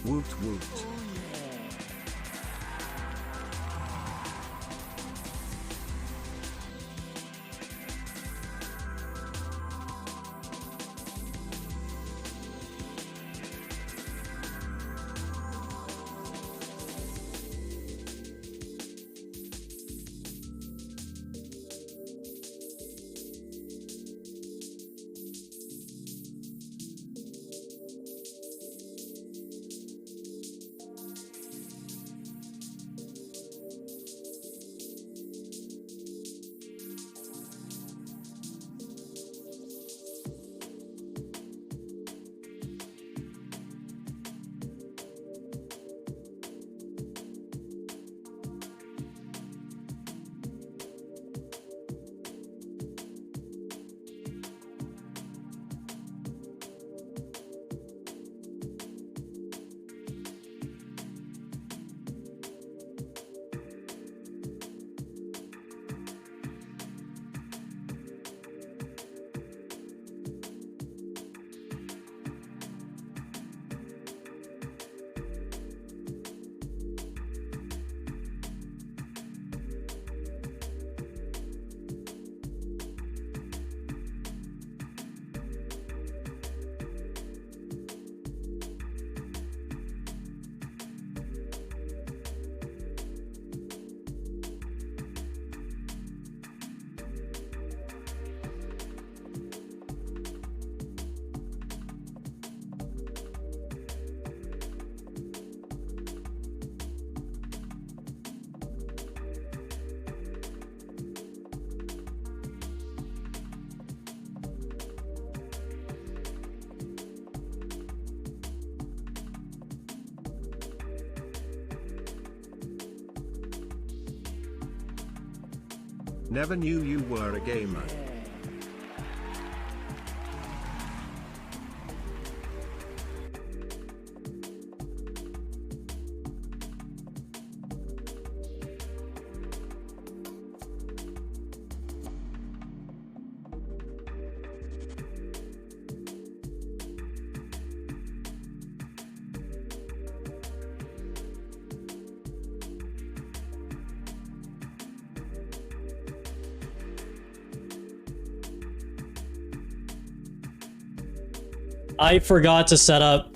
Woot woot. Never knew you were a gamer. I forgot to set up.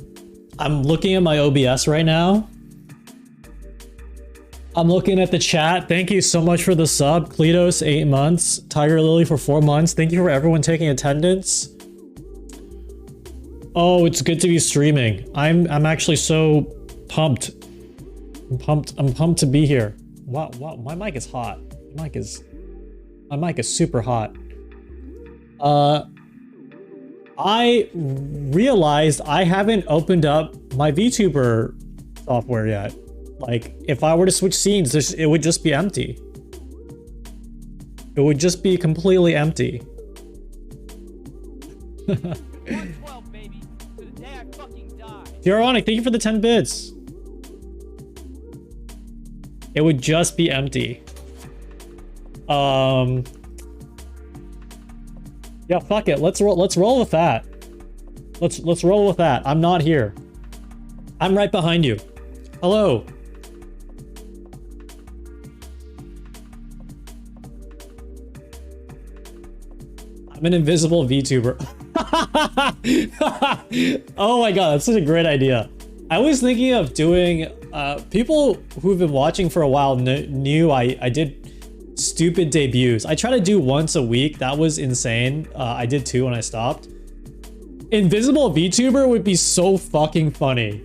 I'm looking at my OBS right now. I'm looking at the chat. Thank you so much for the sub. Kledos, 8 months. Tiger Lily for 4 months. Thank you for everyone taking attendance. Oh, it's good to be streaming. I'm actually so pumped. I'm pumped to be here. Wow, my mic is hot. My mic is super hot. I realized I haven't opened up my VTuber software yet. Like, if I were to switch scenes, it would just be empty. It would just be completely empty. 112, baby. To the day I fucking die. Ironic, thank you for the 10 bits. It would just be empty. Yeah, fuck it. Let's roll with that. Let's roll with that. I'm not here. I'm right behind you. Hello. I'm an invisible VTuber. Oh my god, that's such a great idea. I was thinking of doing people who've been watching for a while knew I did stupid debuts. I try to do once a week. That was insane. I did 2 when I stopped. Invisible VTuber would be so fucking funny.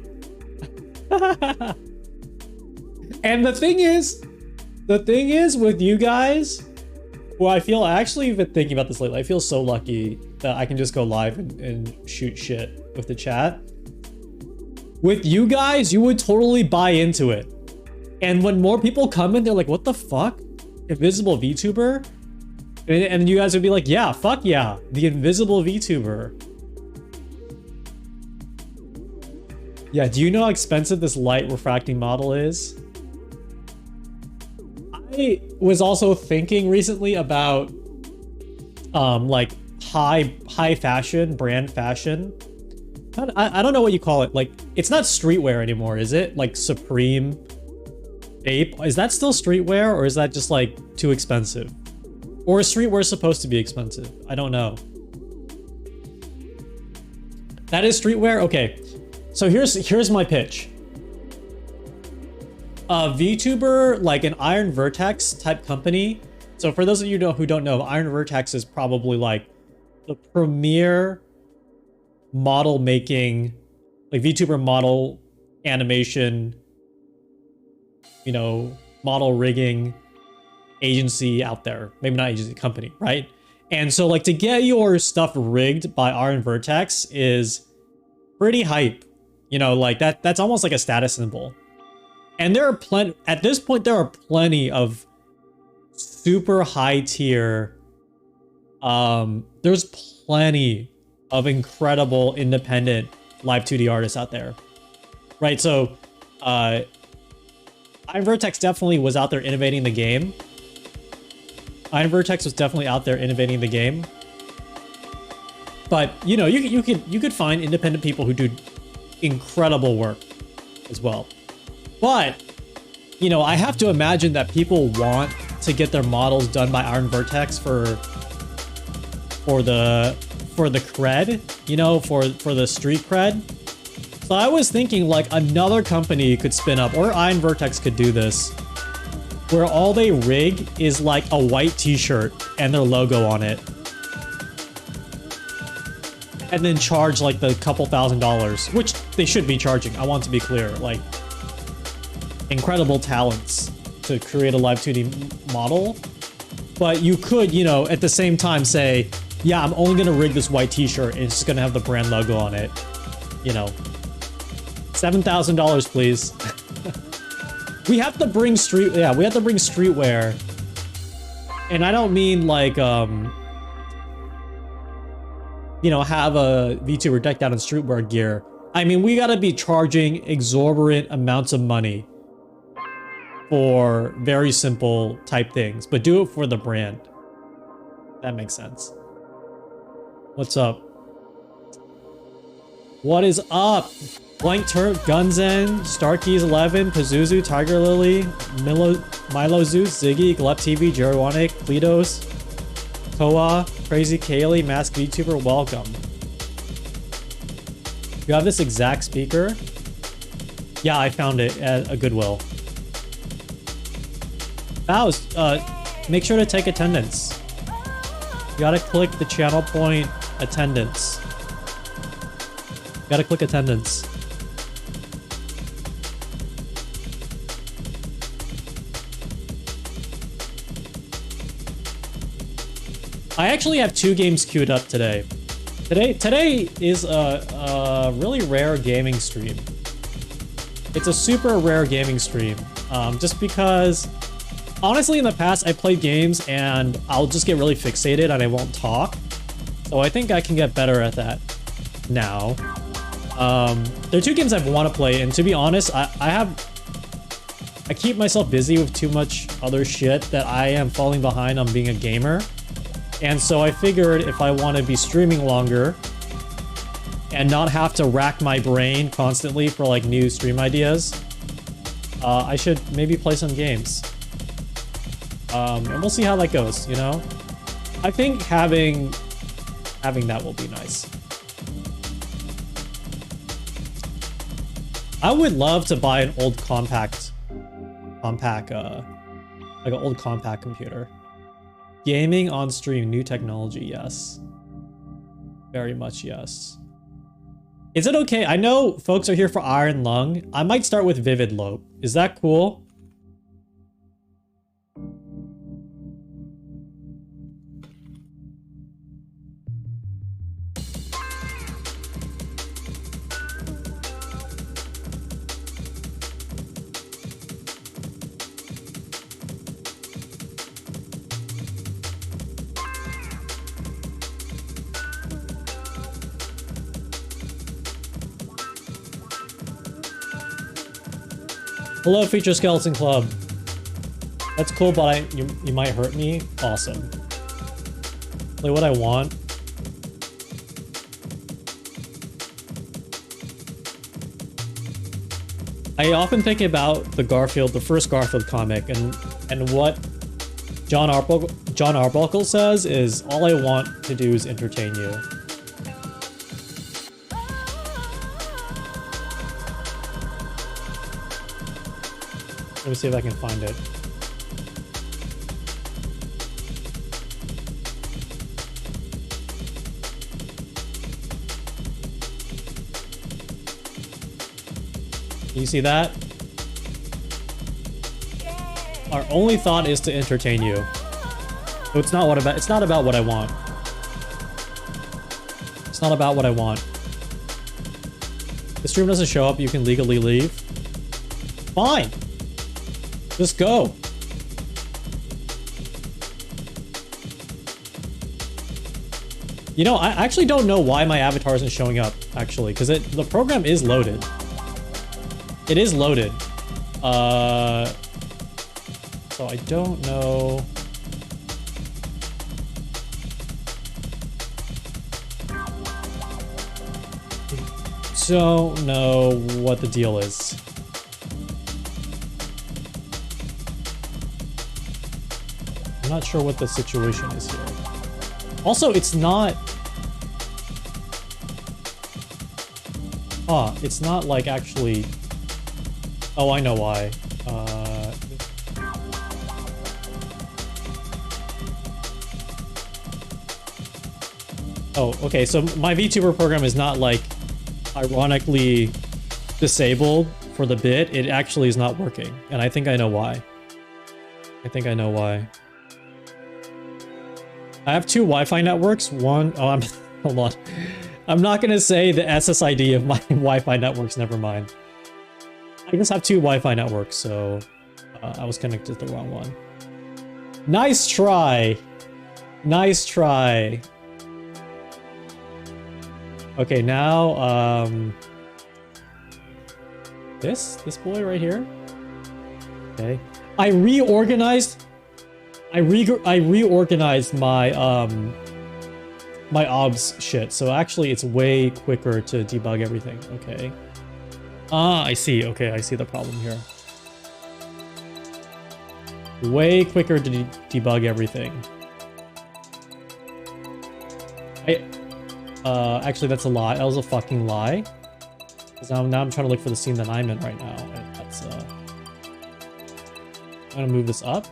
And the thing is with you guys, well, I feel actually been thinking about this lately. I feel so lucky that I can just go live and shoot shit with the chat. With you guys, you would totally buy into it. And when more people come in, they're like, what the fuck? Invisible VTuber? And you guys would be like, yeah, fuck yeah, the invisible VTuber. Yeah, do you know how expensive this light refracting model is? I was also thinking recently about like high fashion, brand fashion. I don't know what you call it. Like, it's not streetwear anymore, is it? Like Supreme Ape. Is that still streetwear, or is that just like too expensive? Or is streetwear supposed to be expensive? I don't know. That is streetwear? Okay. So here's my pitch. A VTuber, like an Iron Vertex type company. So for those of you who don't know, Iron Vertex is probably like the premier model making, like VTuber model animation, you know, model rigging agency out there. Maybe not agency, company, right? And so like to get your stuff rigged by Iron Vertex is pretty hype. You know, like that's almost like a status symbol. And there are plenty, at this point, there are plenty of super high tier, there's plenty of incredible independent live 2D artists out there, right? So, Iron Vertex definitely was out there innovating the game. Iron Vertex was definitely out there innovating the game. But, you know, you could find independent people who do incredible work as well. But, you know, I have to imagine that people want to get their models done by Iron Vertex for the cred, you know, for the street cred. So I was thinking like another company could spin up, or Iron Vertex could do this, where all they rig is like a white t-shirt and their logo on it. And then charge like the couple $1,000s, which they should be charging. I want to be clear, like incredible talents to create a live 2D model. But you could, you know, at the same time say, yeah, I'm only gonna rig this white t-shirt and it's just gonna have the brand logo on it. You know, $7,000, please. We have to bring streetwear. And I don't mean like, you know, have a VTuber decked out in streetwear gear. I mean, we gotta be charging exorbitant amounts of money for very simple type things, but do it for the brand. That makes sense. What's up? What is up? Blank Turk, Gunzen, Starkeys 11, Pazuzu, Tiger Lily, Milo Zeus, Ziggy, Glep TV, Jerwanic, Kledos, Koa, Crazy Kaylee, Mask VTuber, welcome. You have this exact speaker? Yeah, I found it at a Goodwill. Bows, make sure to take attendance. You gotta click the channel point attendance. You gotta click attendance. I actually have 2 games queued up today. Today is a really rare gaming stream. It's a super rare gaming stream. Just because, honestly, in the past, I played games and I'll just get really fixated and I won't talk. So I think I can get better at that now. There are 2 games I want to play, and to be honest, I keep myself busy with too much other shit that I am falling behind on being a gamer. And so I figured if I want to be streaming longer and not have to rack my brain constantly for like new stream ideas, I should maybe play some games. And we'll see how that goes, you know? I think having that will be nice. I would love to buy an old compact, like an old compact computer. Gaming on stream, new technology, yes. Very much yes. Is it okay? I know folks are here for Iron Lung. I might start with Vivid Lope. Is that cool? Hello, Feature Skeleton Club. That's cool, but you might hurt me. Awesome. Play what I want. I often think about the first Garfield comic, and what John Arbuckle says is, all I want to do is entertain you. Let me see if I can find it. You see that? Our only thought is to entertain you. So it's not about what I want. It's not about what I want. If the stream doesn't show up, you can legally leave. Fine. Just go. You know, I actually don't know why my avatar isn't showing up, actually, because the program is loaded. It is loaded. So I don't know. Don't know what the deal is. I'm not sure what the situation is here. Also, it's not... it's not like actually... Oh, I know why. Oh, okay, so my VTuber program is not like ironically disabled for the bit. It actually is not working, and I think I know why. I have two Wi-Fi networks. One, hold on. I'm not gonna say the SSID of my Wi-Fi networks, never mind. I just have two Wi-Fi networks, so I was connected to the wrong one. Nice try. Nice try. Okay, now, this boy right here. Okay. I reorganized my, my obs shit, so actually it's way quicker to debug everything. Okay. Ah, I see. Okay, I see the problem here. Way quicker to debug everything. Actually, that's a lie. That was a fucking lie. Because now I'm trying to look for the scene that I'm in right now. And that's, I'm gonna move this up.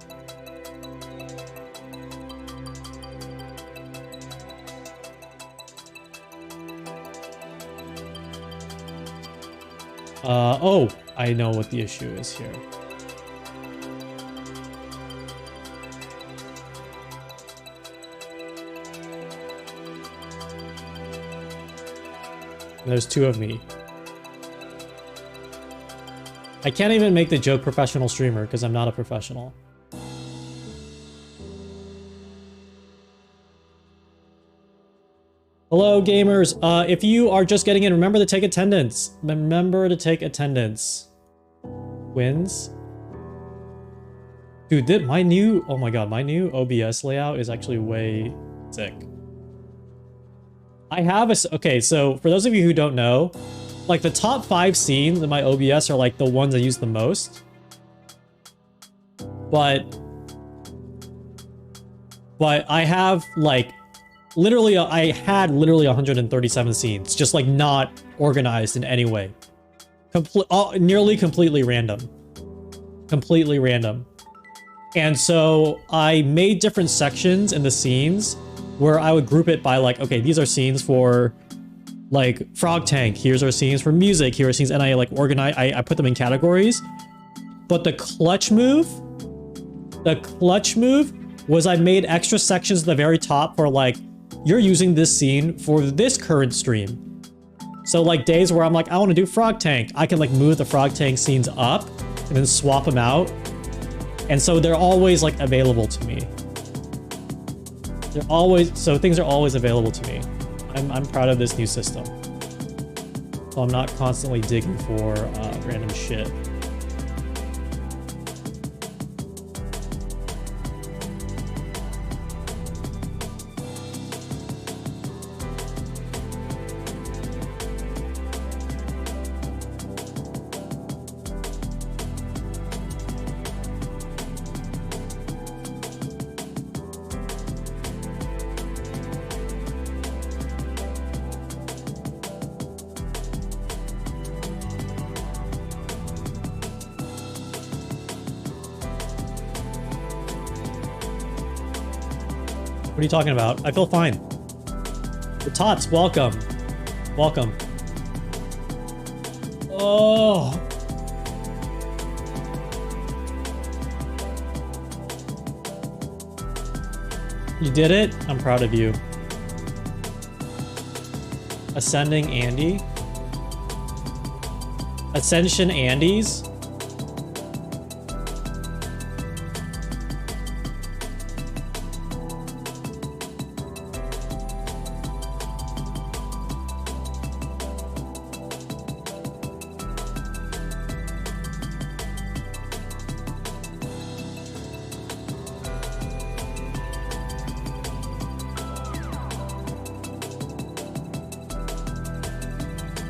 Oh, I know what the issue is here. There's two of me. I can't even make the joke professional streamer because I'm not a professional. Hello, gamers. If you are just getting in, remember to take attendance. Remember to take attendance. Wins. Dude, my new... Oh my god, my new OBS layout is actually way sick. I have a... Okay, so for those of you who don't know, like the top 5 scenes in my OBS are like the ones I use the most. But I have like... Literally, I had literally 137 scenes, just like not organized in any way. Nearly completely random. Completely random. And so I made different sections in the scenes where I would group it by like, okay, these are scenes for like Frog Tank. Here's our scenes for music. Here are scenes, and I like organize. I put them in categories. But the clutch move was I made extra sections at the very top for like, you're using this scene for this current stream. So like days where I'm like, I want to do Frog Tank, I can like move the Frog Tank scenes up and then swap them out. And so they're always like available to me. So things are always available to me. I'm proud of this new system. So I'm not constantly digging for random shit. What are you talking about? I feel fine. The tots, welcome. Welcome. Oh. You did it? I'm proud of you. Ascending Andy? Ascension Andes?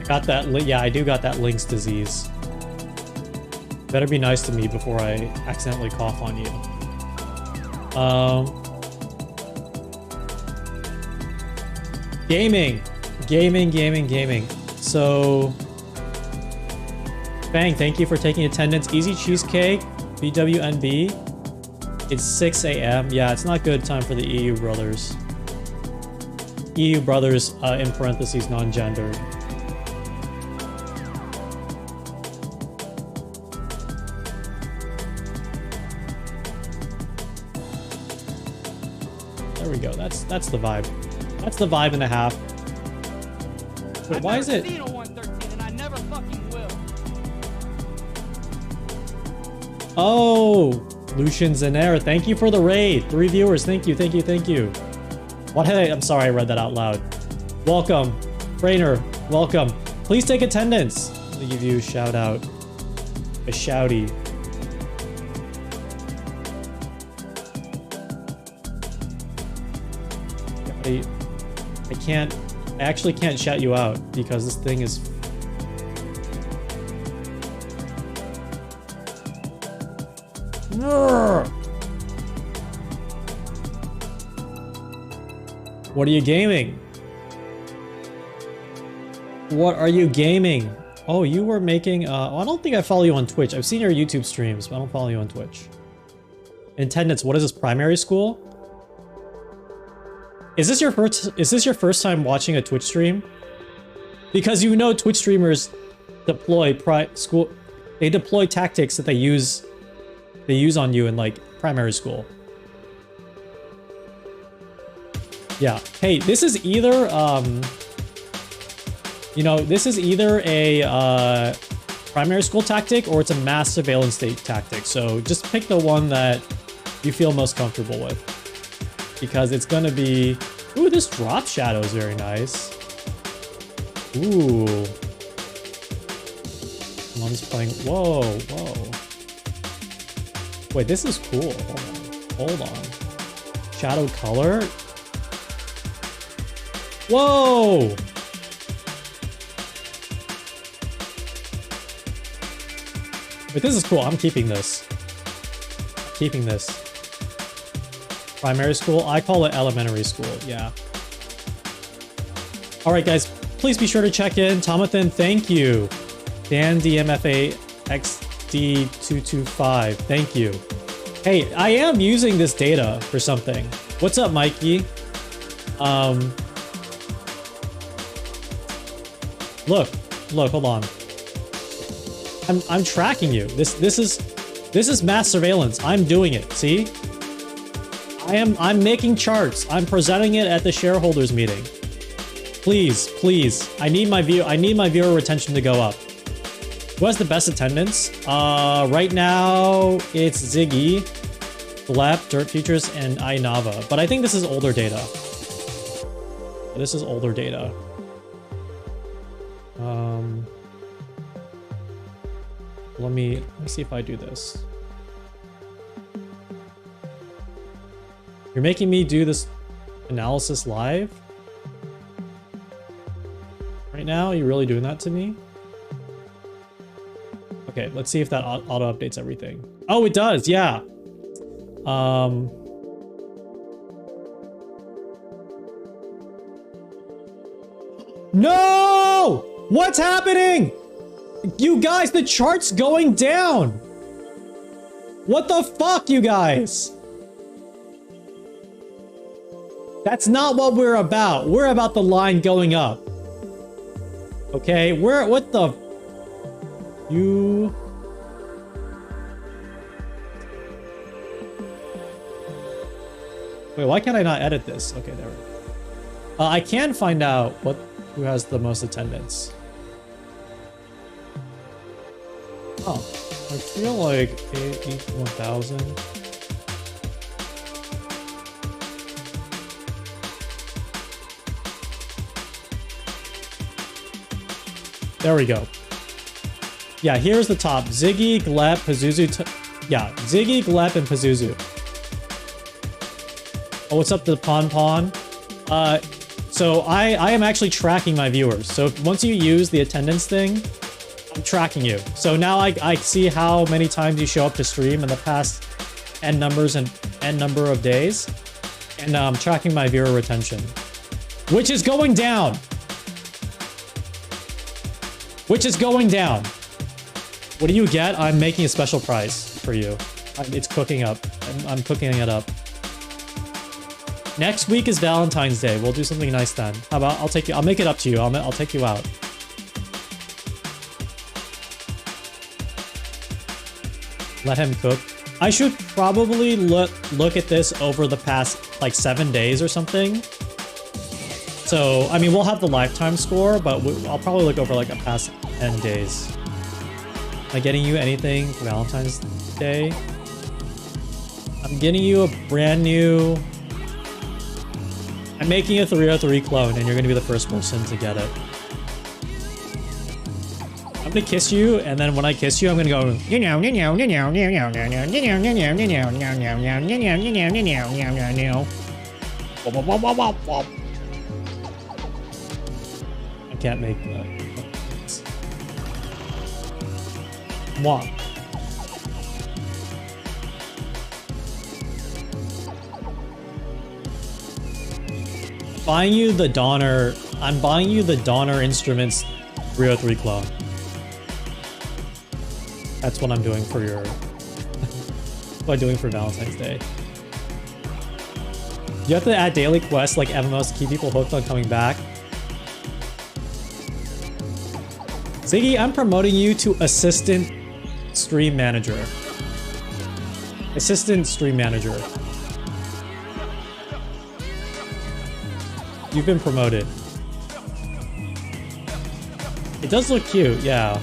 Got that, yeah, I do got that Lynx disease. Better be nice to me before I accidentally cough on you. Gaming. So, Bang, thank you for taking attendance. Easy Cheesecake, BWNB. It's 6 a.m. Yeah, it's not good time for the EU brothers. EU brothers, in parentheses, non-gendered. There we go. That's the vibe. That's the vibe and a half. Wait, why is it? I've never seen a 113 and I never fucking will. Oh, Lucian's in there. Thank you for the raid. 3 viewers. Thank you. What? Hey, I'm sorry I read that out loud. Welcome, Brainer. Welcome. Please take attendance. Let me give you a shout out. A shouty. I actually can't shout you out because this thing is... What are you gaming? What are you gaming? Oh, you were making... I don't think I follow you on Twitch. I've seen your YouTube streams, but I don't follow you on Twitch. Attendance, what is this, primary school? Is this your first time watching a Twitch stream? Because you know Twitch streamers deploy they deploy tactics that they use on you in like primary school. Yeah. Hey, this is either you know, this is either a primary school tactic or it's a mass surveillance state tactic. So just pick the one that you feel most comfortable with. Because it's gonna be... Ooh, this drop shadow is very nice. Ooh. Mom's playing... Whoa. Wait, this is cool. Hold on. Shadow color? Whoa! Wait, this is cool. I'm keeping this. Primary school? I call it elementary school, yeah. Alright guys, please be sure to check in. Tomathan, thank you. Dan DMFA XD225, thank you. Hey, I am using this data for something. What's up, Mikey? Look, hold on. I'm tracking you. This is mass surveillance. I'm doing it, see? I'm making charts. I'm presenting it at the shareholders meeting. Please. I need my viewer retention to go up. Who has the best attendance? Right now it's Ziggy, Blep, Dirt Futures, and Inava. But I think this is older data. Let me see if I do this. You're making me do this analysis live? Right now? Are you really doing that to me? Okay, let's see if that auto updates everything. Oh, it does, yeah. No! What's happening? You guys, the chart's going down. What the fuck, you guys? That's not what we're about. We're about the line going up. Okay, what the... You... Wait, why can't I not edit this? Okay, there we go. I can find out who has the most attendance. Oh, I feel like 1,000. There we go. Yeah, here's the top. Ziggy, Glep, Pazuzu. Yeah, Ziggy, Glep, and Pazuzu. Oh, what's up to the Pon? So I am actually tracking my viewers. So once you use the attendance thing, I'm tracking you. So now I see how many times you show up to stream in the past n number of days, and I'm tracking my viewer retention, which is going down. Which is going down. What do you get? I'm making a special price for you. It's cooking up. I'm cooking it up. Next week is Valentine's Day. We'll do something nice then. How about I'll make it up to you. I'll take you out. Let him cook. I should probably look at this over the past like 7 days or something. So, I mean, we'll have the lifetime score, but I'll probably look over like a past 10 days. Am I getting you anything for Valentine's Day? I'm getting you a brand new... I'm making a 303 clone, and you're gonna be the first person to get it. I'm gonna kiss you, and then when I kiss you, I'm gonna go... I can't make that. Mwah. Buying you the Donner. I'm buying you the Donner Instruments 303 clone. That's what I'm doing for your... what I'm doing for Valentine's Day. You have to add daily quests like MMOs to keep people hooked on coming back. Ziggy, I'm promoting you to Assistant Stream Manager. Assistant Stream Manager. You've been promoted. It does look cute, yeah.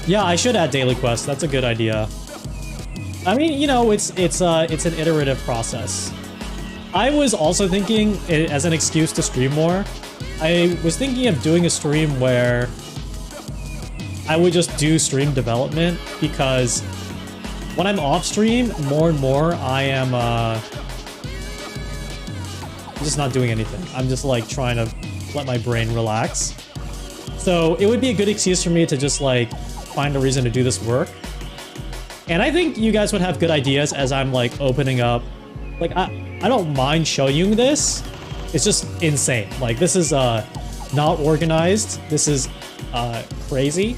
Yeah, I should add daily quests. That's a good idea. I mean, you know, it's an iterative process. I was also thinking, as an excuse to stream more, I was thinking of doing a stream where I would just do stream development, because when I'm off stream, more and more, I am just not doing anything. I'm just like trying to let my brain relax. So it would be a good excuse for me to just like find a reason to do this work. And I think you guys would have good ideas as I'm like opening up. Like I don't mind showing you this. It's just insane. Like this is not organized. This is crazy.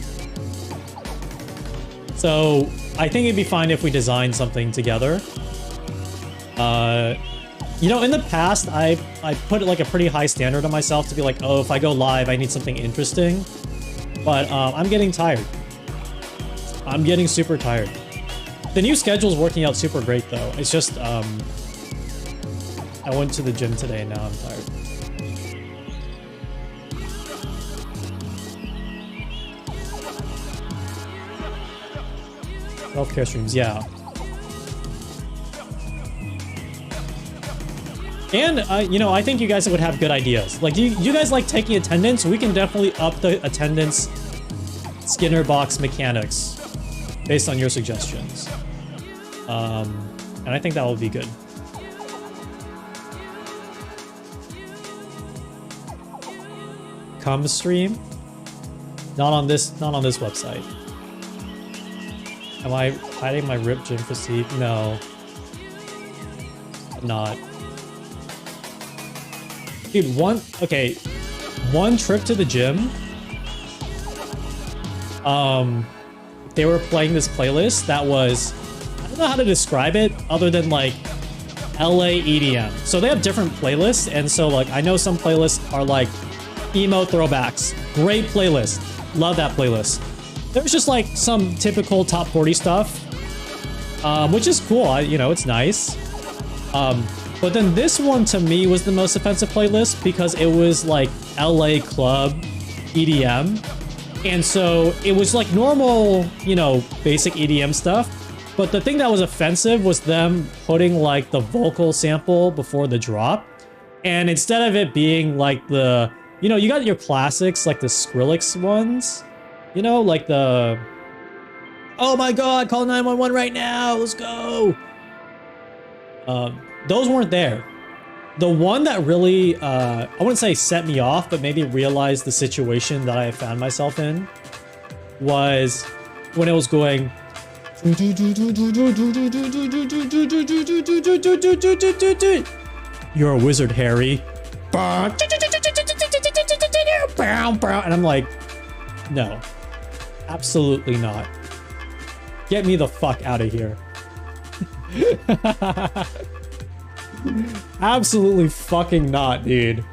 So I think it'd be fine if we design something together. You know, in the past, I put like a pretty high standard on myself to be like, oh, if I go live, I need something interesting. But I'm getting tired. I'm getting super tired. The new schedule's working out super great, though. It's just, I went to the gym today and now I'm tired. Healthcare streams, yeah. And, you know, I think you guys would have good ideas. Like, you guys like taking attendance? We can definitely up the attendance Skinner box mechanics based on your suggestions. And I think that will be good. Come stream? Not on this website. Am I hiding my ripped gym physique? No. I'm not. Dude, one trip to the gym. They were playing this playlist that was, I don't don't know how to describe it other than like LA EDM. So they have different playlists, and so like I know some playlists are like emo throwbacks. Great playlist. Love that playlist. There's just like some typical top 40 stuff, which is cool. You know, it's nice. But then this one to me was the most offensive playlist because it was like LA club EDM. And so it was like normal, you know, basic EDM stuff. But the thing that was offensive was them putting like the vocal sample before the drop. And instead of it being like the, you know, you got your classics like the Skrillex ones, you know, like the, oh my God, call 911 right now, let's go. Those weren't there. The one that really, I wouldn't say set me off, but maybe realized the situation that I found myself in was when it was going. You're a wizard, Harry. And I'm like, no, absolutely not. Get me the fuck out of here. Absolutely fucking not, dude.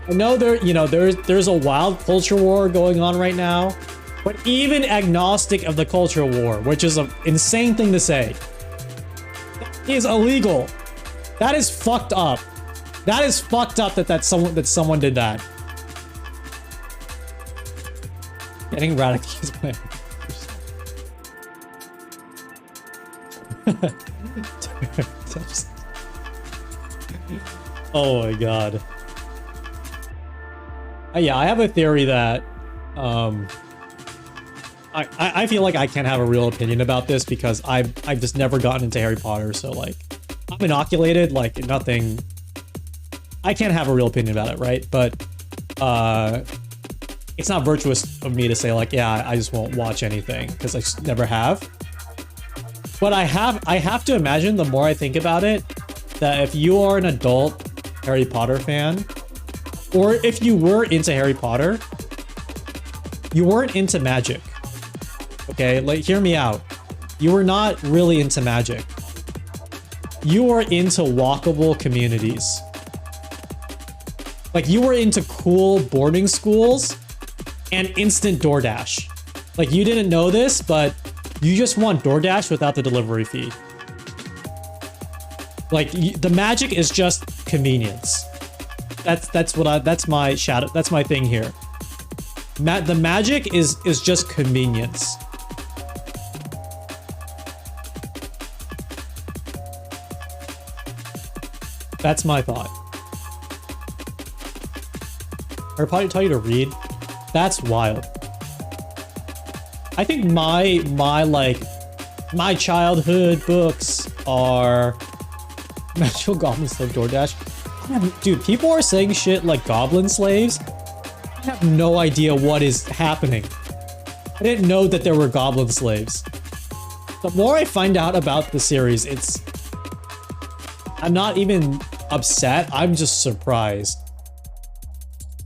I know there's a wild culture war going on right now, but even agnostic of the culture war, which is an insane thing to say, is illegal. That is fucked up. That is fucked up that someone did that. Getting radicalized by oh my God. Yeah, I have a theory that I feel like I can't have a real opinion about this because I've just never gotten into Harry Potter, so like I'm inoculated, like nothing. I can't have a real opinion about it, right? But it's not virtuous of me to say like, yeah, I just won't watch anything because I just never have. But I have to imagine, the more I think about it, that if you are an adult Harry Potter fan, or if you were into Harry Potter, you weren't into magic. Okay, like hear me out. You were not really into magic. You were into walkable communities. Like you were into cool boarding schools and instant DoorDash. Like you didn't know this, but you just want DoorDash without the delivery fee. Like the magic is just convenience. That's my shadow. That's my thing here. The magic is just convenience. That's my thought. Or probably tell you to read. That's wild. I think my childhood books are Magical Goblin Slave DoorDash. Dude, people are saying shit like Goblin Slaves. I have no idea what is happening. I didn't know that there were Goblin Slaves. The more I find out about the series, I'm not even upset. I'm just surprised.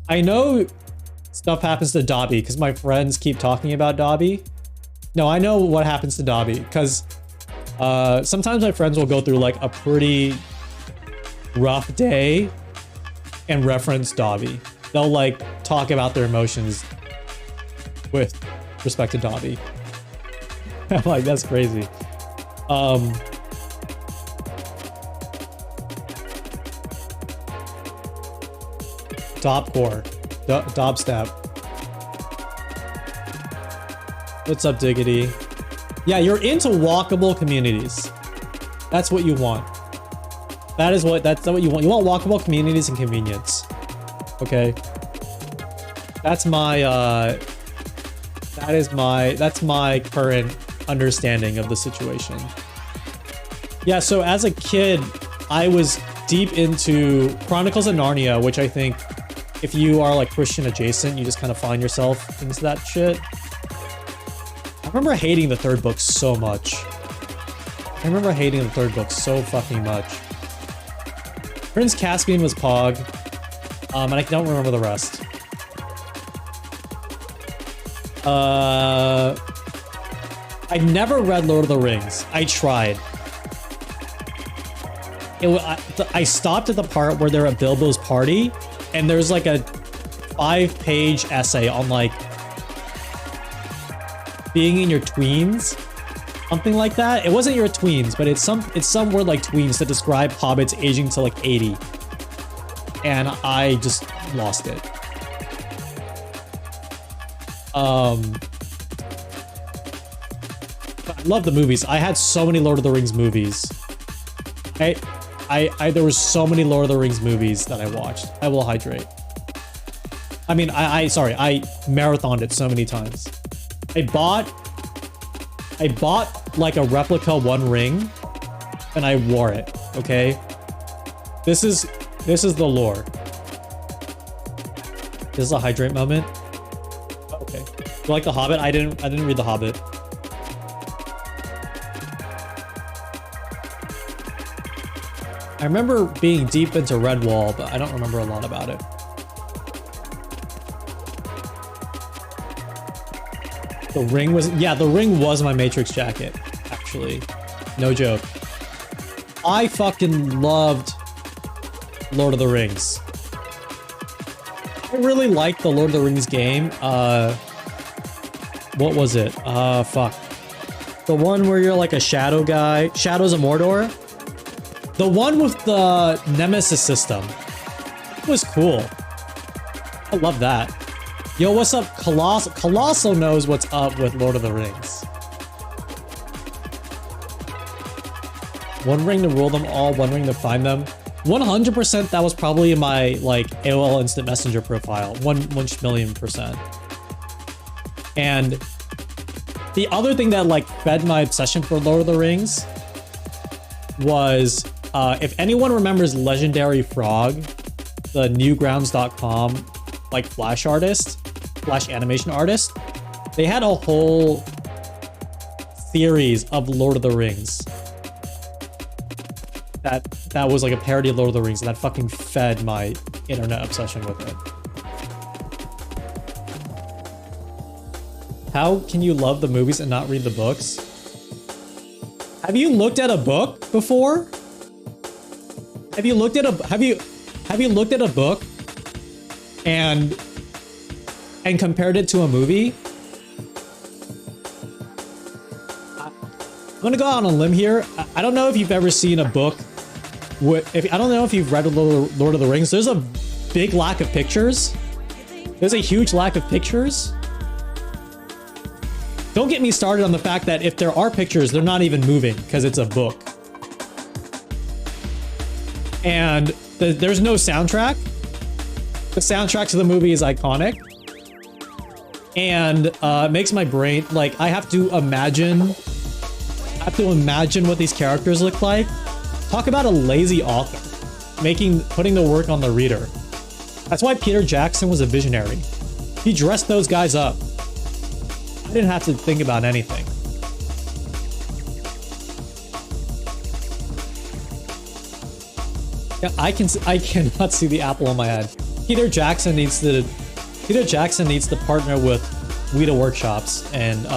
I know stuff happens to Dobby because my friends keep talking about Dobby. No, I know what happens to Dobby because sometimes my friends will go through like a pretty rough day and reference Dobby. They'll like talk about their emotions with respect to Dobby. I'm like, that's crazy. Dobcore. Dobstep. What's up, Diggity? Yeah, you're into walkable communities. That's what you want. That's what you want. You want walkable communities and convenience. Okay. That's my that's my current understanding of the situation. Yeah, so as a kid, I was deep into Chronicles of Narnia, which I think if you are like Christian adjacent, you just kind of find yourself into that shit. I remember hating the third book so much. I remember hating the third book so fucking much. Prince Caspian was Pog, and I don't remember the rest. I never read Lord of the Rings. I tried. I stopped at the part where they're at Bilbo's party, and there's like a 5-page essay on like being in your tweens, something like that. It wasn't your tweens, but it's some word like tweens to describe hobbits aging to like 80, and I just lost it. I love the movies. I had so many Lord of the Rings movies. There was so many Lord of the Rings movies that I watched. I will hydrate. I mean, sorry, I marathoned it so many times. I bought like a replica One Ring, and I wore it. Okay, this is the lore. This is a hydrate moment. Okay, you like The Hobbit? I didn't read The Hobbit. I remember being deep into Redwall, but I don't remember a lot about it. The ring was my Matrix jacket, actually. No joke. I fucking loved Lord of the Rings. I really liked the Lord of the Rings game. What was it? Fuck. The one where you're like a shadow guy. Shadows of Mordor? The one with the Nemesis system. It was cool. I love that. Yo, what's up, Colossal? Colossal knows what's up with Lord of the Rings. One ring to rule them all, one ring to find them. 100% that was probably in my, like, AOL Instant Messenger profile. 1,000,000%. And the other thing that, like, fed my obsession for Lord of the Rings was, if anyone remembers Legendary Frog, the Newgrounds.com, like, Flash animation artist, they had a whole series of Lord of the Rings that was like a parody of Lord of the Rings, and that fucking fed my internet obsession with it. How can you love the movies and not read the books? Have you looked at a book before? Have you looked at a book and compared it to a movie? I'm gonna go out on a limb here. I don't know if you've ever seen a book. I don't know if you've read Lord of the Rings. There's a big lack of pictures. There's a huge lack of pictures. Don't get me started on the fact that if there are pictures, they're not even moving because it's a book. And there's no soundtrack. The soundtrack to the movie is iconic. And it makes my brain, like, I have to imagine what these characters look like. Talk about a lazy author, putting the work on the reader. That's why Peter Jackson was a visionary. He dressed those guys up. I didn't have to think about anything. Yeah, I cannot see the apple on my head. Peter Jackson needs to partner with Weta Workshops and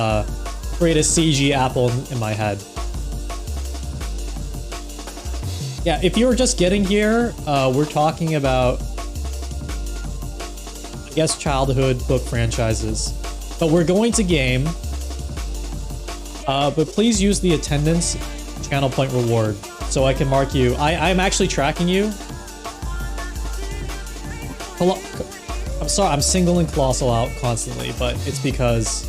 create a CG apple in my head. Yeah, if you were just getting here, we're talking about, I guess, childhood book franchises. But we're going to game. But please use the attendance channel point reward so I can mark you. I'm actually tracking you. I'm sorry, I'm singling Colossal out constantly, but it's because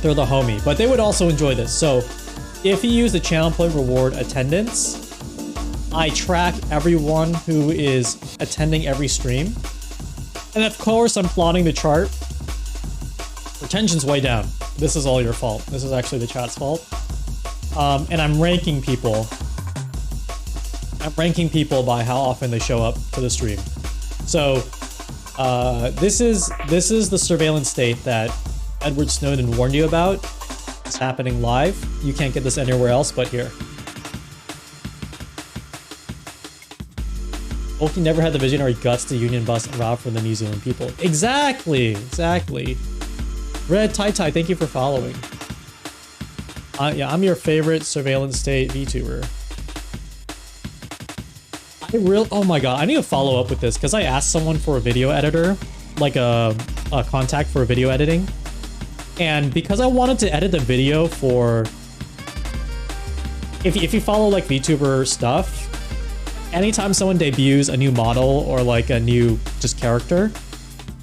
they're the homie. But they would also enjoy this. So if you use the channel point reward attendance, I track everyone who is attending every stream. And of course, I'm plotting the chart. Retention's way down. This is all your fault. This is actually the chat's fault. And I'm ranking people. I'm ranking people by how often they show up to the stream. So this is the surveillance state that Edward Snowden warned you about. It's happening live. You can't get this anywhere else but here. Oki never had the visionary guts to union bust and rob from the New Zealand people. Exactly, exactly. Red Tai Tai, thank you for following. Yeah, I'm your favorite surveillance state VTuber. Oh my god, I need to follow up with this because I asked someone for a video editor, like a contact for video editing. And because I wanted to edit the video for... If you follow like VTuber stuff, anytime someone debuts a new model or like a new just character,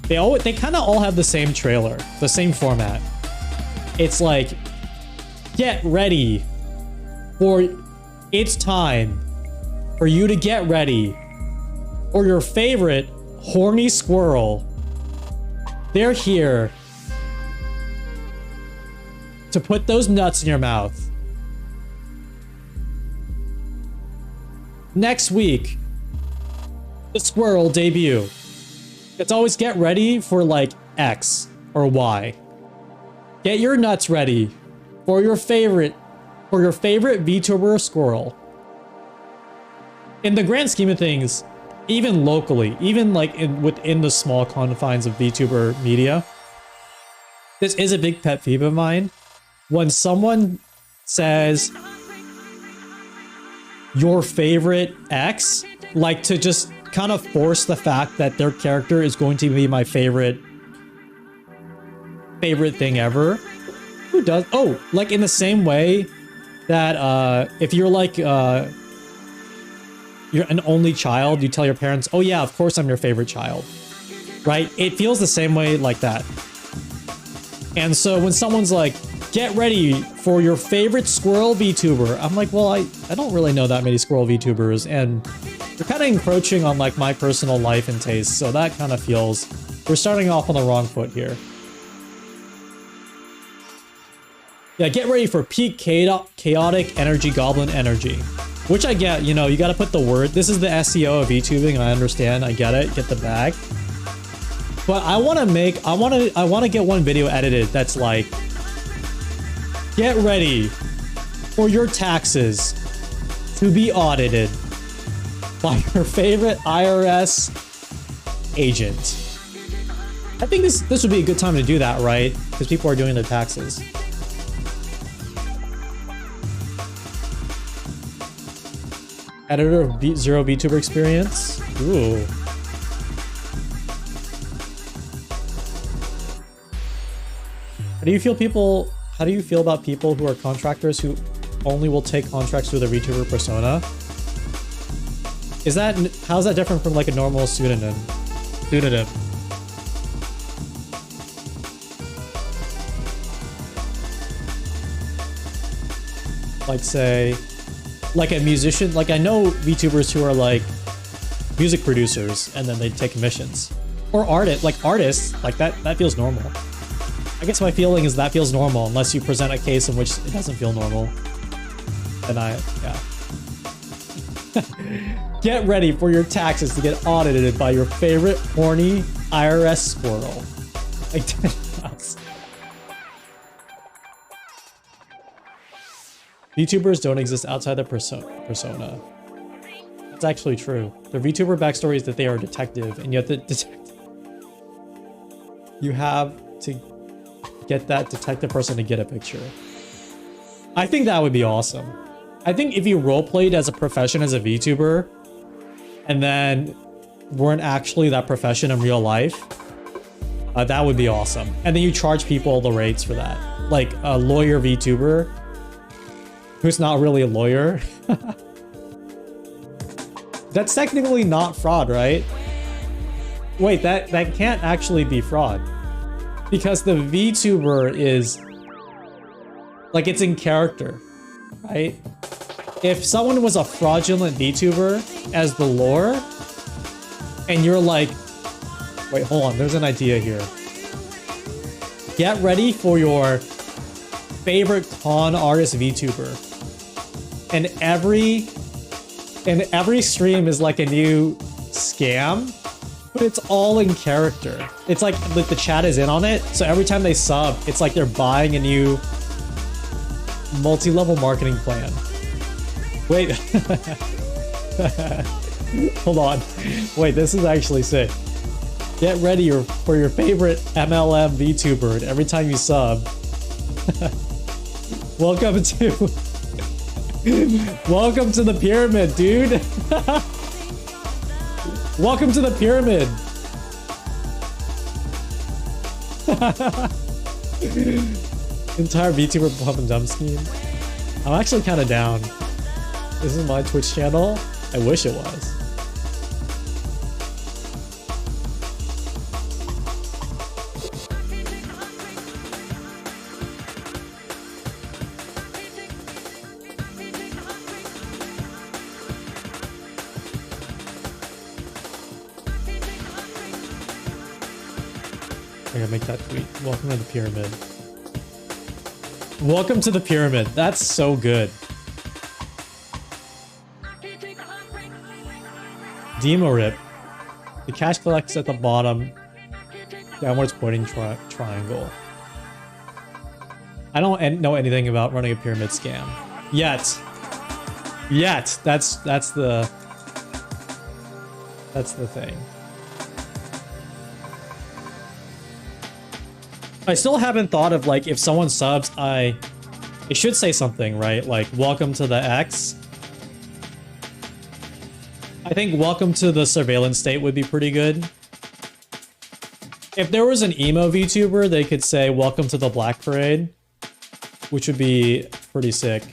they kind of all have the same trailer, the same format. It's like, get ready for it's time for you to get ready for your favorite horny squirrel. They're here to put those nuts in your mouth. Next week, the squirrel debut. It's always get ready for like X or Y. Get your nuts ready for your favorite VTuber squirrel. In the grand scheme of things, even locally, even like within the small confines of VTuber media, this is a big pet peeve of mine. When someone says your favorite X, like to just kind of force the fact that their character is going to be my favorite thing ever. Who does? Oh, like in the same way that if you're like you're an only child, you tell your parents, oh yeah, of course I'm your favorite child, right? It feels the same way like that. And so when someone's like, get ready for your favorite squirrel VTuber, I'm like, well, I don't really know that many squirrel VTubers, and you're kind of encroaching on like my personal life and tastes, so that kind of feels we're starting off on the wrong foot here. Yeah, get ready for peak chaotic energy goblin energy, which I get. You know, you got to put the word. This is the SEO of VTubing. I understand. I get it. Get the bag. But I want to get one video edited that's like, get ready for your taxes to be audited by your favorite IRS agent. I think this would be a good time to do that, right? Because people are doing their taxes. Editor of Zero VTuber Experience. Ooh. How do you feel about people who are contractors who only will take contracts through the VTuber persona? How's that different from like a normal pseudonym? Like say, like a musician, like I know VTubers who are like music producers and then they take commissions. Or artists, like that feels normal. I guess my feeling is that feels normal unless you present a case in which it doesn't feel normal. And yeah. Get ready for your taxes to get audited by your favorite horny IRS squirrel. Like 10,000. VTubers don't exist outside the persona. That's actually true. The VTuber backstory is that they are a detective, and yet you have to get that detective person to get a picture. I think that would be awesome. I think if you roleplayed as a profession as a VTuber, and then weren't actually that profession in real life, that would be awesome. And then you charge people the rates for that. Like a lawyer VTuber, who's not really a lawyer. That's technically not fraud, right? Wait, that can't actually be fraud. Because the VTuber is like, it's in character, right? If someone was a fraudulent VTuber as the lore, and you're like, wait, hold on, there's an idea here. Get ready for your favorite con artist VTuber. And every stream is like a new scam, but it's all in character. It's like the chat is in on it, so every time they sub, it's like they're buying a new multi-level marketing plan. Wait. Hold on. Wait, this is actually sick. Get ready for your favorite MLM VTuber, and every time you sub. Welcome to... Welcome to the pyramid, dude. Welcome to the pyramid. Entire VTuber pump and dump scheme. I'm actually kind of down. This is my Twitch channel. I wish it was. I gotta make that tweet. Welcome to the pyramid. Welcome to the pyramid. That's so good. Demo rip. The cash collects at the bottom. Downwards pointing triangle. I don't know anything about running a pyramid scam. Yet. That's the thing. I still haven't thought of, like, if someone subs, it should say something, right? Like, welcome to the X. I think welcome to the surveillance state would be pretty good. If there was an emo VTuber, they could say welcome to the Black Parade, which would be pretty sick.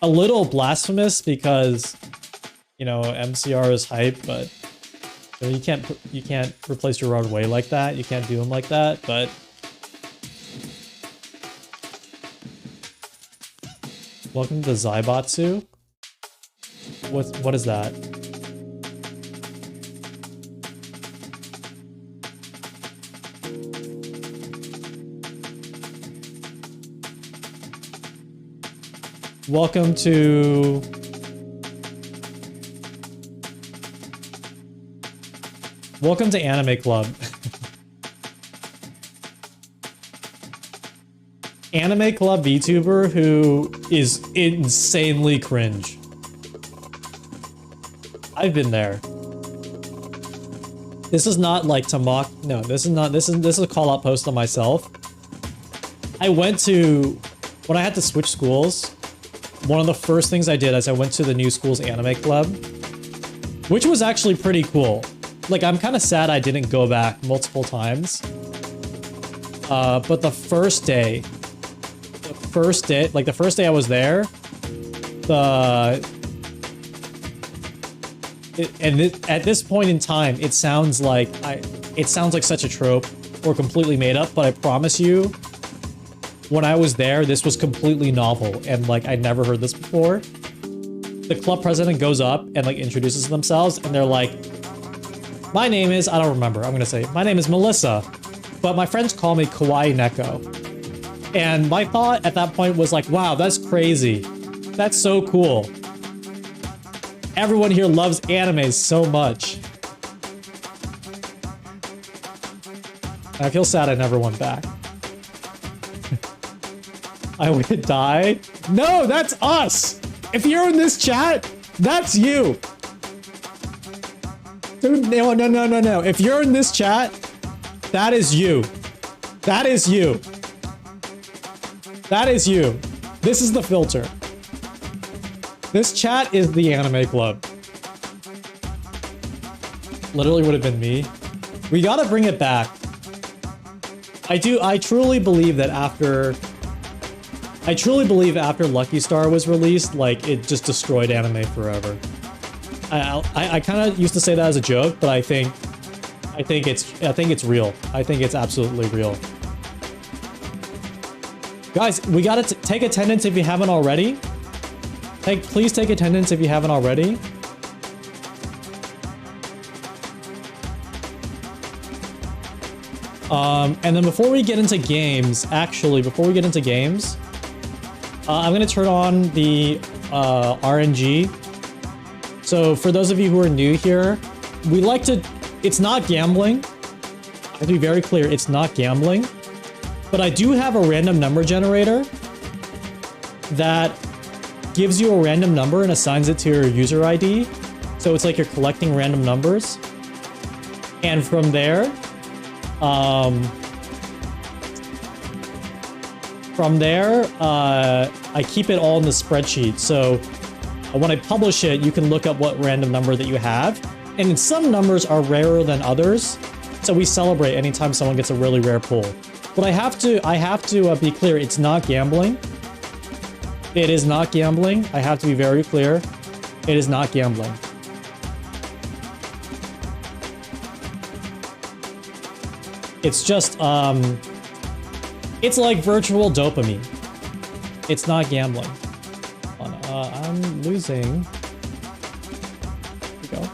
A little blasphemous because, you know, MCR is hype, but you know, you can't replace your roadway like that. You can't do them like that, but... Welcome to Zaibatsu. What is that? Welcome to... Welcome to Anime Club. Anime Club VTuber who is insanely cringe. I've been there. This is not like to mock. No, this is a call out post on myself. I went to, when I had to switch schools, one of the first things I did is I went to the new school's anime club, which was actually pretty cool. Like, I'm kind of sad I didn't go back multiple times. But the first day I was there, at this point in time, it sounds like such a trope or completely made up, but I promise you, when I was there, this was completely novel and like I'd never heard this before. The club president goes up and like introduces themselves and they're like, my name is, I don't remember, I'm gonna say, my name is Melissa, but my friends call me Kawaii Neko. And my thought at that point was like, wow, that's crazy. That's so cool. Everyone here loves anime so much. I feel sad I never went back. I would die. No, that's us. If you're in this chat, that's you. Dude, no. If you're in this chat, that is you. That is you. That is you. This is the filter. This chat is the anime club. Literally would have been me. We gotta bring it back. I truly believe that after Lucky Star was released, like, it just destroyed anime forever. I kind of used to say that as a joke, but I think it's real. I think it's absolutely real. Guys, we gotta take attendance if you haven't already. Please take attendance if you haven't already. And then before we get into games, I'm gonna turn on the RNG. So for those of you who are new here, it's not gambling. I have to be very clear, it's not gambling. But I do have a random number generator that gives you a random number and assigns it to your user ID. So it's like you're collecting random numbers. And from there, I keep it all in the spreadsheet. So when I publish it, you can look up what random number that you have. And some numbers are rarer than others. So we celebrate anytime someone gets a really rare pull. But I have to be clear, it's not gambling. It is not gambling. I have to be very clear. It is not gambling. It's just, it's like virtual dopamine. It's not gambling. I'm losing. Here we go.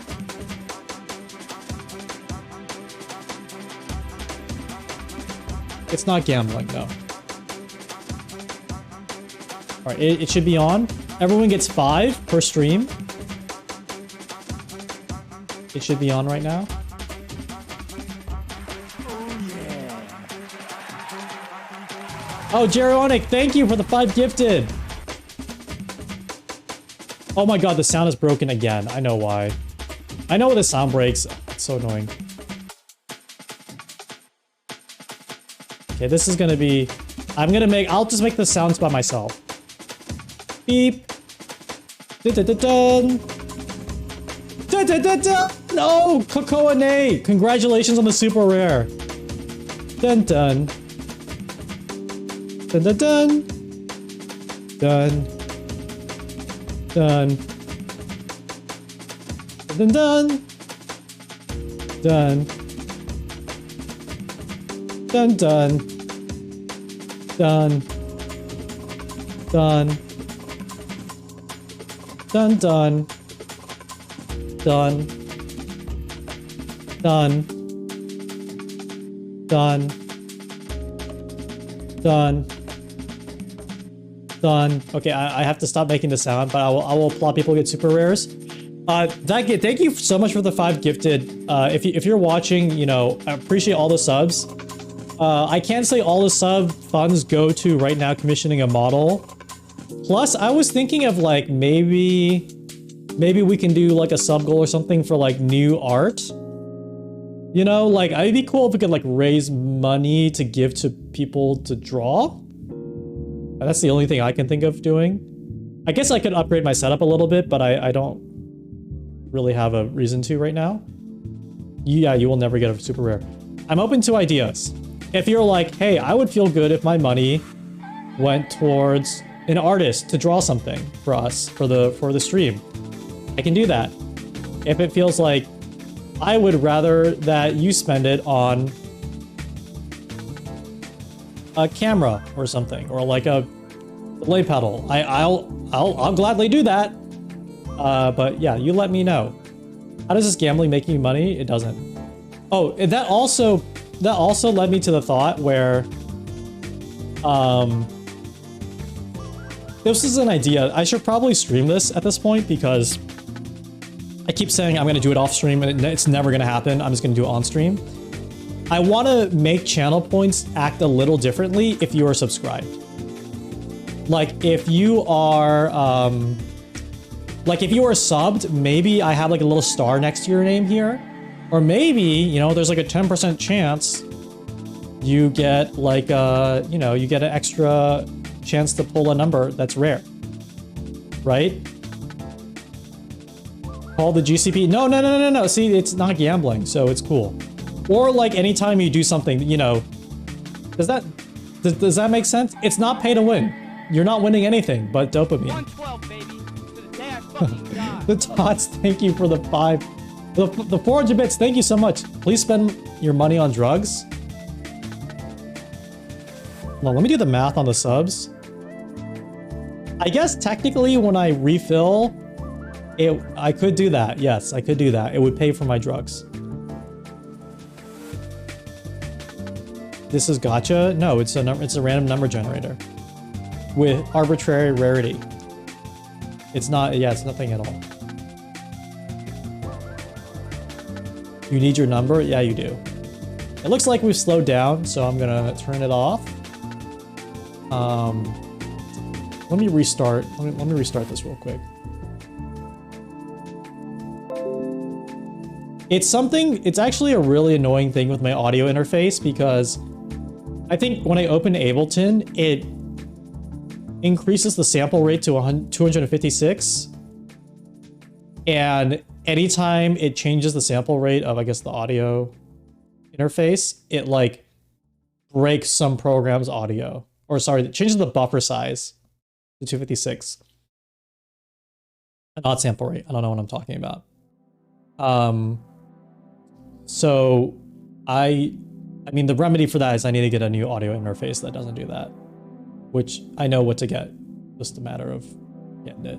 It's not gambling, though. Alright, it should be on. Everyone gets 5 per stream. It should be on right now. Oh, Jeronic, thank you for the 5 gifted. Oh my god, the sound is broken again. I know why. I know the sound breaks. It's so annoying. Okay, this is gonna be... I'll just make the sounds by myself. Beep. Dun-dun-dun-dun. Dun-dun-dun-dun. No! Cocoa and A! Congratulations on the super rare. Dun-dun. Dun-dun-dun. Dun. Dun. Dun-dun-dun. Dun. Dun-dun. Dun. Dun. Dun-dun. Dun. Dun. Dun. Done. Done. Okay, I have to stop making the sound, but I will applaud people who get super rares. Thank you so much for the 5 gifted. If you're watching, you know, I appreciate all the subs. I can't say all the sub funds go to right now commissioning a model. Plus, I was thinking of like maybe we can do like a sub goal or something for like new art. You know, like it'd be cool if we could like raise money to give to people to draw. That's the only thing I can think of doing. I guess I could upgrade my setup a little bit, but I don't really have a reason to right now. Yeah, you will never get a super rare. I'm open to ideas. If you're like, hey, I would feel good if my money went towards an artist to draw something for us for the stream, I can do that. If it feels like I would rather that you spend it on a camera or something, or like a delay pedal, I'll gladly do that. But yeah, you let me know. How does this gambling make you money? It doesn't. Oh, that also led me to the thought where, this is an idea. I should probably stream this at this point because I keep saying I'm going to do it off stream and it's never going to happen. I'm just going to do it on stream. I want to make channel points act a little differently if you are subscribed. Like if you are, subbed, maybe I have like a little star next to your name here. Or maybe, you know, there's like a 10% chance you get like, you get an extra chance to pull a number that's rare. Right? Call the GCP. No. See, it's not gambling, so it's cool. Or like anytime you do something, you know, does that make sense? It's not pay to win. You're not winning anything but dopamine. 112, baby. To the day I fucking die. The Tots, thank you for the 5. The 400 bits, thank you so much. Please spend your money on drugs. Well, let me do the math on the subs. I guess technically when I refill, I could do that. Yes, I could do that. It would pay for my drugs. This is gotcha? No, it's a random number generator with arbitrary rarity. It's not, yeah, it's nothing at all. You need your number? Yeah, you do. It looks like we've slowed down, so I'm gonna turn it off. Let me restart. Let me restart this real quick. It's actually a really annoying thing with my audio interface because I think when I open Ableton, it increases the sample rate to 256. And anytime it changes the sample rate of, I guess, the audio interface, it like breaks some program's audio. Or sorry, it changes the buffer size to 256. Not sample rate. I don't know what I'm talking about. So I mean, the remedy for that is I need to get a new audio interface that doesn't do that, which I know what to get. Just a matter of getting it.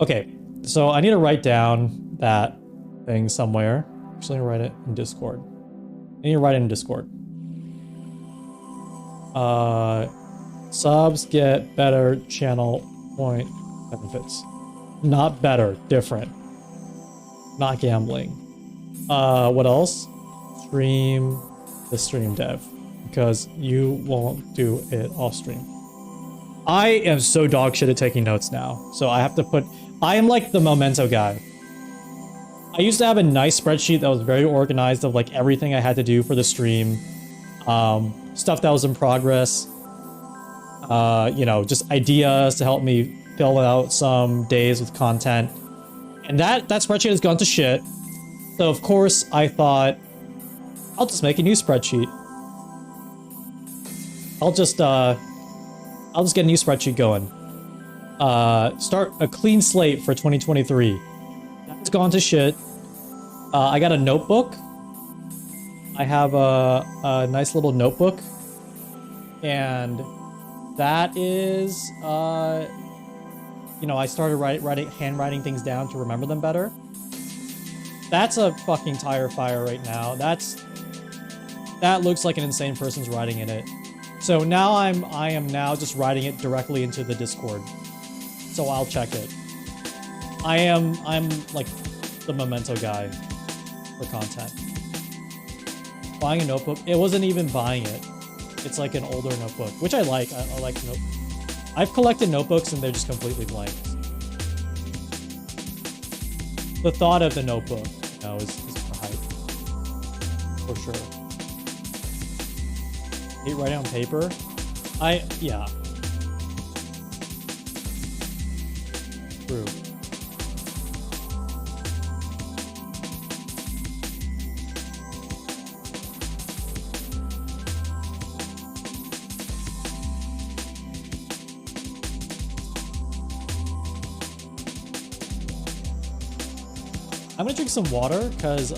Okay, so I need to write down that thing somewhere. Actually, write it in Discord. I need to write it in Discord. Subs get better channel point benefits. Not better, different. Not gambling. What else? Stream the stream dev, because you won't do it off stream. I am so dog shit at taking notes now, so I have to put. I am like the memento guy. I used to have a nice spreadsheet that was very organized of like everything I had to do for the stream, stuff that was in progress, you know, just ideas to help me fill out some days with content. And that spreadsheet has gone to shit. So of course I thought, I'll just make a new spreadsheet. I'll just get a new spreadsheet going. Start a clean slate for 2023. That's gone to shit. I got a notebook. I have a nice little notebook. And that is, you know, I started handwriting things down to remember them better. That's a fucking tire fire right now. That looks like an insane person's writing in it. So now I am now just writing it directly into the Discord. So I'll check it. I'm like the memento guy for content. Buying a notebook. It wasn't even buying it. It's like an older notebook, which I like. I like notebooks. I've collected notebooks and they're just completely blank. The thought of the notebook, you know, is for hype. For sure. Hate writing on paper? Yeah. True. I'm gonna drink some water because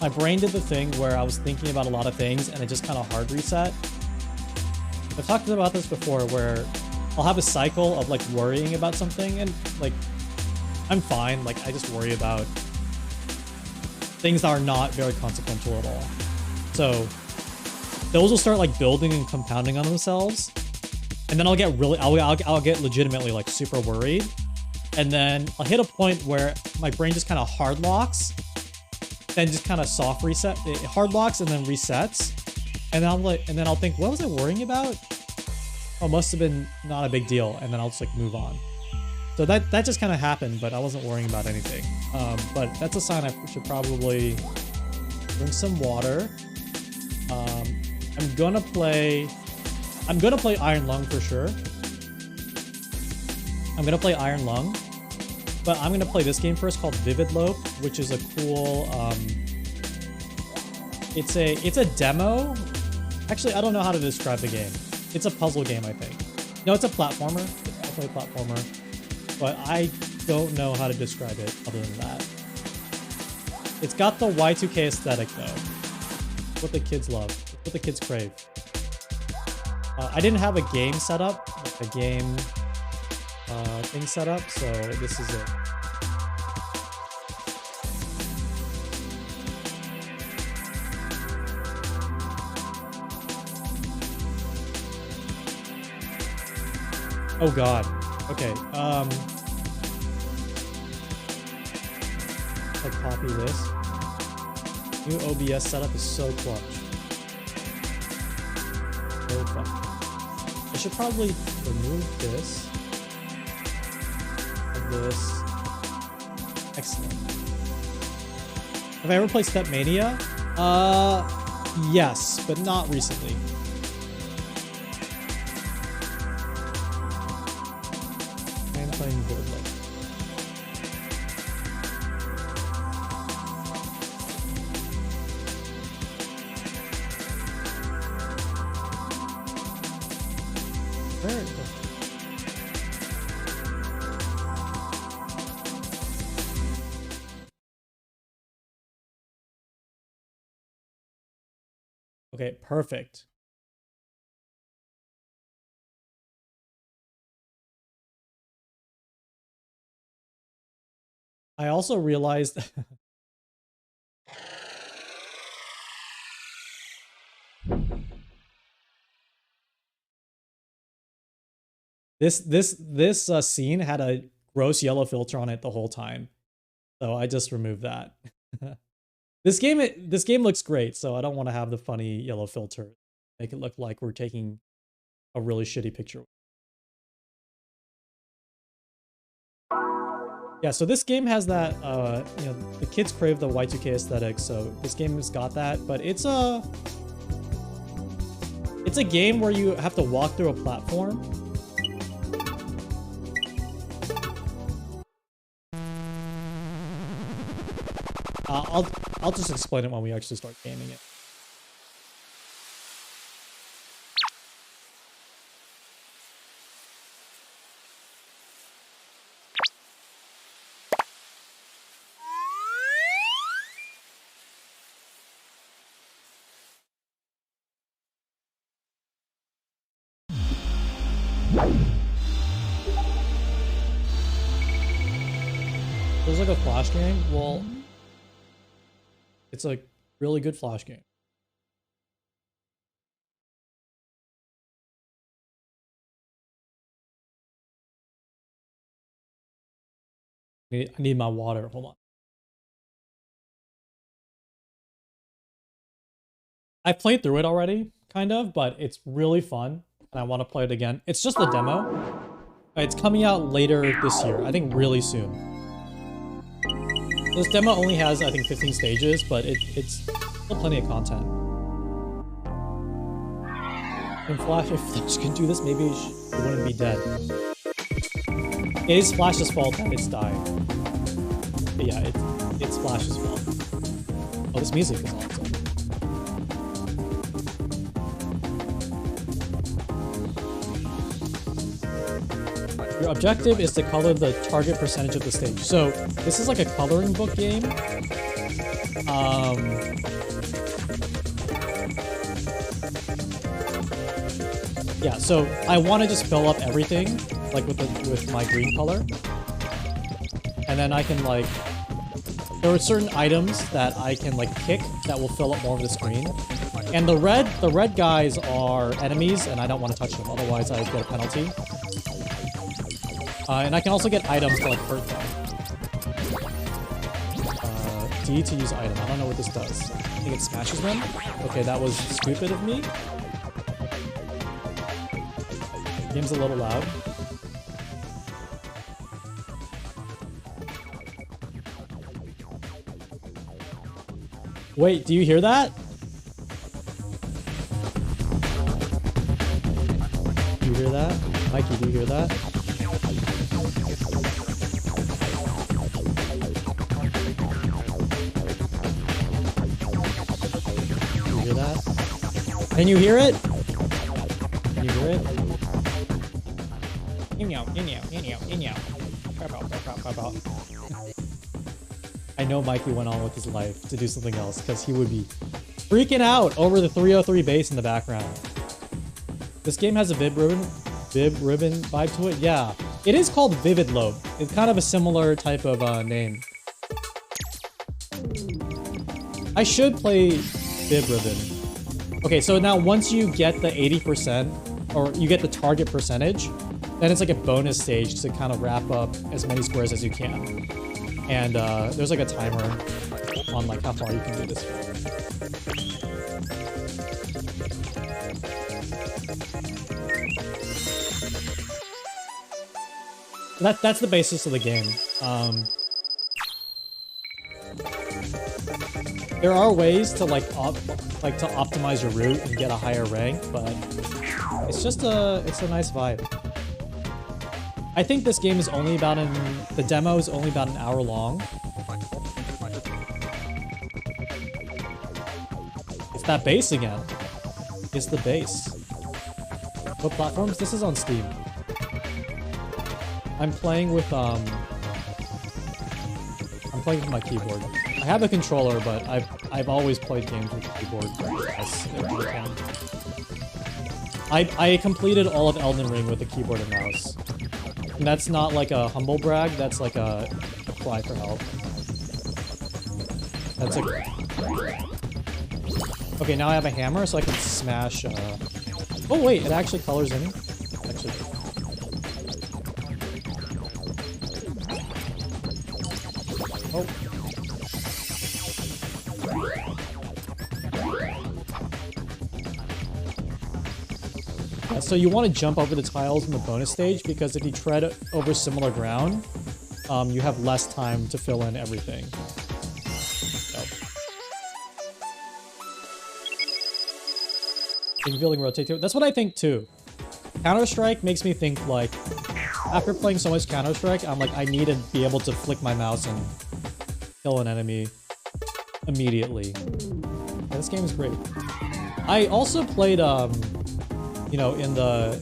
my brain did the thing where I was thinking about a lot of things and it just kind of hard reset. I've talked about this before where I'll have a cycle of like worrying about something and like I'm fine. Like I just worry about things that are not very consequential at all. So those will start like building and compounding on themselves. And then I'll get I'll get legitimately like super worried. And then I'll hit a point where my brain just kind of hard locks, then just kind of soft reset. It hard locks and then resets. And then I'll think, what was I worrying about? Oh, must have been not a big deal. And then I'll just like move on. So that just kind of happened, but I wasn't worrying about anything. But that's a sign I should probably drink some water. I'm gonna play Iron Lung for sure. I'm gonna play Iron Lung, but I'm gonna play this game first called Vivid Lope, which is a cool. It's a demo. Actually, I don't know how to describe the game. It's a puzzle game, I think. No, it's a platformer. It's definitely a platformer, but I don't know how to describe it other than that. It's got the Y2K aesthetic though. What the kids love. What the kids crave. I didn't have a game set up, like a game thing set up, so this is it. Oh god. Okay. Like copy this. New OBS setup is so clutch. So fuck. I should probably remove this. This. Excellent. Have I ever played Step Mania? Yes, but not recently. I'm playing Vivid Love. Where? Okay, perfect. I also realized this scene had a gross yellow filter on it the whole time, so I just removed that. This game looks great, so I don't want to have the funny yellow filter make it look like we're taking a really shitty picture. Yeah, so this game has that, you know, the kids crave the Y2K aesthetic, so this game has got that, but it's a game where you have to walk through a platform. I'll just explain it when we actually start gaming it. There's like a Flash game? Well, it's a really good Flash game. I need my water. Hold on. I played through it already, kind of, but it's really fun, and I want to play it again. It's just the demo. It's coming out later this year. I think really soon. This demo only has, I think, 15 stages, but it's still plenty of content. If Flash can do this, maybe it wouldn't be dead. It is Flash's fault that it's dying. But yeah, it's Flash's fault. Oh, this music is awesome. Your objective is to color the target percentage of the stage. So this is like a coloring book game. Yeah, so I want to just fill up everything like with my green color, and then I can like, there are certain items that I can like pick that will fill up more of the screen. And the red guys are enemies, and I don't want to touch them, otherwise I get a penalty. And I can also get items to like hurt them. D to use item. I don't know what this does. I think it smashes them. Okay, that was stupid of me. The game's a little loud. Wait, do you hear that? Do you hear that? Mikey, do you hear that? Can you hear it? Can you hear it? I know Mikey went on with his life to do something else because he would be freaking out over the 303 bass in the background. This game has a Vib ribbon vibe to it. Yeah, it is called Vivid Lobe. It's kind of a similar type of name. I should play Vib ribbon. Okay, so now once you get the 80%, or you get the target percentage, then it's like a bonus stage to kind of wrap up as many squares as you can. And there's like a timer on like how far you can do this for. That's the basis of the game. There are ways to like to optimize your route and get a higher rank, but it's a nice vibe. I think this game is only about the demo is only about an hour long. It's that bass again. It's the bass. What platforms? This is on Steam. I'm playing with my keyboard. I have a controller, but I've always played games with keyboard. Yes, I completed all of Elden Ring with a keyboard and mouse. And that's not like a humble brag, that's like a cry for help. That's a... Okay, now I have a hammer, so I can smash, Oh wait, it actually colors in. Actually... Oh. So you want to jump over the tiles in the bonus stage, because if you tread over similar ground, you have less time to fill in everything. So. Feeling rotate too. That's what I think too. Counter-Strike makes me think like, after playing so much Counter-Strike, I'm like, I need to be able to flick my mouse and kill an enemy immediately. Yeah, this game is great. I also played, you know, in the...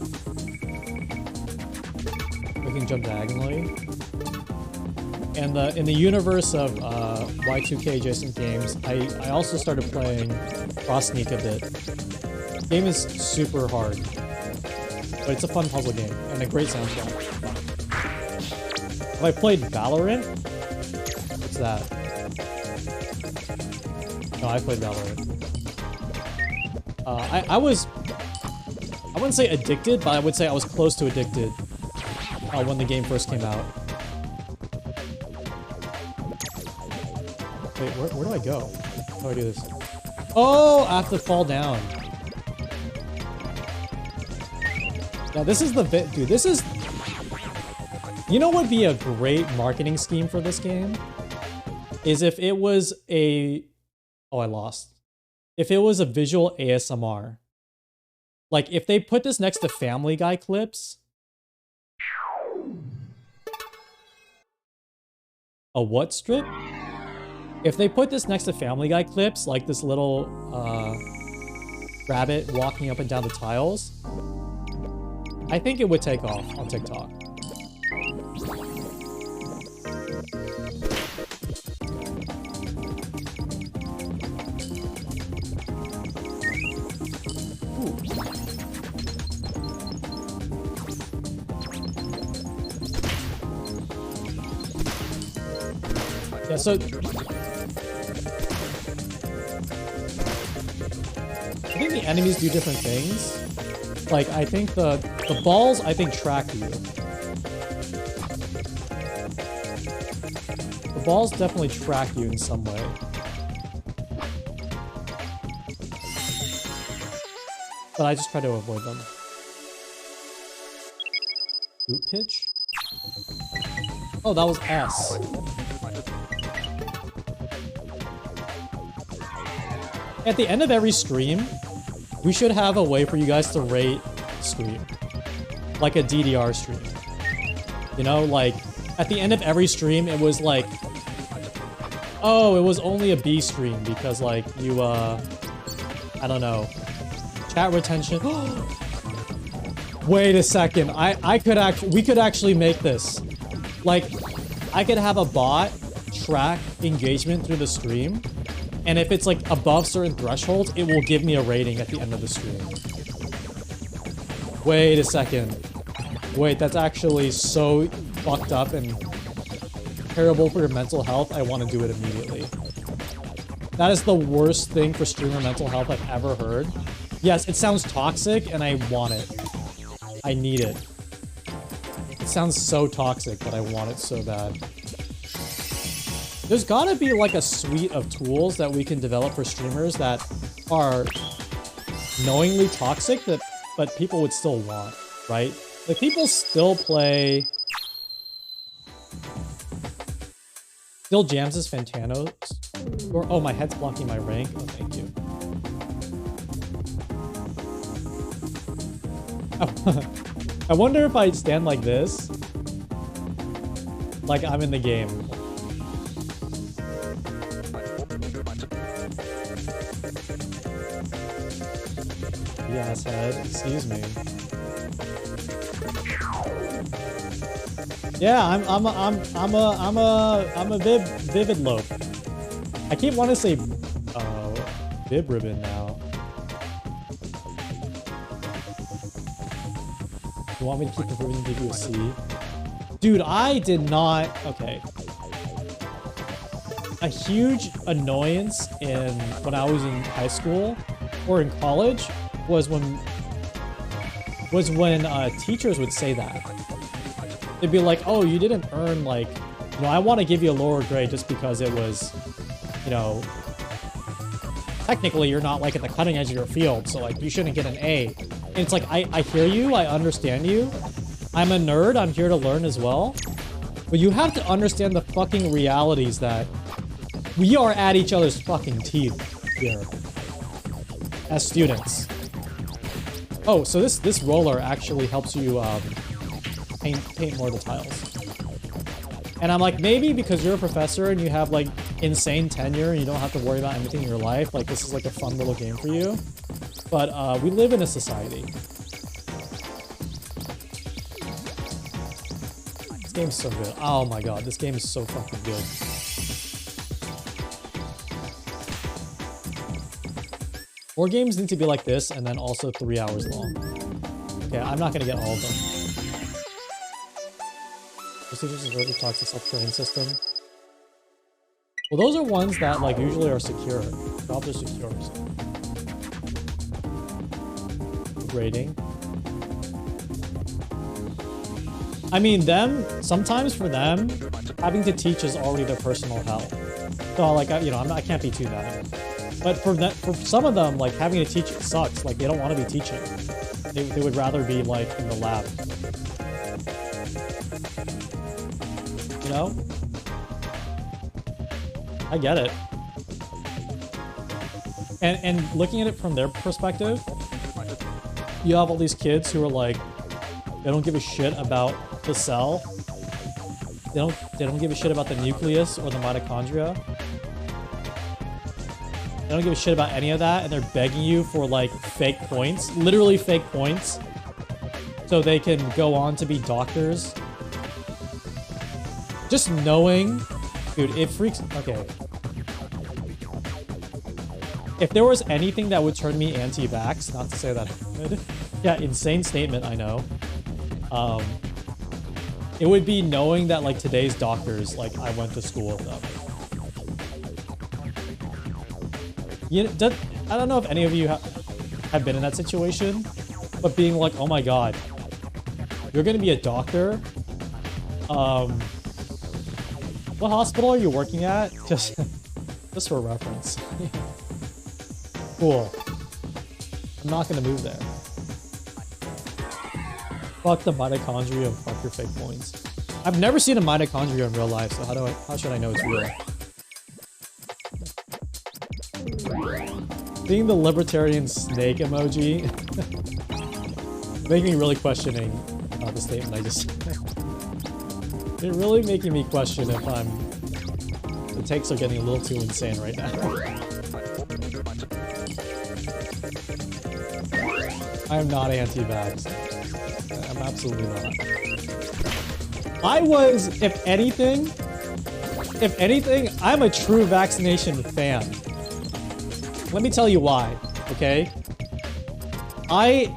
We can jump diagonally. And in the universe of Y2K adjacent games, I also started playing Cross Sneak a bit. The game is super hard, but it's a fun puzzle game and a great soundtrack. Have I played Valorant? What's that? No, I played Valorant. I wouldn't say addicted, but I would say I was close to addicted when the game first came out. Wait, where do I go? How do I do this? Oh, I have to fall down. Yeah, this is the bit, dude. This is... You know what would be a great marketing scheme for this game? Is if it was a... Oh, I lost. If it was a visual ASMR. Like, if they put this next to Family Guy clips... A what strip? If they put this next to Family Guy clips, like this little, rabbit walking up and down the tiles, I think it would take off on TikTok. Yeah, so... I think the enemies do different things. Like, I think the balls, I think, track you. The balls definitely track you in some way. But I just try to avoid them. Boot pitch? Oh, that was S. At the end of every stream, we should have a way for you guys to rate stream. Like a DDR stream. You know, like, at the end of every stream, it was like, oh, it was only a B stream because, like, you, I don't know. Chat retention. Wait a second. We could actually make this. Like, I could have a bot track engagement through the stream. And if it's like above certain thresholds, it will give me a rating at the end of the stream. Wait a second. Wait, that's actually so fucked up and terrible for your mental health. I want to do it immediately. That is the worst thing for streamer mental health I've ever heard. Yes, it sounds toxic and I want it. I need it. It sounds so toxic, but I want it so bad. There's gotta be like a suite of tools that we can develop for streamers that are knowingly toxic, but people would still want, right? Like, people still play... Still jams as Fantanos. Or, oh, my head's blocking my rank. Oh, thank you. I wonder if I stand like this, like I'm in the game. Yes, head. Excuse me. Yeah, I'm a vivid loaf. I keep wanting to say bib ribbon now. You want me to keep improving and give you a C? Dude, I did not. Okay. A huge annoyance when I was in high school or in college was when teachers would say that. They'd be like, "Oh, you didn't earn like, you know, I want to give you a lower grade just because it was, you know, technically you're not like at the cutting edge of your field, so like you shouldn't get an A." And it's like, I hear you, I understand you. I'm a nerd, I'm here to learn as well. But you have to understand the fucking realities that we are at each other's fucking teeth here as students. Oh, so this roller actually helps you paint more of the tiles. And I'm like, maybe because you're a professor and you have like insane tenure and you don't have to worry about anything in your life, like this is like a fun little game for you. But we live in a society. This game's so good. Oh my god, this game is so fucking good. More games need to be like this and then also 3 hours long. Okay, I'm not gonna get all of them. Procedures is really toxic self-training system. Well, those are ones that like usually are secure. Jobs are secure. So. Grading. I mean, sometimes for them, having to teach is already their personal hell. So like, you know, I can't be too mad. But for some of them, like having to teach sucks. Like they don't want to be teaching. They would rather be like in the lab. You know? I get it. And looking at it from their perspective, you have all these kids who are like, they don't give a shit about the cell. They don't give a shit about the nucleus or the mitochondria. They don't give a shit about any of that, and they're begging you for like fake points, literally fake points, so they can go on to be doctors. Just knowing, dude, it freaks. Okay. If there was anything that would turn me anti-vax, not to say that I would. Yeah, insane statement, I know. It would be knowing that like today's doctors, like I went to school with them. You know, I don't know if any of you have been in that situation, but being like, oh my god, you're gonna be a doctor? What hospital are you working at? Just for reference. Cool. I'm not gonna move there. Fuck the mitochondria and fuck your fake points. I've never seen a mitochondria in real life, so how should I know it's real? Seeing the libertarian snake emoji making me really questioning the statement I just said. It's really making me question if the takes are getting a little too insane right now. I am not anti-vax. I'm absolutely not. I was, if anything, I'm a true vaccination fan. Let me tell you why, okay? I'm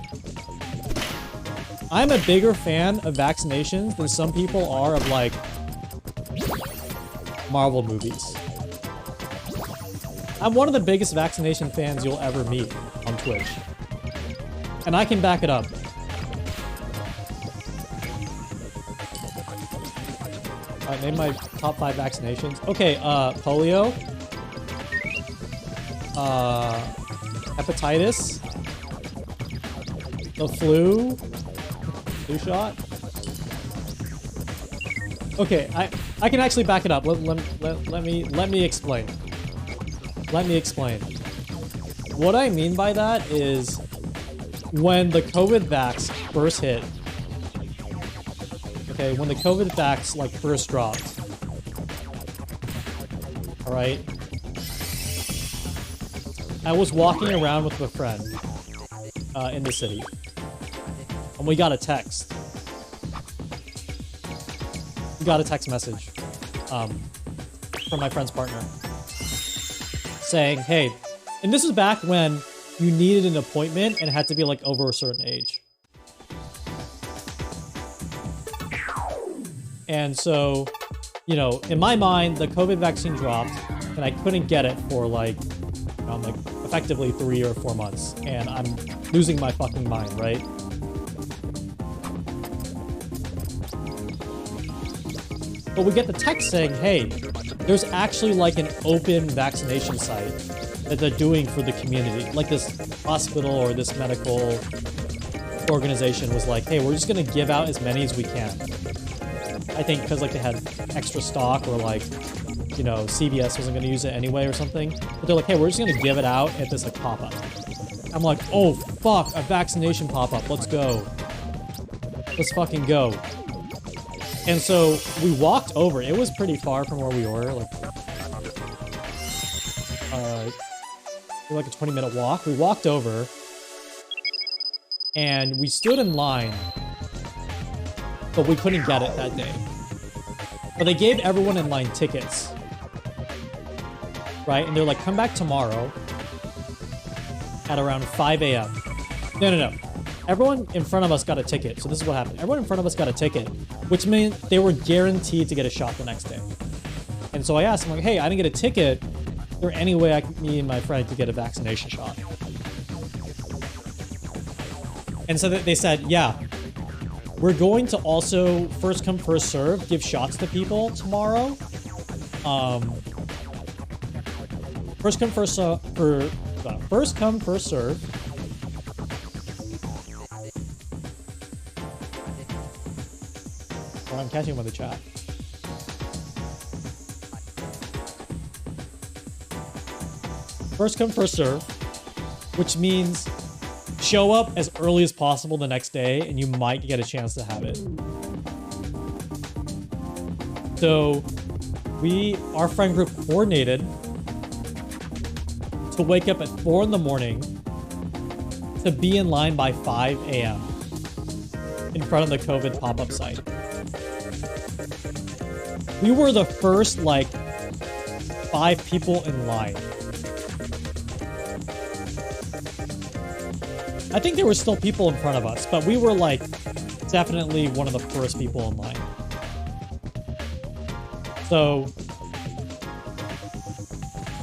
a bigger fan of vaccinations than some people are of, like, Marvel movies. I'm one of the biggest vaccination fans you'll ever meet on Twitch. And I can back it up. Alright, name my top 5 vaccinations. Okay, polio. Hepatitis. The flu shot. Okay, I can actually back it up. Let me explain. Let me explain. What I mean by that is when the COVID vax first hit, okay, when the COVID vax like first dropped, all right, I was walking around with a friend in the city, and we got a text. We got a text message from my friend's partner saying, hey, and this is back when you needed an appointment and it had to be like over a certain age. And so, you know, in my mind, the COVID vaccine dropped and I couldn't get it for like, you know, like effectively 3 or 4 months, and I'm losing my fucking mind, right? But we get the text saying, hey, there's actually like an open vaccination site that they're doing for the community. Like this hospital or this medical organization was like, hey, we're just gonna give out as many as we can. I think because like they had extra stock, or like, you know, CVS wasn't gonna use it anyway or something. But they're like, hey, we're just gonna give it out at this like pop-up. I'm like, oh fuck, a vaccination pop-up, let's go. Let's fucking go. And so we walked over. It was pretty far from where we were, like a 20-minute walk. We walked over and we stood in line, but we couldn't get it that day. But they gave everyone in line tickets, right? And they're like, come back tomorrow at around 5 a.m. No. Everyone in front of us got a ticket. So this is what happened. Everyone in front of us got a ticket, which meant they were guaranteed to get a shot the next day. And so I asked them, like, hey, I didn't get a ticket. Is there any way me and my friend could get a vaccination shot? And so they said, yeah, we're going to also first come, first serve, give shots to people tomorrow. First come, first serve. I'm catching him with the chat. First come, first serve, which means show up as early as possible the next day and you might get a chance to have it. So our friend group coordinated to wake up at 4 in the morning to be in line by 5 a.m. in front of the COVID pop-up site. We were the first, like, 5 people in line. I think there were still people in front of us, but we were, like, definitely one of the first people in line. So,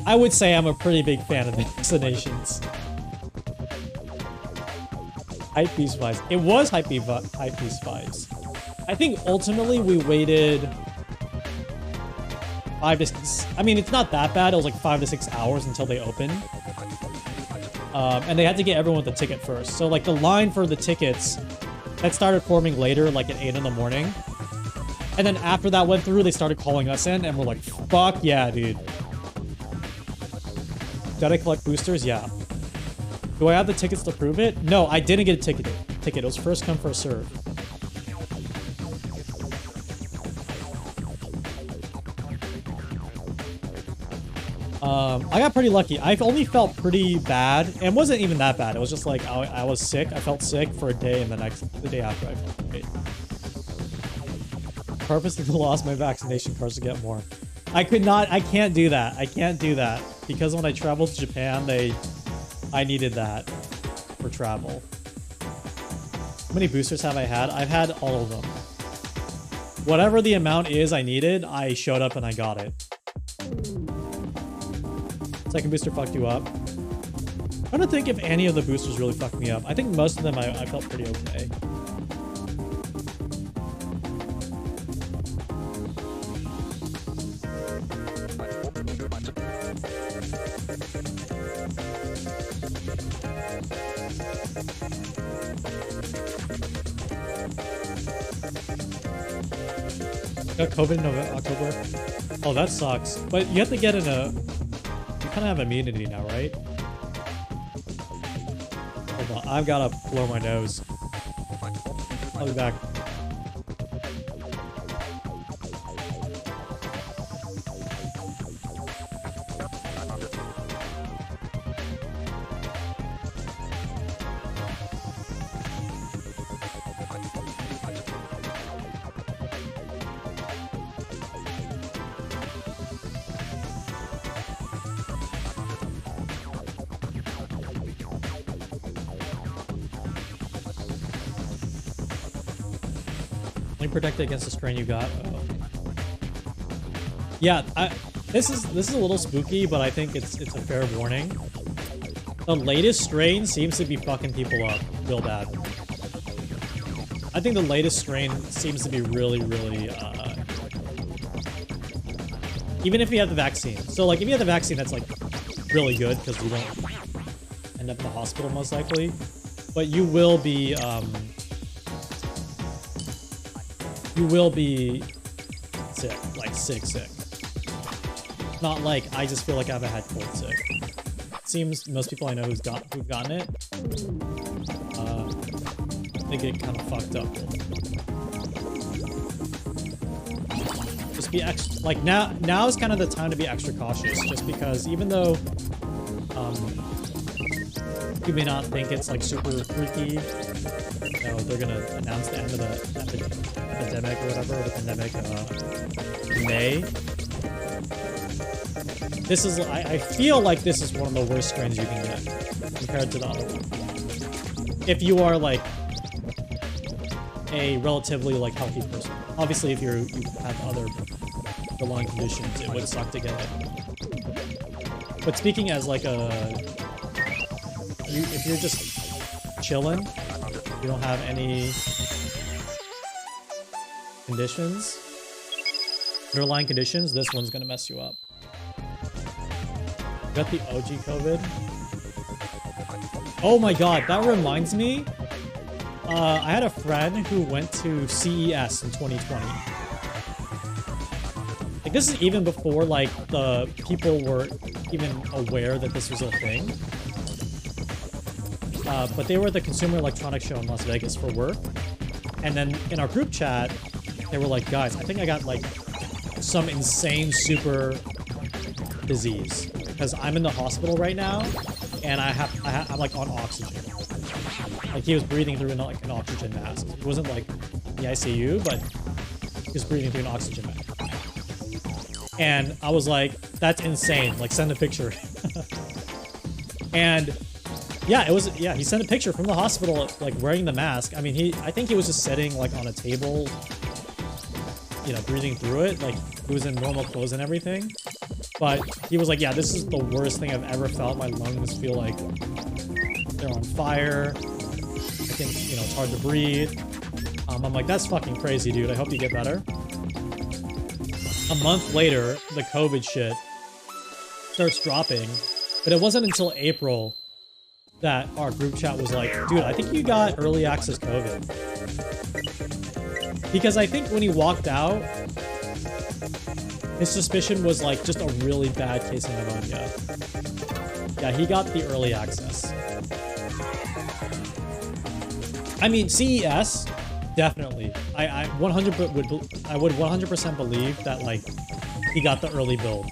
I would say I'm a pretty big fan of vaccinations. Hypebeast vibes. It was Hypebeast vibes. I think ultimately we waited 5 to 6. I mean, it's not that bad. It was like 5 to 6 hours until they opened. And they had to get everyone with a ticket first. So like the line for the tickets, that started forming later, like at 8 in the morning. And then after that went through, they started calling us in and we're like, fuck yeah, dude. Did I collect boosters? Yeah. Do I have the tickets to prove it? No, I didn't get a ticket. It was first come, first serve. I got pretty lucky. I only felt pretty bad, and it wasn't even that bad. It was just like I was sick. I felt sick for a day, and the day after I felt great. Purposely lost my vaccination cards to get more. I can't do that. I can't do that because when I traveled to Japan, I needed that for travel. How many boosters have I had? I've had all of them. Whatever the amount is I needed, I showed up and I got it. Second booster fucked you up. I'm trying to think if any of the boosters really fucked me up. I think most of them I felt pretty okay. Got COVID in October. Oh, that sucks. But you have to get in a... You kind of have immunity now, right? Hold on, I've got to blow my nose. I'll be back. Protected against the strain you got. Oh. Yeah, this is a little spooky, but I think it's a fair warning. The latest strain seems to be fucking people up real bad. I think the latest strain seems to be really, even if you have the vaccine. So like, if you have the vaccine, that's like really good because you won't end up in the hospital most likely, but you will be sick, like sick. Not like I just feel like I have a head cold sick. Seems most people I know who've gotten it, they get kind of fucked up. Just be extra, like now is kind of the time to be extra cautious, just because even though you may not think it's like super freaky, you know, they're gonna announce the end of the epidemic or whatever, the pandemic in May. This is, I feel like this is one of the worst strains you can get compared to the other one. If you are like a relatively like healthy person. Obviously if you have other underlying conditions, it would suck to get it. But speaking as like if you're just chilling, you don't have any conditions, underlying conditions, this one's gonna mess you up. Got the OG COVID. Oh my god, that reminds me. I had a friend who went to CES in 2020. Like, this is even before like the people were even aware that this was a thing. But they were at the Consumer Electronics Show in Las Vegas for work. And then in our group chat, they were like, guys, I think I got like some insane super disease because I'm in the hospital right now and I'm like on oxygen. Like he was breathing through like an oxygen mask. It wasn't like the ICU, but he was breathing through an oxygen mask. And I was like, that's insane. Like send a picture. And yeah, he sent a picture from the hospital, like wearing the mask. I mean, I think he was just sitting like on a table, you know, breathing through it. Like he was in normal clothes and everything. But he was like, yeah, this is the worst thing I've ever felt. My lungs feel like they're on fire. I think, you know, it's hard to breathe. I'm like, that's fucking crazy, dude. I hope you get better. A month later, the COVID shit starts dropping. But it wasn't until April that our group chat was like, dude, I think you got early access COVID. Because I think when he walked out, his suspicion was like just a really bad case of pneumonia. Yeah, he got the early access. I mean, CES, definitely. I would 100% believe that like he got the early build.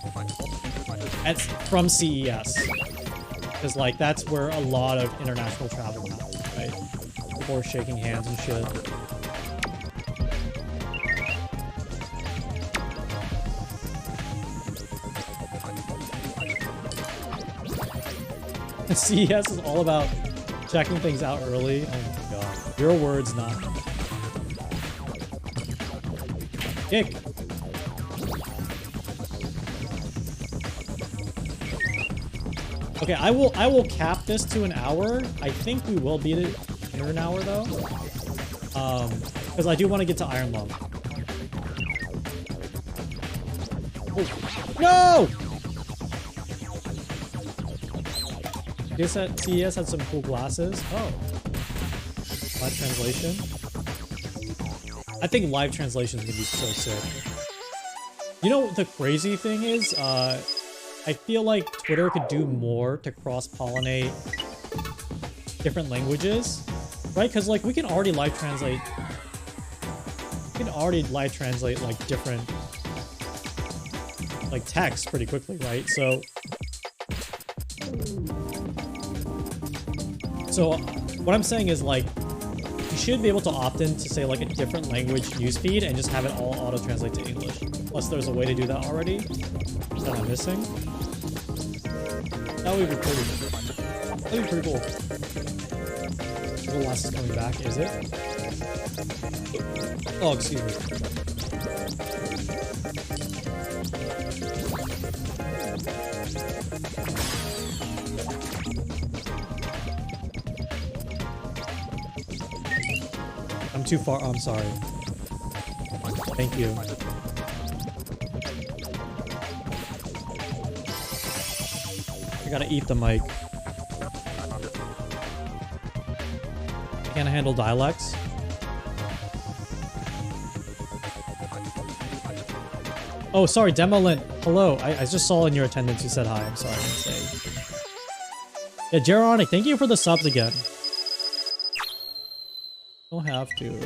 That's from CES. Because like that's where a lot of international travel happens, right? Before shaking hands and shit. CES is all about checking things out early. Oh my god. Your words, not mine. Kick. Okay, I will cap this to an hour. I think we will beat it in an hour though. Because I do want to get to Iron Lung. Oh. No! CES had some cool glasses. Oh. Live translation. I think live translation is gonna be so sick. You know what the crazy thing is? I feel like Twitter could do more to cross-pollinate different languages, right? Because like we can already live translate. We can already live translate like different like text pretty quickly, right? So what I'm saying is like you should be able to opt in to say like a different language newsfeed and just have it all auto-translate to English. Unless there's a way to do that already that I'm missing. That would be pretty. That'd be pretty cool. The last is coming back, is it? Oh, excuse me. I'm too far. I'm sorry. Thank you. I gotta eat the mic. Can't handle dialects. Oh, sorry, Demolint. Hello. I just saw in your attendance you said hi. I'm sorry, I didn't say. Yeah, Jeronic, thank you for the subs again. Don't have to.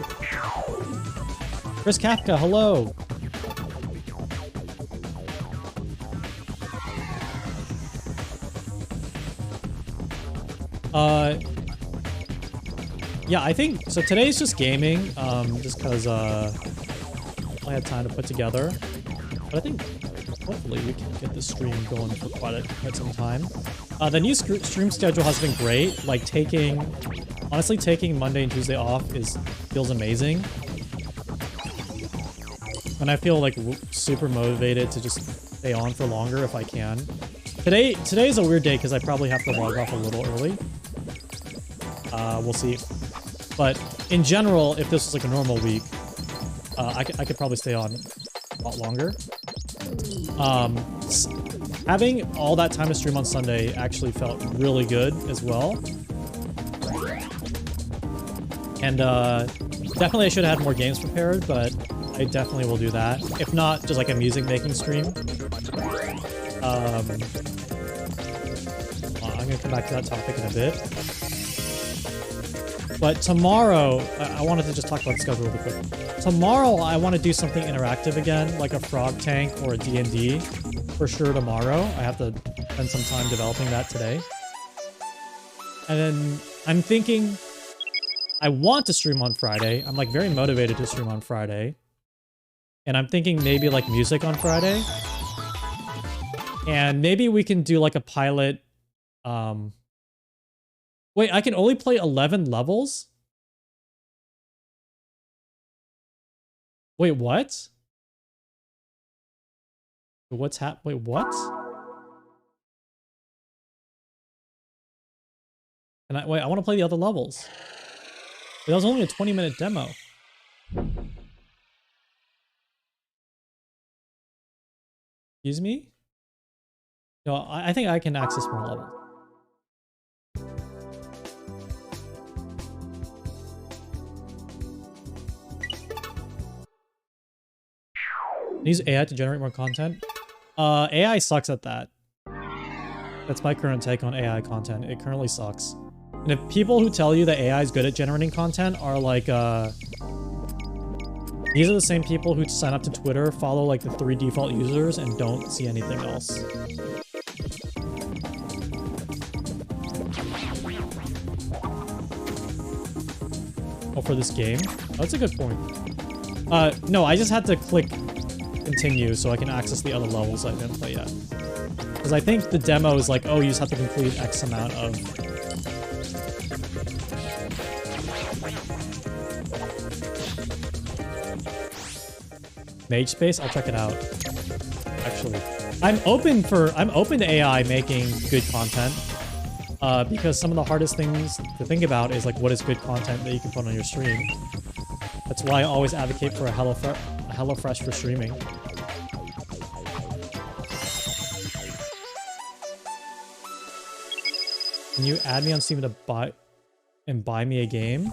Chris Kafka, hello. Yeah, I think so. Today's just gaming, just because I had time to put together. But I think hopefully we can get the stream going for quite some time. The new stream schedule has been great. Like honestly, taking Monday and Tuesday off feels amazing, and I feel like super motivated to just stay on for longer if I can. Today is a weird day because I probably have to log off a little early. We'll see. But in general, if this was like a normal week, I could probably stay on a lot longer. Having all that time to stream on Sunday actually felt really good as well. And definitely I should have had more games prepared, but I definitely will do that. If not, just like a music making stream. I'm gonna come back to that topic in a bit. But tomorrow, I wanted to just talk about the schedule really quick. Tomorrow, I want to do something interactive again, like a Frog Tank or a D&D. For sure tomorrow. I have to spend some time developing that today. And then I'm thinking I want to stream on Friday. I'm like very motivated to stream on Friday. And I'm thinking maybe like music on Friday. And maybe we can do like a pilot. Wait, I can only play 11 levels? Wait, what? Wait, what? And I want to play the other levels. That was only a 20-minute demo. Excuse me? No, I think I can access more levels. Use AI to generate more content. AI sucks at that. That's my current take on AI content. It currently sucks. And if people who tell you that AI is good at generating content are like, these are the same people who sign up to Twitter, follow like the 3 default users, and don't see anything else. Oh, for this game? Oh, that's a good point. No, I just had to click continue so I can access the other levels I didn't play yet. Because I think the demo is like, oh, you just have to complete X amount of... Mage Space? I'll check it out. Actually. I'm open to AI making good content. Because some of the hardest things to think about is like what is good content that you can put on your stream. That's why I always advocate for a HelloFresh for streaming. Can you add me on Steam to buy me a game?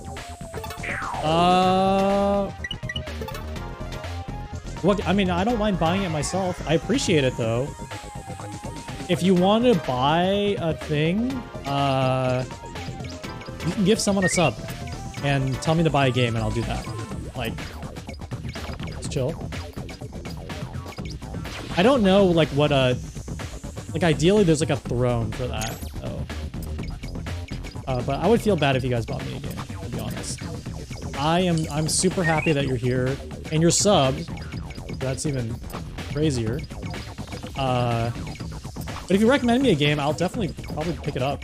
Well, I mean, I don't mind buying it myself. I appreciate it though. if you want to buy a thing, you can give someone a sub and tell me to buy a game and I'll do that. Like, it's chill. I don't know, like, what like, ideally there's, like, a throne for that, so. But I would feel bad if you guys bought me a game, to be honest. I'm super happy that you're here and you're subbed. That's even crazier. But if you recommend me a game, I'll definitely probably pick it up.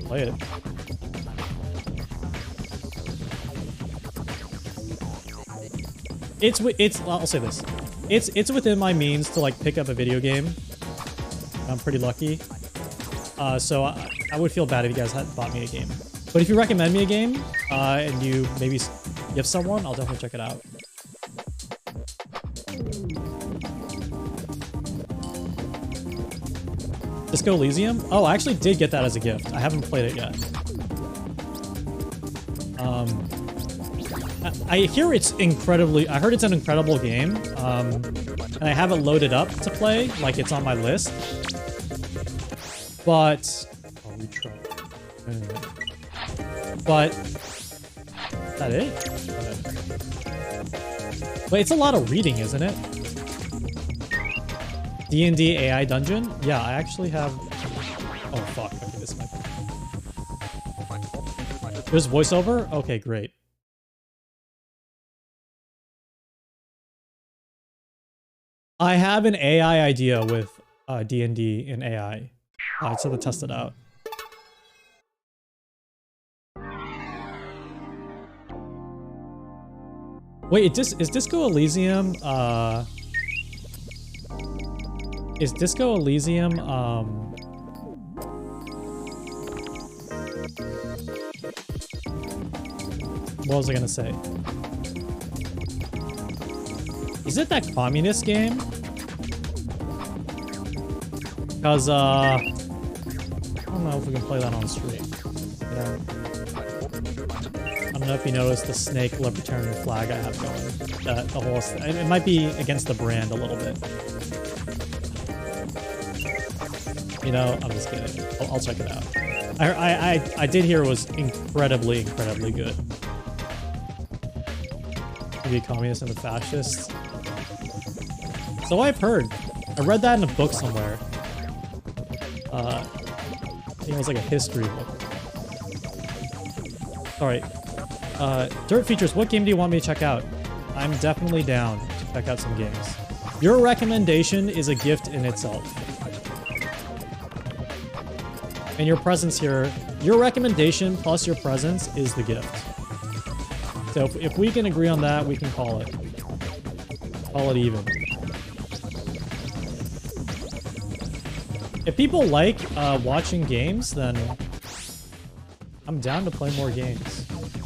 Play it. I'll say this. It's within my means to like pick up a video game. I'm pretty lucky. So I would feel bad if you guys had bought me a game. But if you recommend me a game, and you maybe give someone, I'll definitely check it out. Disco Elysium? Oh, I actually did get that as a gift. I haven't played it yet. I hear it's incredibly... I heard it's an incredible game. And I have it loaded up to play. Like, it's on my list. But... I'll retry. But... Is that it? But it's a lot of reading, isn't it? D&D AI dungeon? Yeah, I actually have... Oh, fuck. Okay, this might be... There's voiceover? Okay, great. I have an AI idea with D&D and AI. I just have to test it out. Wait, is Disco Elysium, is Disco Elysium, what was I gonna say? Is it that communist game? Because, I don't know if we can play that on stream. Yeah. I don't know if you noticed the snake libertarian flag I have going. The whole, it might be against the brand a little bit. You know, I'm just kidding. I'll check it out. I did hear it was incredibly, incredibly good. Maybe communists and the fascists. So I've heard. I read that in a book somewhere. I think it was like a history book. Alright. Dirt Features, what game do you want me to check out? I'm definitely down to check out some games. Your recommendation is a gift in itself. And your presence here, your recommendation plus your presence is the gift. So if we can agree on that, we can call it. Call it even. If people like watching games, then I'm down to play more games.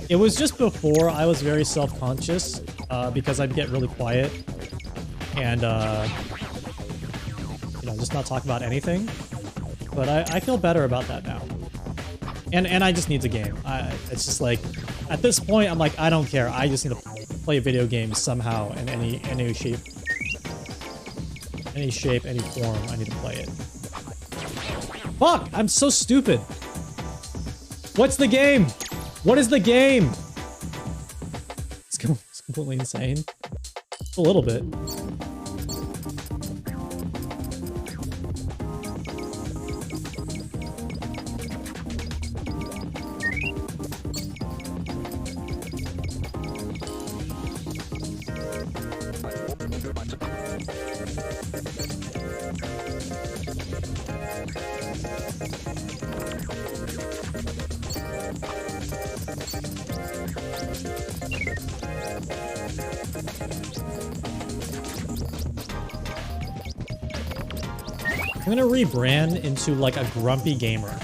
It was just before I was very self-conscious because I'd get really quiet and you know, just not talk about anything. But I feel better about that now. And I just need a game. It's just like, at this point, I'm like, I don't care. I just need to play video games somehow in any shape. Any shape, any form, I need to play it. Fuck! I'm so stupid! What's the game? What is the game? It's completely insane. A little bit. I'm gonna rebrand into like a grumpy gamer.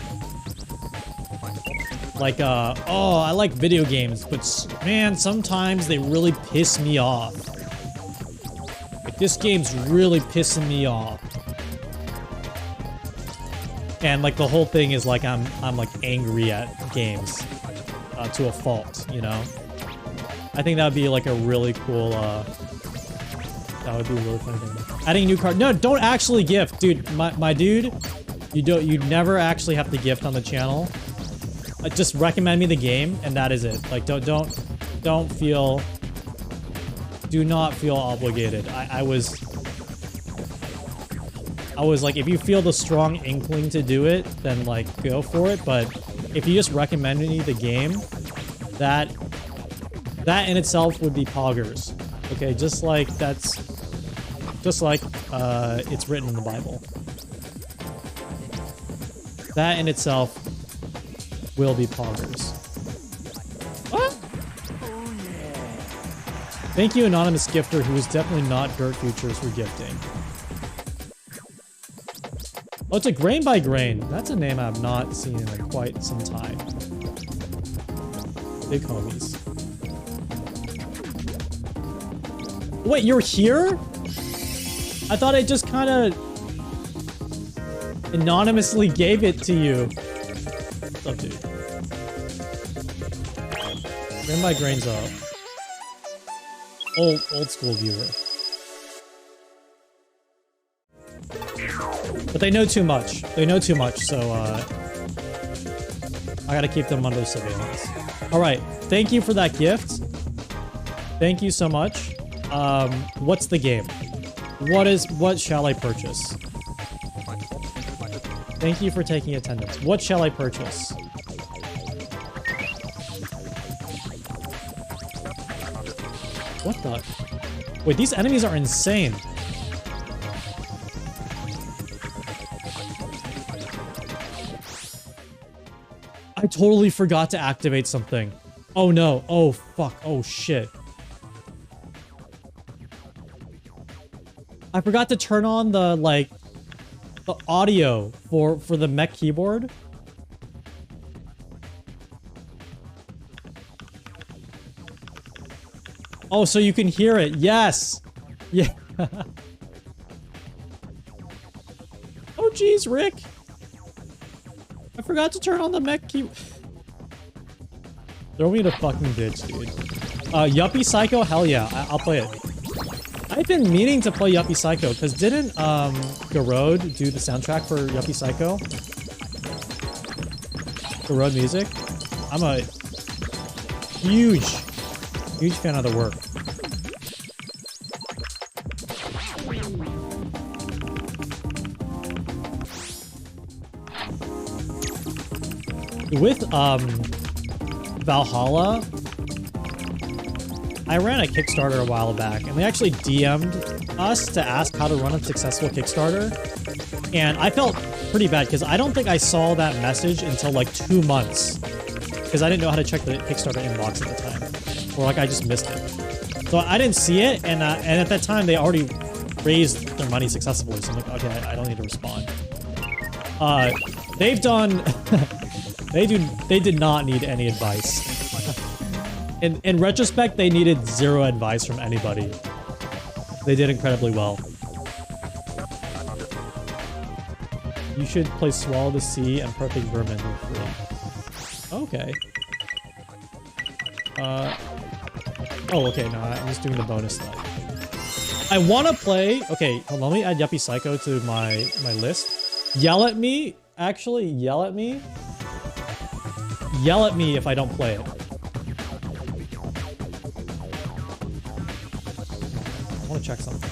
Like, oh, I like video games, but man, sometimes they really piss me off. Like, this game's really pissing me off. And like the whole thing is like I'm like angry at games to a fault, you know? I think that would be like a really cool That would be a really funny thing. Adding a new card. No, don't actually gift, dude. My dude, you never actually have to gift on the channel. Just recommend me the game, and that is it. Like, do not feel obligated. I was like, if you feel the strong inkling to do it, then like go for it. But if you just recommend me the game, that in itself would be poggers. Okay, just like it's written in the Bible. That in itself will be poggers. What? Thank you, anonymous gifter, who is definitely not Dirt Futures, for gifting. Oh, it's a Grain by Grain. That's a name I've not seen in like quite some time. Big homies. Wait, you're here? I thought I just kind of anonymously gave it to you. What's up, dude? Grain by Grain's up. Old school viewer. But they know too much. They know too much, so I gotta keep them under surveillance. Alright, thank you for that gift. Thank you so much. What's the game? What shall I purchase? Thank you for taking attendance. What shall I purchase? What the? Wait, these enemies are insane. I totally forgot to activate something. Oh no. Oh fuck. Oh shit. I forgot to turn on the, like, the audio for the mech keyboard. Oh, so you can hear it. Yes. Yeah. Oh, geez, Rick. I forgot to turn on the mech key. Throw me in a fucking ditch, dude. Yuppie Psycho? Hell yeah. I'll play it. I've been meaning to play Yuppie Psycho, because didn't Garode do the soundtrack for Yuppie Psycho? Garode Music? I'm a huge fan of the work. With Valhalla, I ran a Kickstarter a while back, and they actually DM'd us to ask how to run a successful Kickstarter. And I felt pretty bad, because I don't think I saw that message until like 2 months. Because I didn't know how to check the Kickstarter inbox at the time. Or like I just missed it. So I didn't see it, and at that time they already raised their money successfully. So I'm like, okay, I don't need to respond. They've done... They did not need any advice. In retrospect, they needed zero advice from anybody. They did incredibly well. You should play Swallow the Sea and Perfect Vermin for free. Okay. Oh, okay, no, I'm just doing the bonus stuff. I want to play... Okay, hold on, let me add Yuppie Psycho to my list. Yell at me. Actually, yell at me. Yell at me if I don't play it. I want to check something.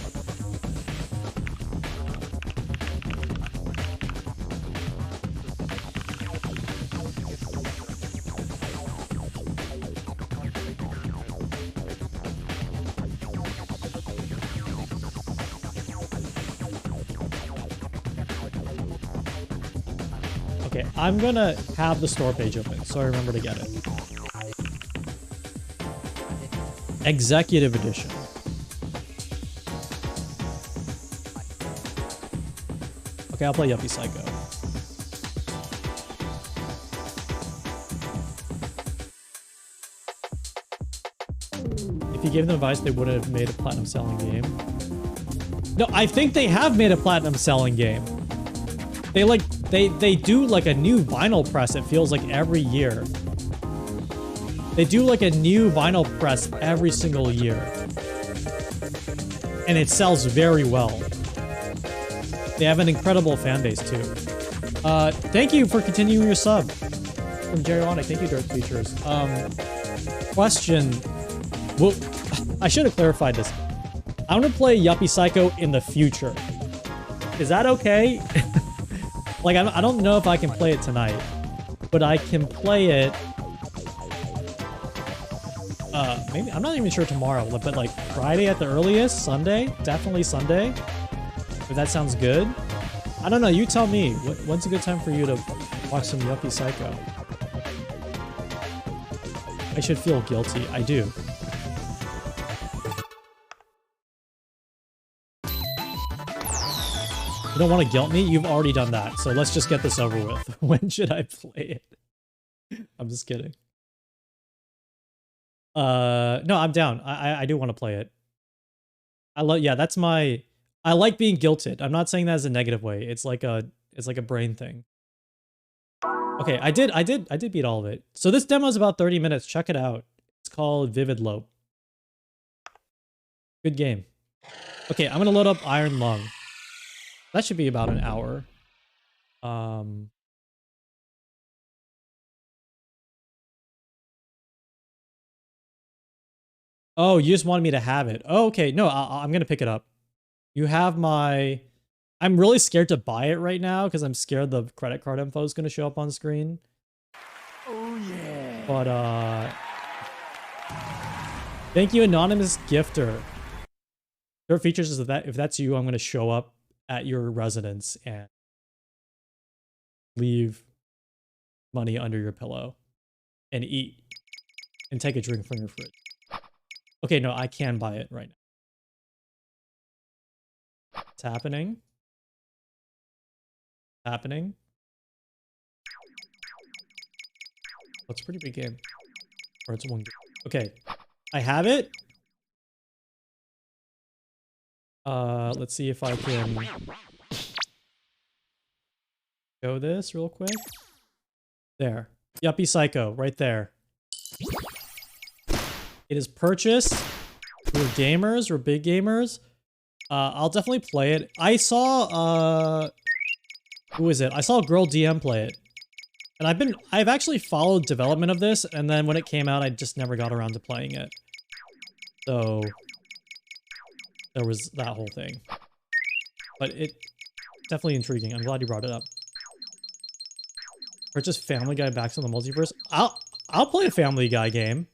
Okay, I'm gonna have the store page open, so I remember to get it. Executive Edition. Okay, I'll play Yuppie Psycho. If you gave them advice, they wouldn't have made a platinum selling game. No, I think they have made a platinum selling game. They do like a new vinyl press, it feels like every year. They do like a new vinyl press every single year. And it sells very well. They have an incredible fan base too. Thank you for continuing your sub. From Jerryonic, thank you, Dirt Features. Question. Well, I should have clarified this. I'm gonna play Yuppie Psycho in the future. Is that okay? Like, I don't know if I can play it tonight, but I can play it. Maybe, I'm not even sure tomorrow, but like Friday at the earliest, Sunday, definitely Sunday. If that sounds good. I don't know, you tell me. When's a good time for you to watch some Yuppie Psycho? I should feel guilty. I do. You don't want to guilt me? You've already done that, so let's just get this over with. When should I play it? I'm just kidding. No, I'm down. I do want to play it. Yeah, that's my... I like being guilted. I'm not saying that as a negative way. It's like a brain thing. Okay, I did beat all of it. So this demo is about 30 minutes. Check it out. It's called Vivid Lope. Good game. Okay, I'm gonna load up Iron Lung. That should be about an hour. Oh, you just wanted me to have it. Oh, okay. No, I'm gonna pick it up. You have my... I'm really scared to buy it right now because I'm scared the credit card info is gonna show up on screen. Oh yeah. But thank you, anonymous gifter. There are features of that. If that's you, I'm gonna show up at your residence and leave money under your pillow and eat and take a drink from your fridge. Okay, no, I can buy it right now. It's happening. Happening. Oh, it's a pretty big game. Or it's one game. Okay, I have it. Let's see if I can show this real quick. There. Yuppie Psycho, right there. It is purchased. We're gamers, we're big gamers. I'll definitely play it. I saw, who is it? I saw a girl DM play it. And I've actually followed development of this, and then when it came out, I just never got around to playing it. So, there was that whole thing. But it's definitely intriguing. I'm glad you brought it up. Purchase Family Guy Back to the Multiverse. I'll play a Family Guy game.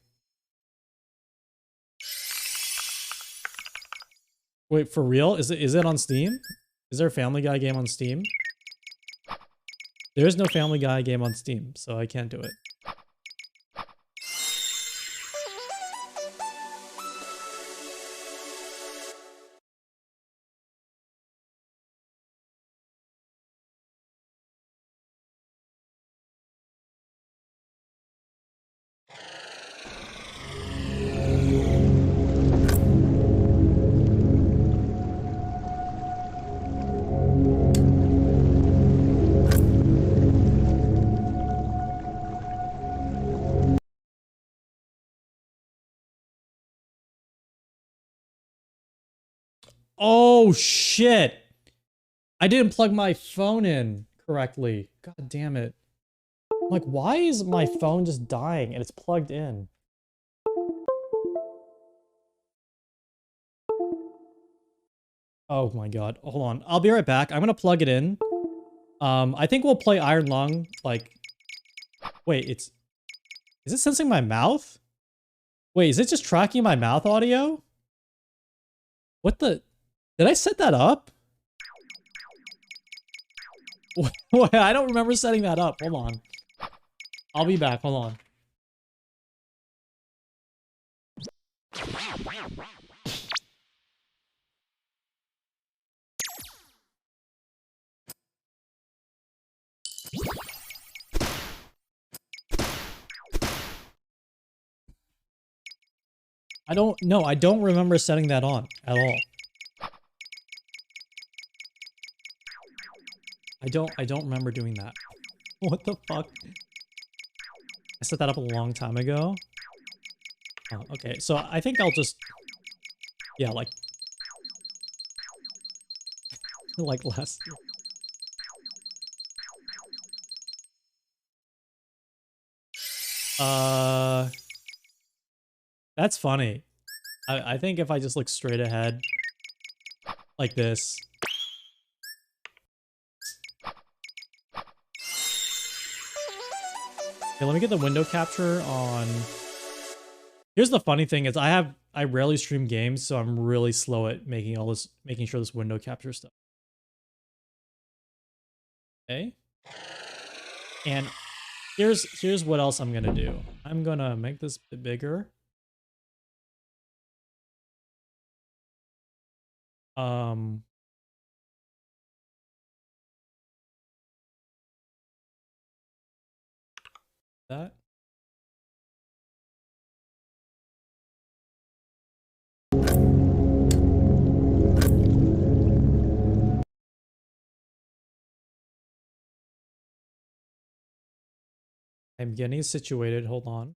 Wait, for real? Is it on Steam? Is there a Family Guy game on Steam? There is no Family Guy game on Steam, so I can't do it. Oh, shit. I didn't plug my phone in correctly. God damn it. I'm like, why is my phone just dying and it's plugged in? Oh my god. Hold on. I'll be right back. I'm gonna plug it in. I think we'll play Iron Lung, like... Wait, is it sensing my mouth? Wait, is it just tracking my mouth audio? What the... Did I set that up? Wait, I don't remember setting that up. Hold on. I'll be back. Hold on. I don't remember setting that on at all. I don't remember doing that. What the fuck? I set that up a long time ago. Oh, okay, so I think I'll just... Yeah, like... like last year. That's funny. I think if I just look straight ahead like this. Okay, let me get the window capture on. Here's the funny thing is I rarely stream games, so I'm really slow at making sure this window capture stuff. Okay. And here's what else I'm gonna do. I'm gonna make this a bit bigger. That. I'm getting situated. Hold on.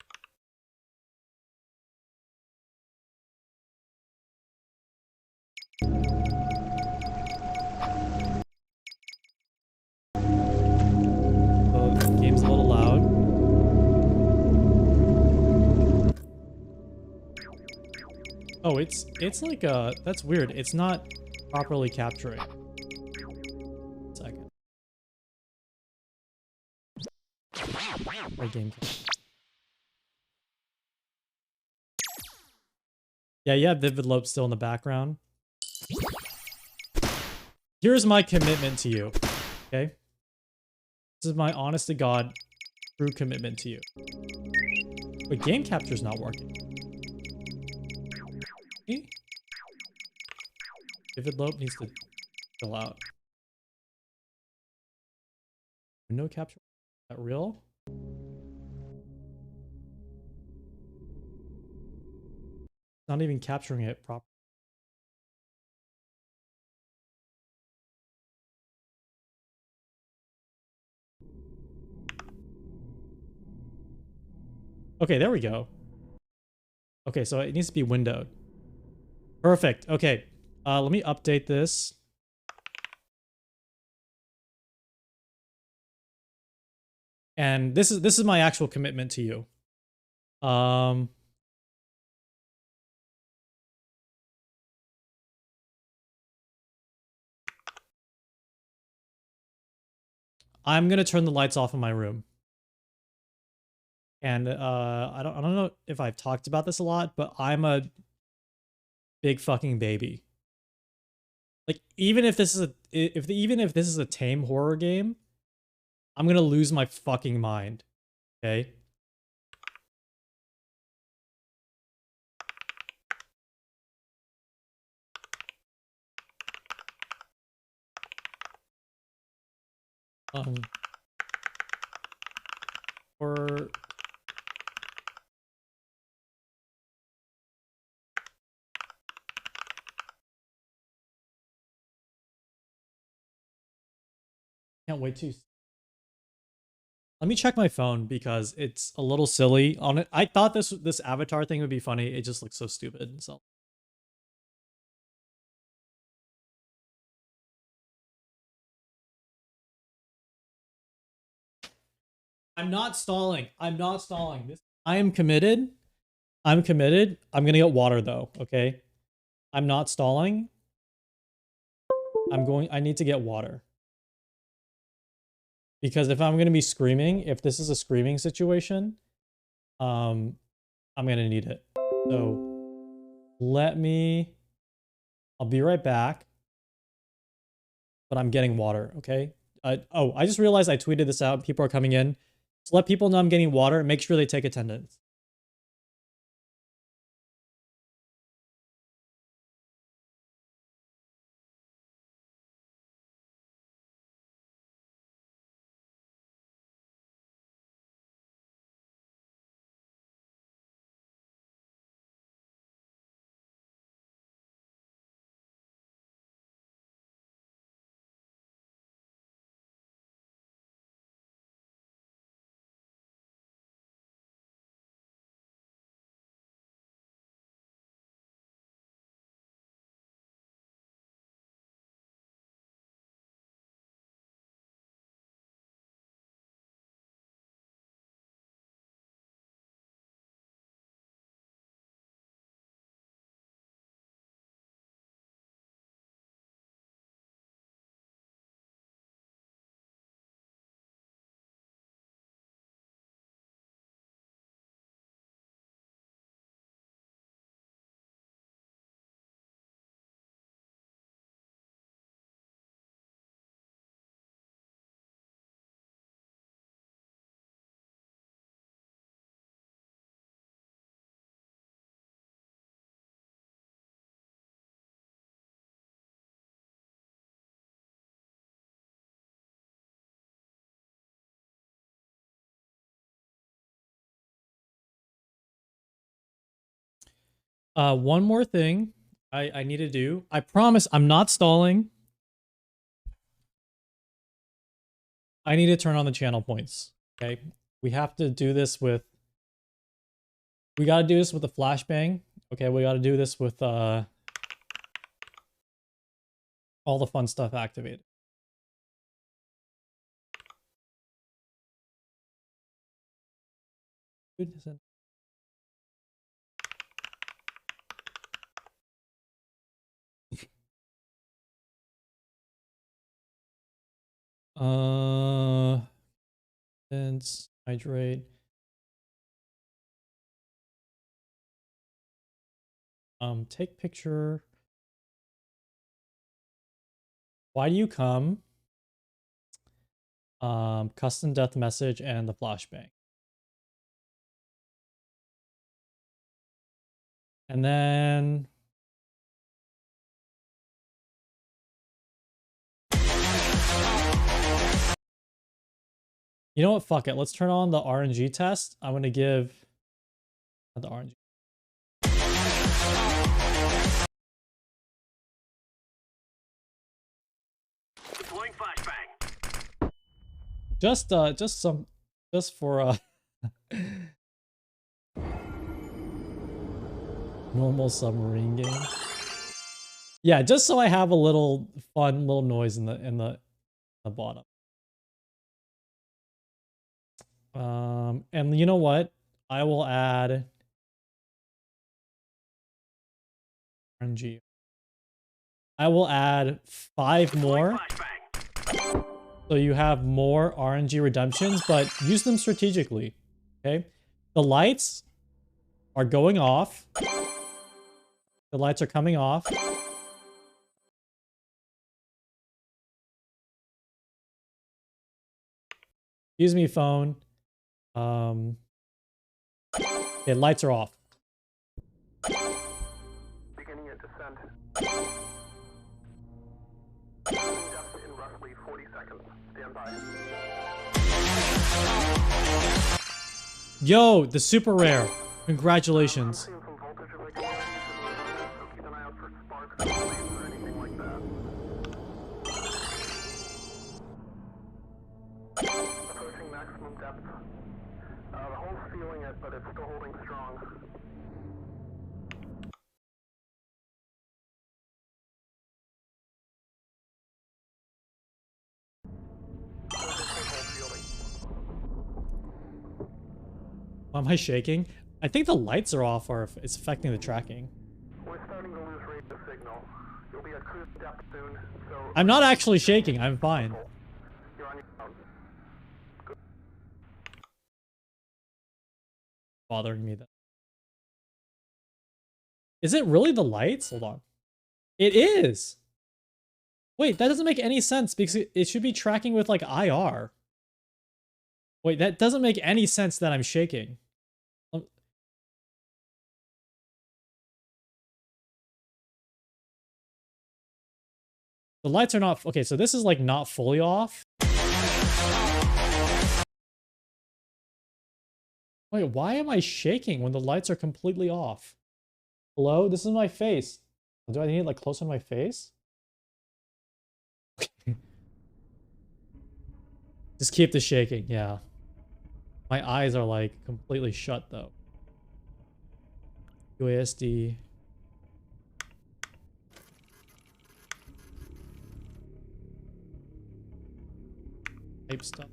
The game's a little loud. Oh, it's like that's weird. It's not properly capturing. Second. My game. Yeah, you have Vivid Lope still in the background. Here's my commitment to you. Okay? This is my honest to God true commitment to you. But game capture's not working. See? Vivid Lope needs to chill out. No capture. Is that real? Not even capturing it properly. Okay, there we go. Okay, so it needs to be windowed. Perfect. Okay. Let me update this. And this is my actual commitment to you. I'm gonna turn the lights off in my room. And I don't know if I've talked about this a lot, but I'm a big fucking baby. Like even if this is a tame horror game, I'm gonna lose my fucking mind. Okay. Or can't wait to. Let me check my phone because it's a little silly on it. I thought this avatar thing would be funny. It just looks so stupid. So I'm not stalling. I'm not stalling. I am committed. I'm committed. I'm gonna get water though. Okay. I'm not stalling. I need to get water. Because if I'm gonna be screaming, if this is a screaming situation, I'm gonna need it. So I'll be right back. But I'm getting water, okay? Oh, I just realized I tweeted this out. People are coming in. So let people know I'm getting water and make sure they take attendance. One more thing I need to do. I promise I'm not stalling. I need to turn on the channel points. Okay. We have to do this with, we got to do this with the flashbang. Okay. We got to do this with, all the fun stuff activated. Dense, hydrate. Take picture. Why do you come? Custom death message and the flashbang. And then you know what? Fuck it. Let's turn on the RNG test. I'm gonna give not the RNG. Deploying flashbang. Just for normal submarine game. Yeah, just so I have a little fun little noise in the bottom. And you know what? I will add RNG. I will add 5 more. So you have more RNG redemptions, but use them strategically. Okay? The lights are going off. The lights are coming off. Excuse me, phone. Okay, lights are off. Beginning your descent. Depth in roughly 40 seconds. Stand by. Yo, the super rare. Congratulations. Seeing some voltage irregularities in the area, so keep an eye out for sparks or flames or anything like that. Approaching maximum depth. The hull's feeling it, but it's still holding strong. Why am I shaking? I think the lights are off or if it's affecting the tracking. We're starting to lose radio signal. You'll be at cruise depth soon, so... I'm not actually shaking. I'm fine. You're on your own. Bothering me though. Is it really the lights? Hold on. It is. Wait, that doesn't make any sense because it should be tracking with like IR. Wait, that doesn't make any sense that I'm shaking. The lights are not... Okay, so this is like not fully off. Wait, why am I shaking when the lights are completely off? Hello? This is my face. Do I need it like close on my face? Just keep the shaking, yeah. My eyes are like completely shut though. UASD. Type stuff.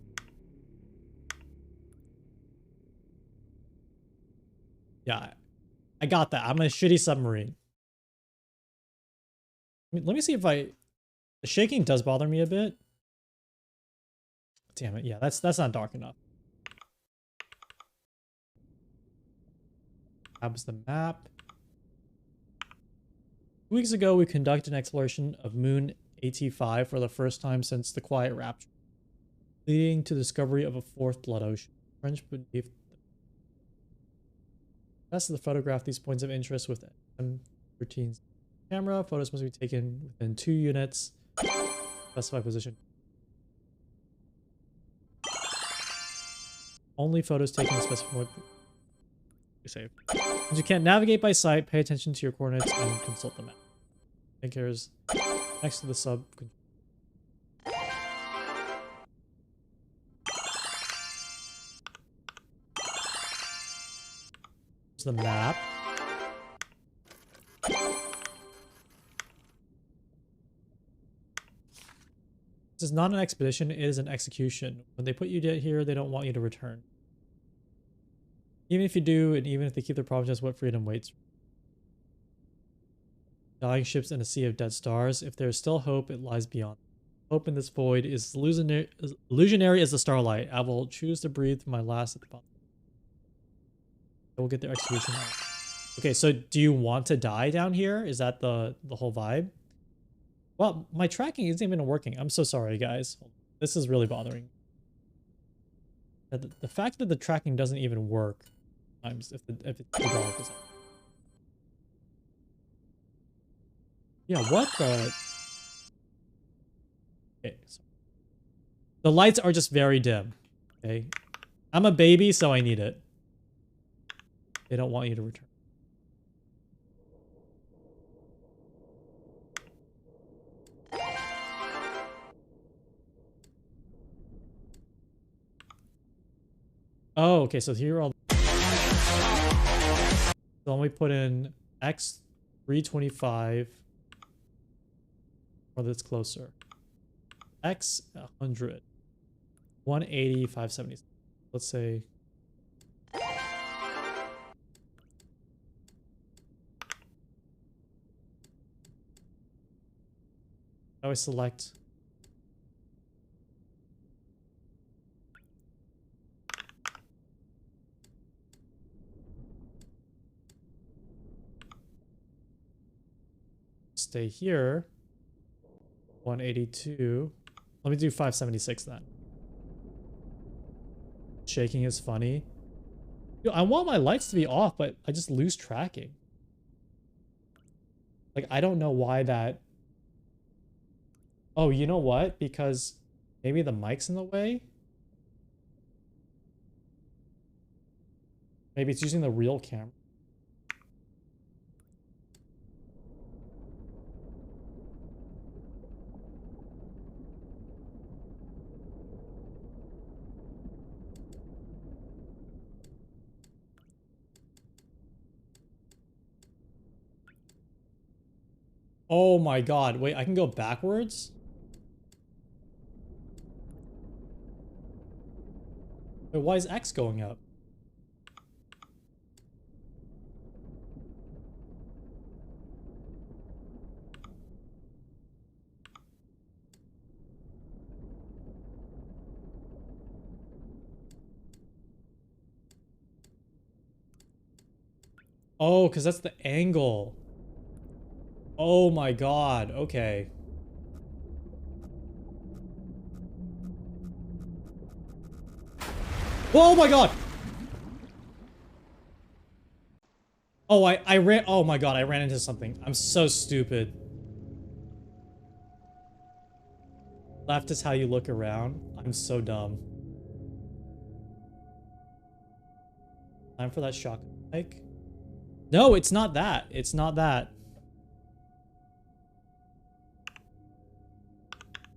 Yeah, I got that. I'm a shitty submarine. Let me see if the shaking does bother me a bit. Damn it. Yeah, that's not dark enough. That was the map. 2 weeks ago, we conducted an exploration of Moon AT5 for the first time since the Quiet Rapture, leading to the discovery of a 4th blood ocean. French beneath. Best of the photograph these points of interest with M13's camera. Photos must be taken within 2 units. Specify position. Only photos taken in specific Save. Since you can't navigate by sight, pay attention to your coordinates and consult the map. I think here's next to the sub. Here's the map. This is not an expedition, it is an execution. When they put you here, they don't want you to return. Even if you do, and even if they keep their promises, what freedom waits? Dying ships in a sea of dead stars. If there is still hope, it lies beyond. Hope in this void is illusionary as the starlight. I will choose to breathe my last at the bottom. I will get their execution out. Okay, so do you want to die down here? Is that the whole vibe? Well, my tracking isn't even working. I'm so sorry, guys. This is really bothering me. The fact that the tracking doesn't even work sometimes if it's too dark is. Yeah, what the? Okay, so the lights are just very dim. Okay, I'm a baby, so I need it. They don't want you to return. Oh, okay, so here are all. So let me put in X 325. Or that's closer. X 100. 180, 570. Let's say. I always select. Stay here. 182. Let me do 576 then. Shaking is funny. Dude, I want my lights to be off, but I just lose tracking. Like, I don't know why that... Oh, you know what? Because maybe the mic's in the way? Maybe it's using the real camera. Oh my god, wait, I can go backwards? Wait, why is X going up? Oh, because that's the angle. Oh my god, okay. Oh my god! Oh, I ran- oh my god, I ran into something. I'm so stupid. Left is how you look around. I'm so dumb. Time for that shotgun mic. No, it's not that. It's not that.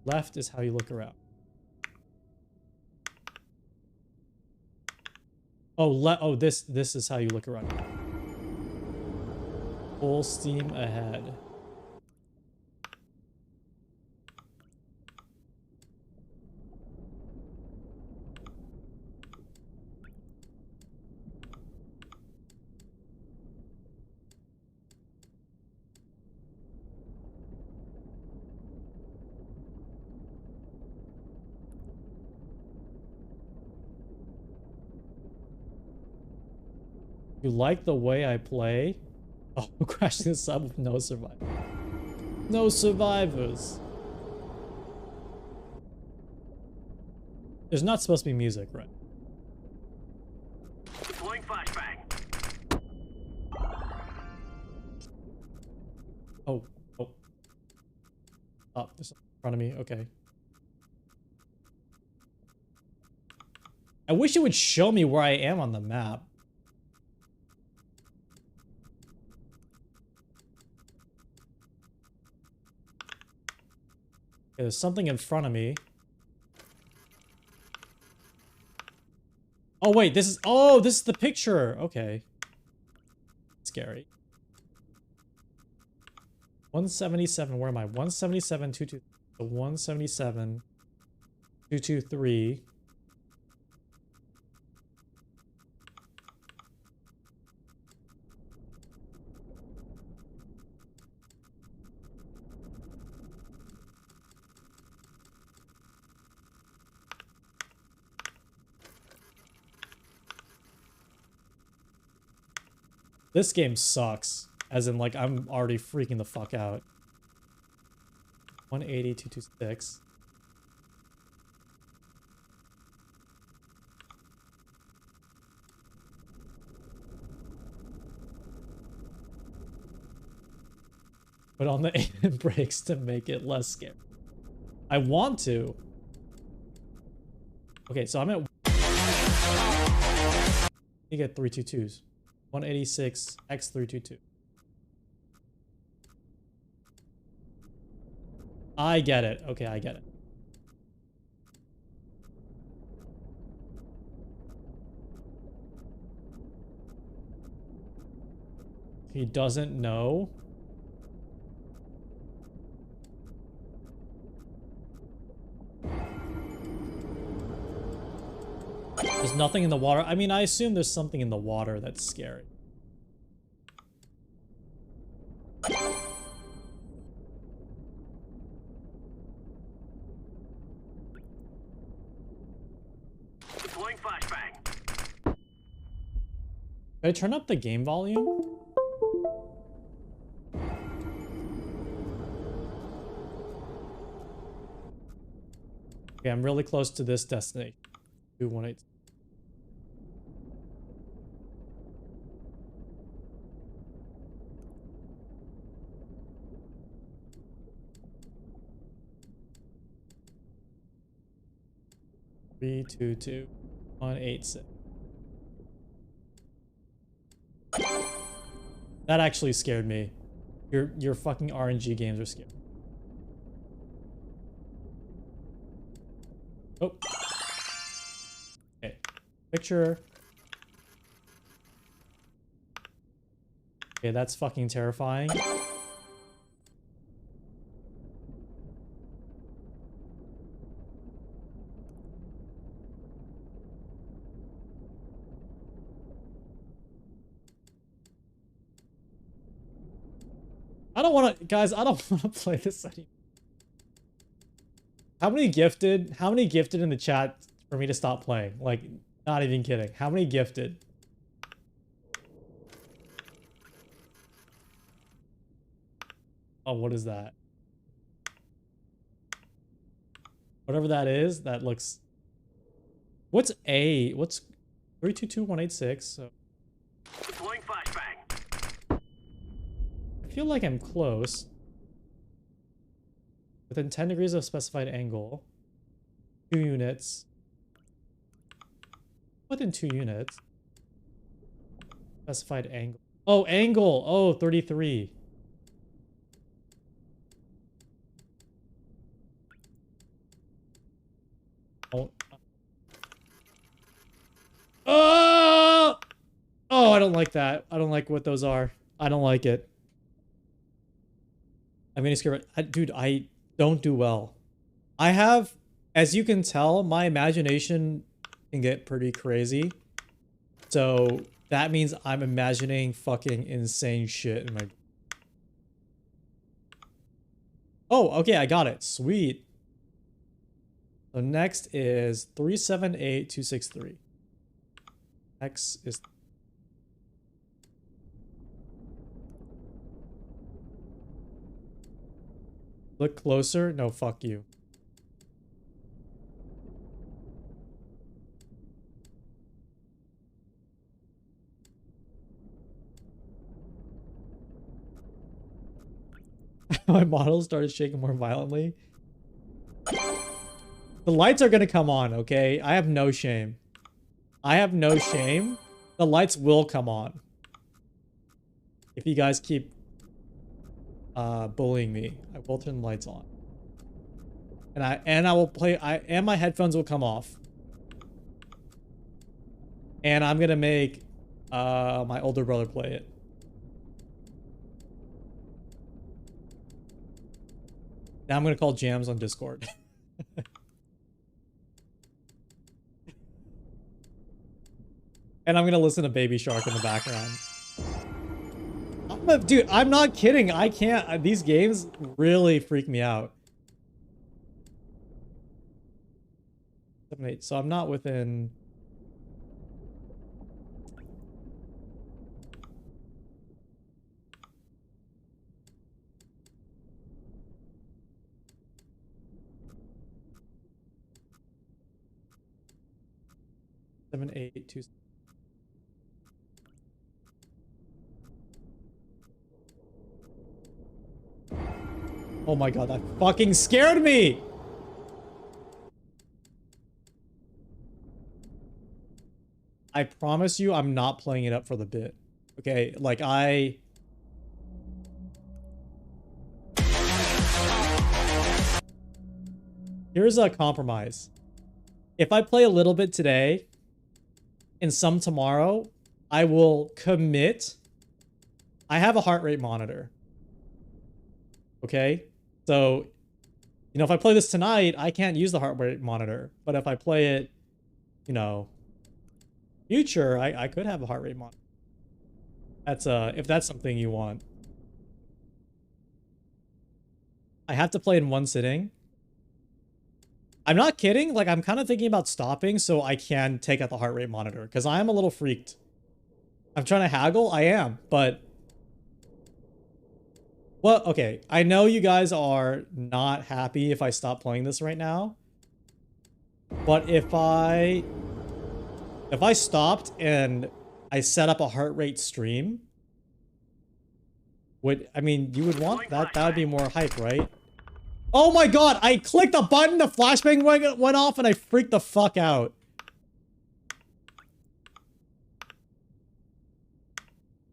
Left is how you look around. Oh, this is how you look around. Full steam ahead. You like the way I play? Oh, crashing the sub with no survivors. No survivors. There's not supposed to be music, right? Deploying flashbang. Oh. Oh, there's something in front of me. Okay. I wish it would show me where I am on the map. There's something in front of me. Oh wait, this is the picture. Okay. Scary. 177, where am I? 177, 22. 177, 223. This game sucks. As in, like, I'm already freaking the fuck out. 180, 226. Put on the aim brakes to make it less scary. I want to. Okay, so I'm at... You get 322s. 186 x 322. I get it. Okay, I get it. He doesn't know. There's nothing in the water. I mean, I assume there's something in the water that's scary. Deploying flashbang. Did I turn up the game volume? Okay, I'm really close to this destination. 218. Three, 2, 2, 1, 8, 6. That actually scared me. Your fucking RNG games are scary. Oh. Okay. Picture. Okay, that's fucking terrifying. I don't want to, guys, I don't want to play this anymore. How many gifted in the chat for me to stop playing? Like, not even kidding. How many gifted? Oh, what is that? Whatever that is, that looks... What's A? What's 322186? So... Deploying flashbang. I feel like I'm close. Within 10 degrees of specified angle. 2 units. Within 2 units. Specified angle. Oh, angle! Oh, 33. Oh. Oh! Oh, I don't like that. I don't like what those are. I don't like it. I'm gonna scare it. Dude, I don't do well. I have, as you can tell, my imagination can get pretty crazy. So that means I'm imagining fucking insane shit in my... Oh, okay, I got it. Sweet. So next is 378263. X is... Look closer? No, fuck you. My model started shaking more violently. The lights are gonna come on, okay? I have no shame. I have no shame. The lights will come on. If you guys keep bullying me, I will turn the lights on. And I will play and my headphones will come off. And I'm gonna make my older brother play it. Now I'm gonna call Jams on Discord. And I'm gonna listen to Baby Shark in the background. Dude, I'm not kidding. I can't. These games really freak me out. 7, 8. So I'm not within. Seven, 8, 2. Oh my god, that fucking scared me! I promise you I'm not playing it up for the bit. Okay, like Here's a compromise. If I play a little bit today and some tomorrow, I will commit. I have a heart rate monitor. Okay? So, you know, if I play this tonight, I can't use the heart rate monitor. But if I play it, you know, future, I could have a heart rate monitor. That's if that's something you want. I have to play in one sitting. I'm not kidding. Like, I'm kind of thinking about stopping so I can take out the heart rate monitor because I am a little freaked. I'm trying to haggle. I am, but well, okay. I know you guys are not happy if I stop playing this right now, but if I stopped and I set up a heart rate stream, I mean, you would want that. That would be more hype, right? Oh my god, I clicked a button, the flashbang went off, and I freaked the fuck out.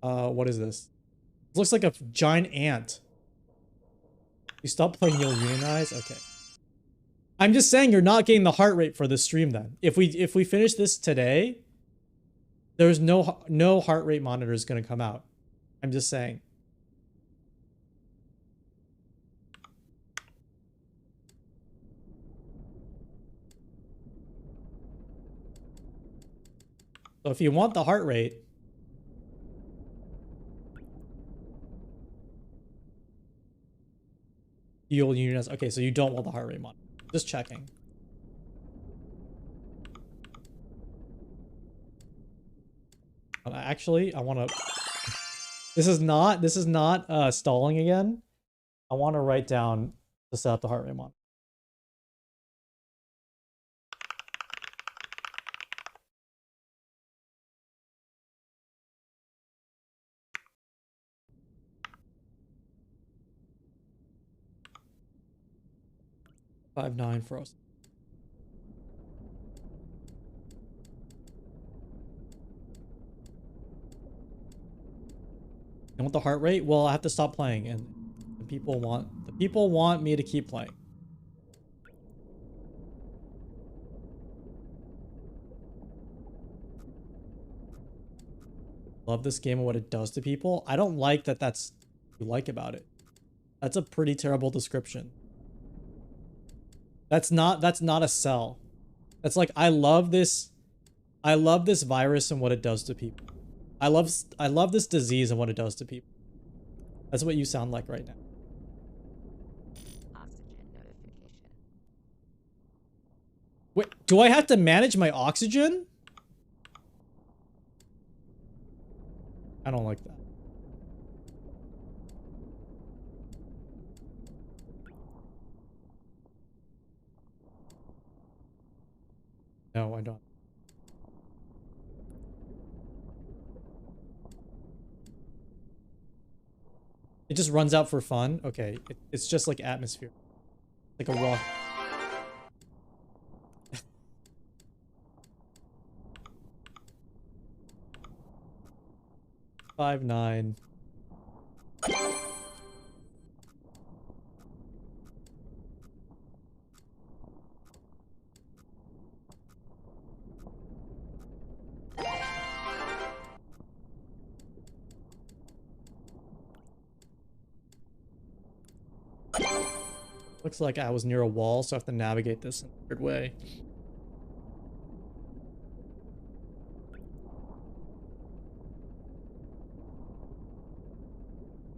What is this? It looks like a giant ant. You stop playing, you'll unionize? Okay. I'm just saying you're not getting the heart rate for this stream then. If we finish this today, there's no heart rate monitor is gonna come out. I'm just saying. So if you want the heart rate, you'll unionize. Okay, so you don't want the heart rate monitor. Just checking. Actually, I want to. This is not stalling again. I want to write down to set up the heart rate monitor. Five, 9 for us. You want the heart rate? Well, I have to stop playing, and the people want me to keep playing. Love this game and what it does to people. I don't like that. That's what you like about it. That's a pretty terrible description. That's not a sell. That's like, I love this virus and what it does to people. I love this disease and what it does to people. That's what you sound like right now. Oxygen notification. Wait, do I have to manage my oxygen? I don't like that. No, I don't. It just runs out for fun? Okay, it's just like atmosphere. Like a raw... Five, 9. Looks like I was near a wall, so I have to navigate this in a weird way.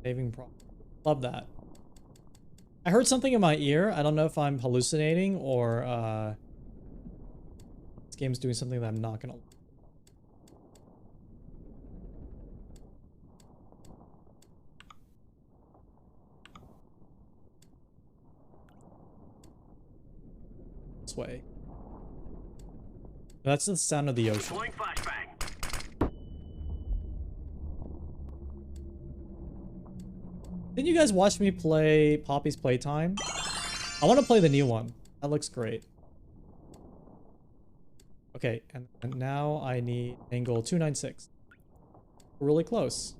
Saving pro. Love that. I heard something in my ear. I don't know if I'm hallucinating or this game's doing something that I'm not gonna. This way. That's the sound of the ocean. Didn't you guys watch me play Poppy's Playtime? I want to play the new one. That looks great. Okay, and now I need angle 296. We're really close.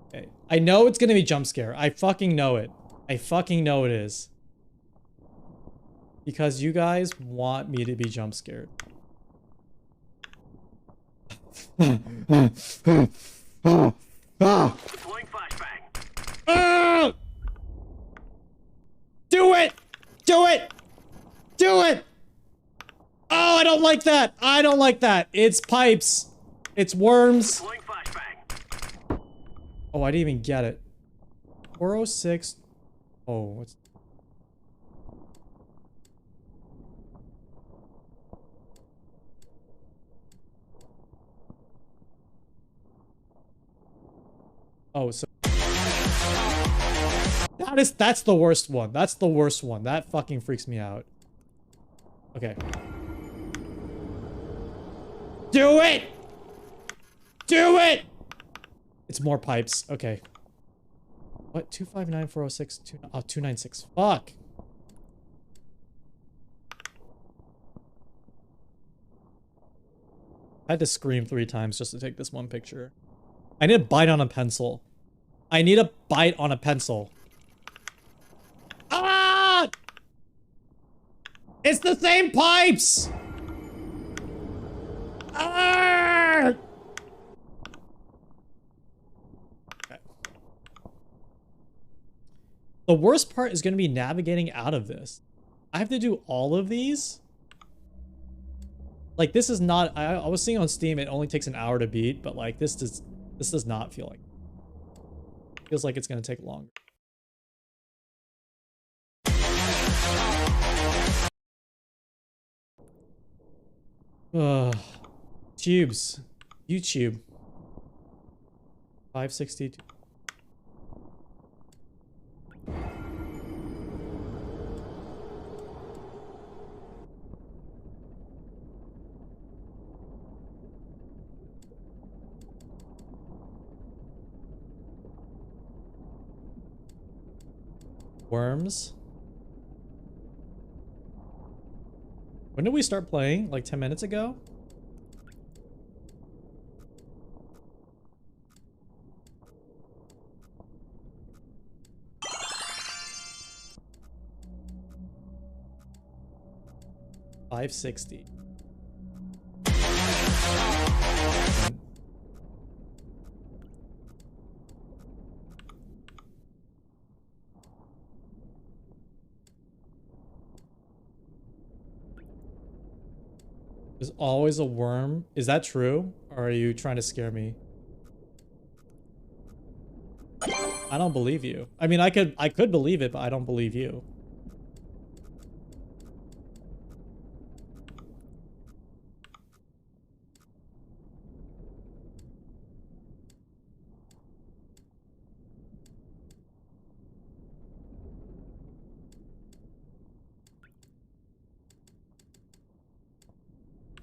Okay, I know it's gonna be jump scare. I fucking know it. I fucking know it is. Because you guys want me to be jump scared. Do it! Do it! Do it! Oh, I don't like that! I don't like that! It's pipes! It's worms! Oh, I didn't even get it. 406... Oh, what's... Oh, so... That's the worst one. That's the worst one. That fucking freaks me out. Okay. Do it! Do it! It's more pipes. Okay. What? 259, 406, 296. Fuck. I had to scream 3 times just to take this one picture. I need a bite on a pencil. I need a bite on a pencil. Ah! It's the same pipes! Ah! Okay. The worst part is going to be navigating out of this. I have to do all of these? Like, this is not... I was seeing on Steam it only takes an hour to beat, but like, this does not feel like... Feels like it's going to take longer. Tubes. YouTube. 562. Worms. When did we start playing? Like 10 minutes ago? $560. There's always a worm. Is that true? Or are you trying to scare me? I don't believe you. I mean, I could believe it, but I don't believe you.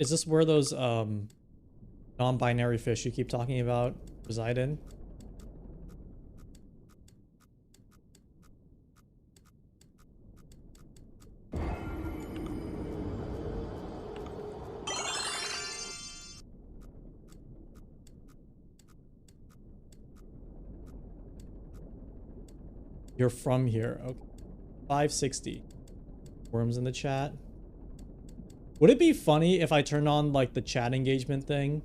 Is this where those non-binary fish you keep talking about reside in? You're from here. Okay. 560. Worms in the chat. Would it be funny if I turned on like the chat engagement thing?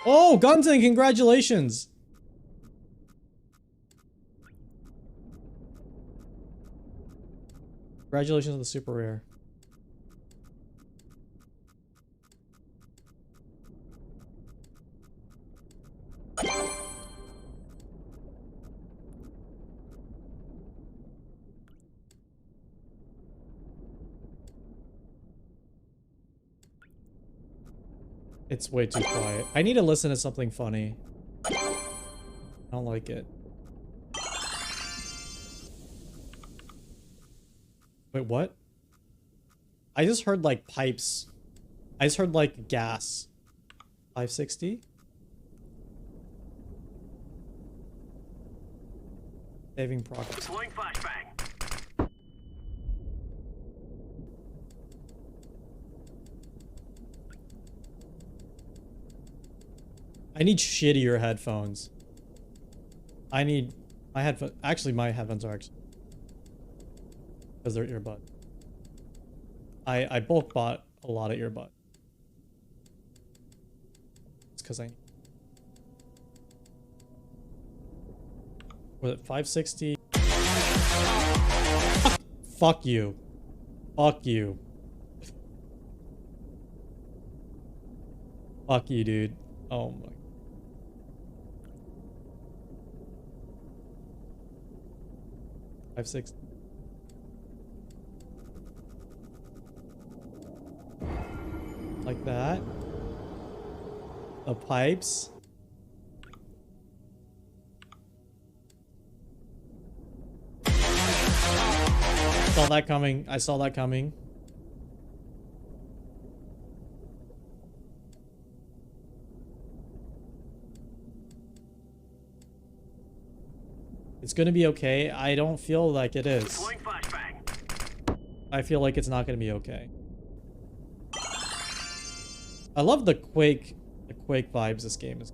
Oh, Gunton, congratulations. Congratulations on the super rare. It's way too quiet. I need to listen to something funny. I don't like it. Wait, what? I just heard like pipes. I just heard like gas. 560? Saving progress. Deploying flashbang. I need shittier headphones. I need my headphones. Actually, my headphones are actually because they're earbud. I bulk bought a lot of earbud. It's because I. Was it 560? Fuck you. Fuck you. Fuck you, dude. Oh my. Five, six. Like that. The pipes. Saw that coming. I saw that coming. It's gonna be okay. I don't feel like it is. Deploying flashbang. I feel like it's not gonna be okay. I love the Quake vibes this game is.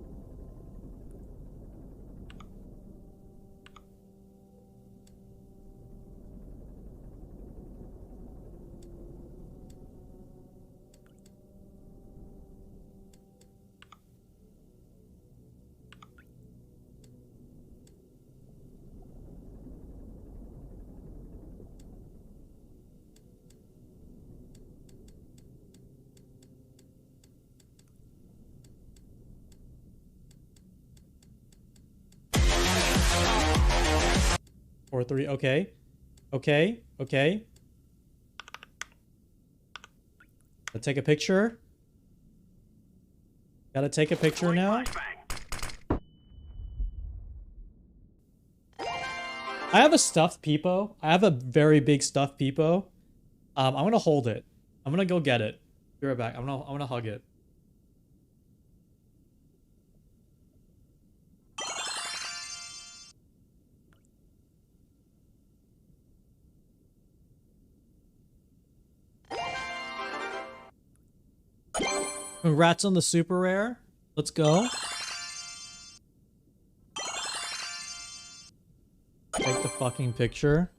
Four, three, okay. Okay, okay. Let's take a picture. Gotta take a picture now. I have a stuffed Peepo. I have a very big stuffed Peepo. I'm gonna hold it. I'm gonna go get it. Be right back. I'm gonna hug it. Congrats on the super rare. Let's go. Take the fucking picture.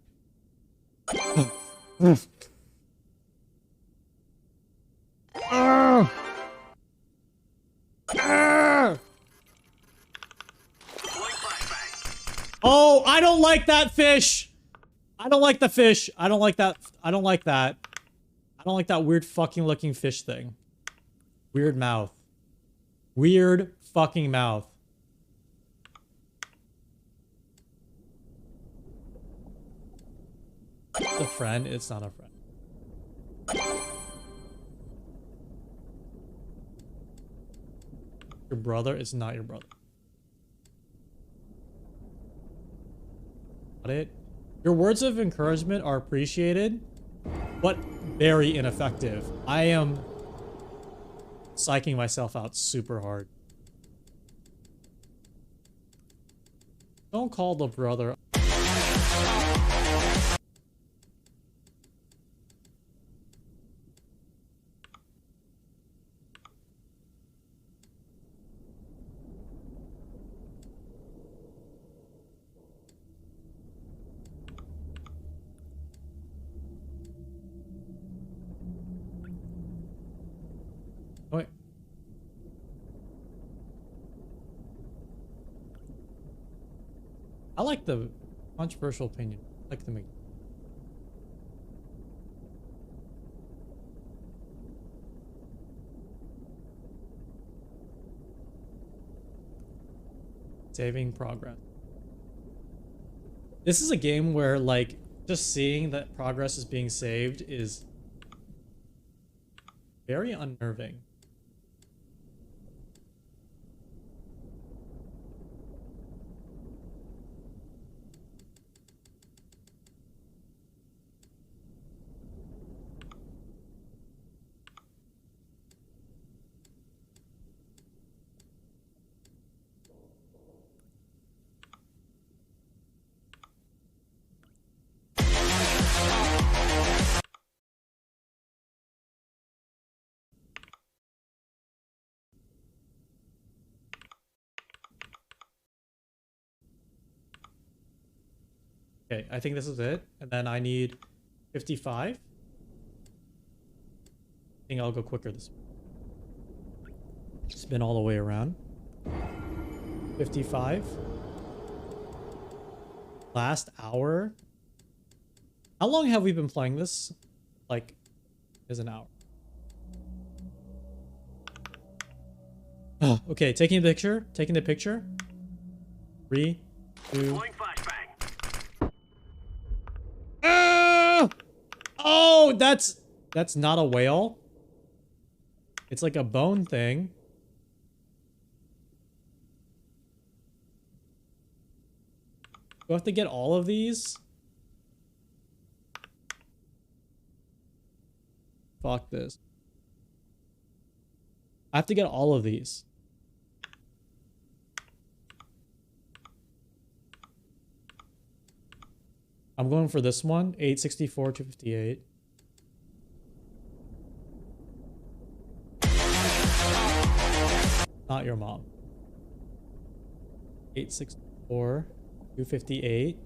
Oh, I don't like that fish. I don't like the fish. I don't like that. I don't like that. I don't like that weird fucking looking fish thing. Weird mouth. Weird fucking mouth. It's a friend. It's not a friend. Your brother? It's not your brother. Got it? Your words of encouragement are appreciated, but very ineffective. I am psyching myself out super hard. Don't call the brother. Wait. I like the controversial opinion. I like the saving progress. This is a game where, like, just seeing that progress is being saved is very unnerving. Okay, I think this is it. And then I need 55. I think I'll go quicker this way. Spin all the way around. 55. Last hour. How long have we been playing this? Like, is an hour. Oh, okay, taking the picture. Taking the picture. 3, 2. Oh, that's not a whale. It's like a bone thing. Do I have to get all of these? Fuck this. I have to get all of these. I'm going for this one, 864, 258. Not your mom. 864, 258.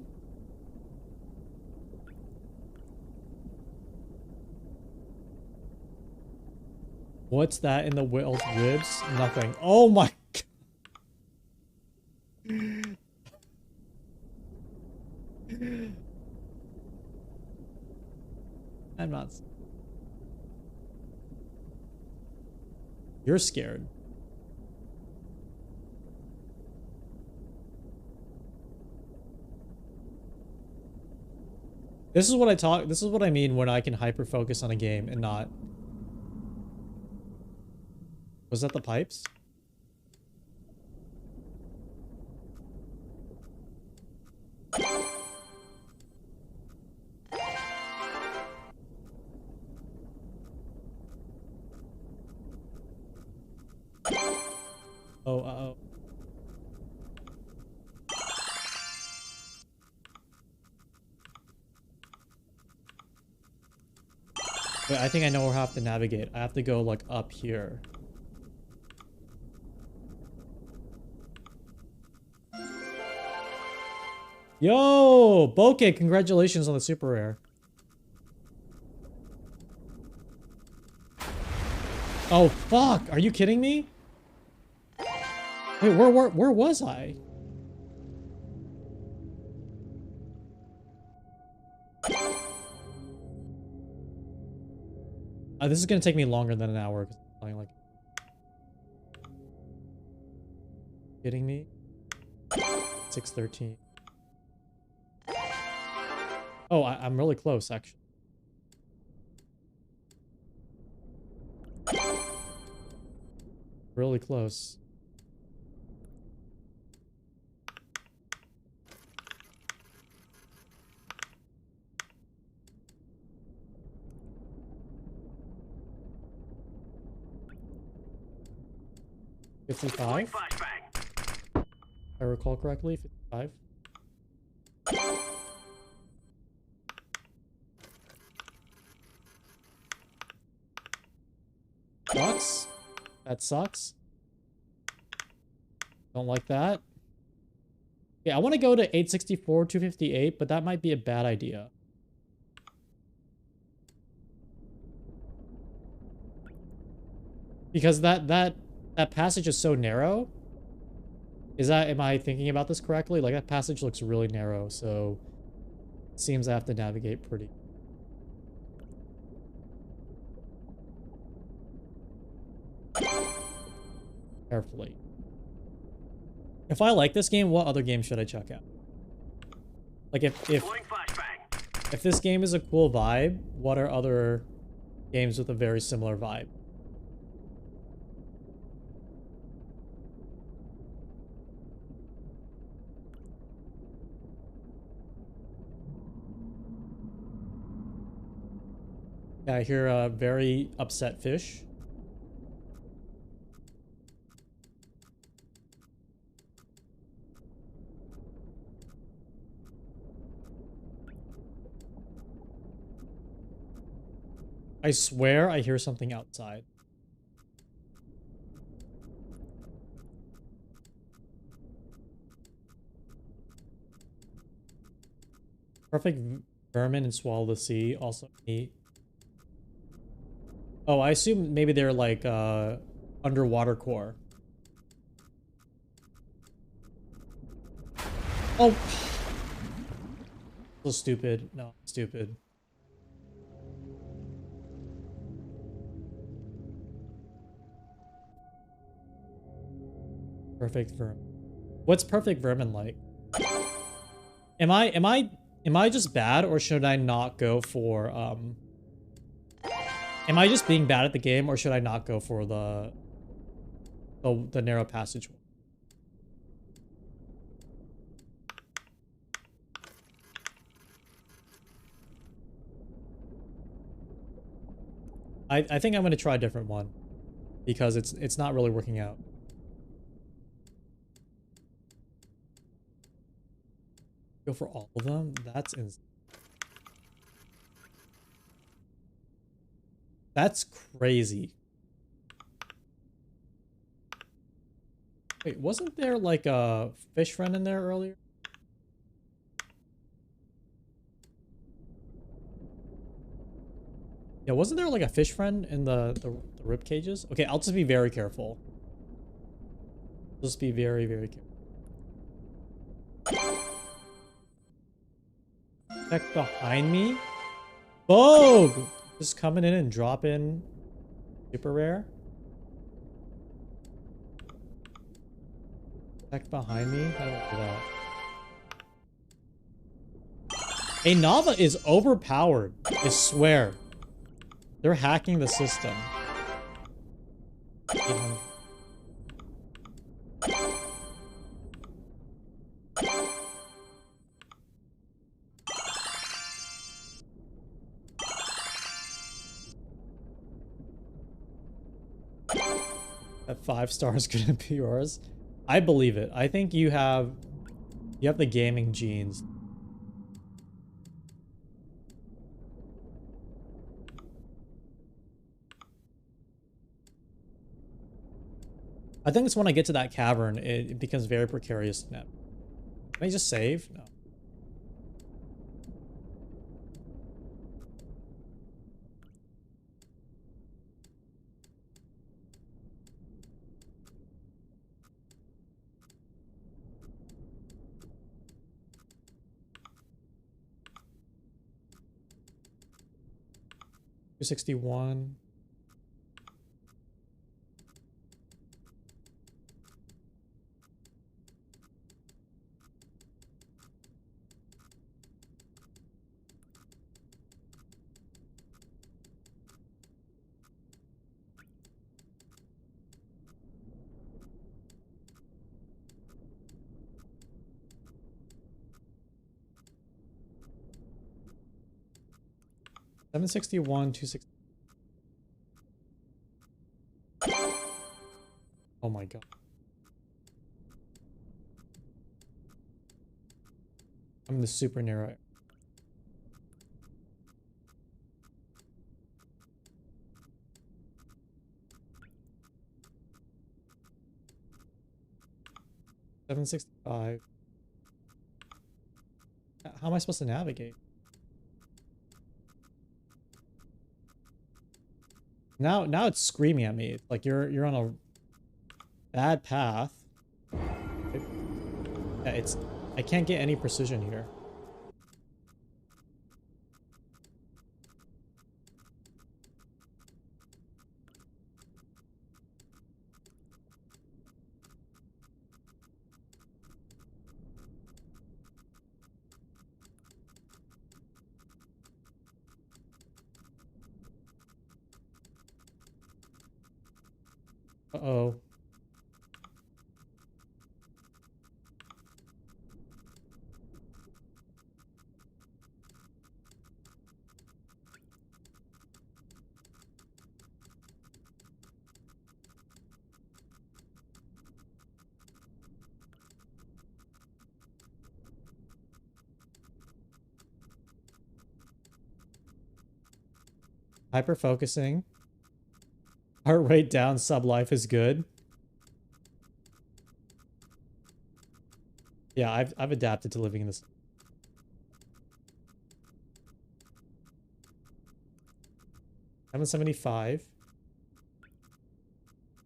What's that in the whale's ribs? Nothing. Oh my God. I'm not. You're scared. This is what I mean when I can hyper focus on a game and not. Was that the pipes? Oh, uh-oh. Wait, I think I know where I have to navigate. I have to go, like, up here. Yo! Bokeh, congratulations on the super rare. Oh, fuck! Are you kidding me? Wait, where was I? This is gonna take me longer than an hour. Like, kidding me? 6:13. Oh, I'm really close, actually. Really close. $55? If I recall correctly, 55. Sucks. That sucks. Don't like that. Yeah, I want to go to 864, 258, but that might be a bad idea. Because that passage is so narrow. am I thinking about this correctly? Like that passage looks really narrow, so it seems I have to navigate pretty carefully. If I like this game, what other game should I check out? Like if this game is a cool vibe, what are other games with a very similar vibe? Yeah, I hear a very upset fish. I swear I hear something outside. Perfect vermin and swallow the sea. Also neat. Oh, I assume maybe they're like underwater core. Oh. So stupid. No, stupid. Perfect vermin. What's perfect vermin like? Am I just bad, or should I not go for am I just being bad at the game, or should I not go for the narrow passage one? I think I'm gonna try a different one because it's not really working out. Go for all of them? That's insane. That's crazy. Wait, wasn't there like a fish friend in there earlier? Yeah, wasn't there like a fish friend in the rib cages? Okay, I'll just be very careful. Just be very, very careful. Check behind me. Vogue! Just coming in and dropping super rare. Check behind me. I don't do that. A Nava is overpowered. I swear. They're hacking the system. That 5 stars gonna be yours. I believe it. I think you have the gaming genes. I think it's when I get to that cavern, it becomes very precarious. Can I just save? No. $261. $260. Oh my god. I'm in the super narrow. $765. How am I supposed to navigate? Now it's screaming at me. It's like you're on a bad path. Yeah, it's... I can't get any precision here. Uh-oh. Hyper focusing. Heart rate down, sub life is good. Yeah, I've adapted to living in this. $775.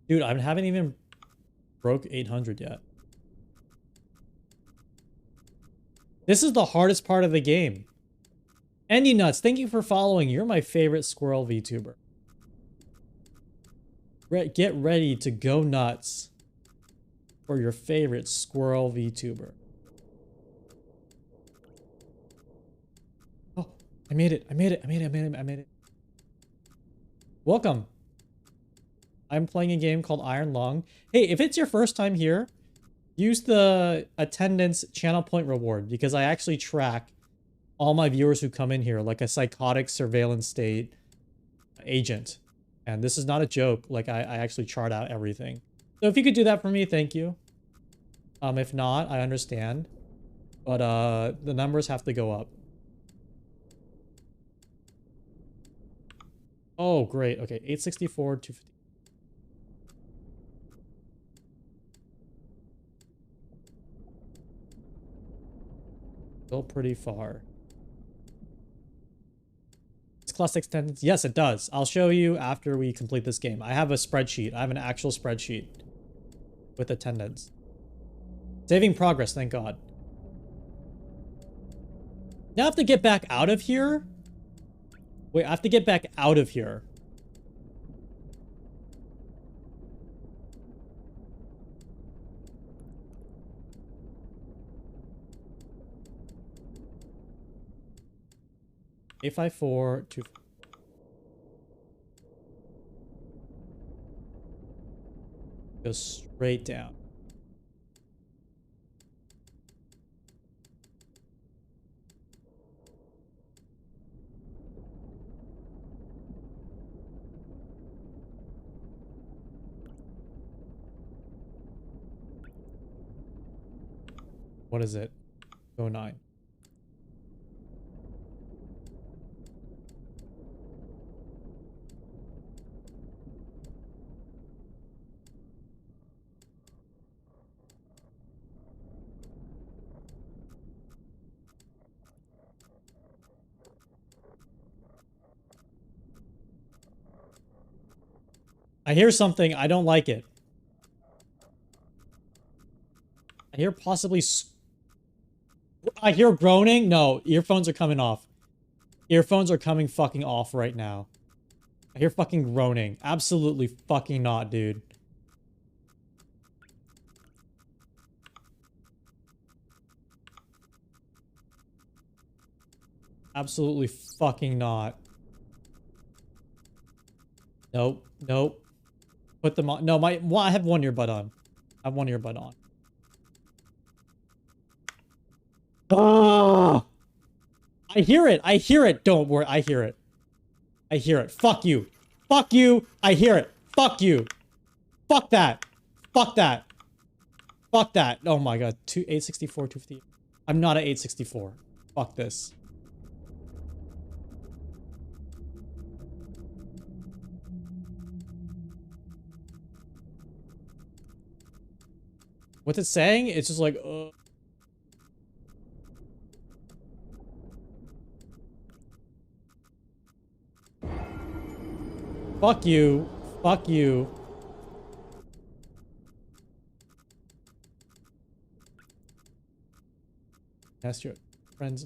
Dude, I haven't even broke 800 yet. This is the hardest part of the game. Andy Nuts, thank you for following. You're my favorite squirrel VTuber. Get ready to go nuts for your favorite squirrel VTuber. Oh, I made it. I made it. I made it. I made it. I made it. Welcome. I'm playing a game called Iron Lung. Hey, if it's your first time here, use the attendance channel point reward because I actually track all my viewers who come in here like a psychotic surveillance state agent. And this is not a joke. Like, I actually chart out everything. So if you could do that for me, thank you. If not, I understand. But the numbers have to go up. Oh, great. Okay, 864, 250. Still pretty far. Class extends. Yes, it does. I'll show you after we complete this game. I have a spreadsheet. I have an actual spreadsheet with attendance. Saving progress, thank God. Now I have to get back out of here. Wait, I have to get back out of here. A54 2. Go straight down. What is it? 09. I hear something. I don't like it. I hear possibly... I hear groaning. No, earphones are coming off. Earphones are coming fucking off right now. I hear fucking groaning. Absolutely fucking not, dude. Absolutely fucking not. Nope. Nope. Put them on. No, I have one earbud on. I have one earbud on. Ah! I hear it. I hear it. Don't worry. I hear it. I hear it. Fuck you. Fuck you. I hear it. Fuck you. Fuck that. Fuck that. Fuck that. Oh my god. 864, 250. I'm not at 864. Fuck this. What's it saying? It's just like, fuck you. Fuck you. Ask your friends.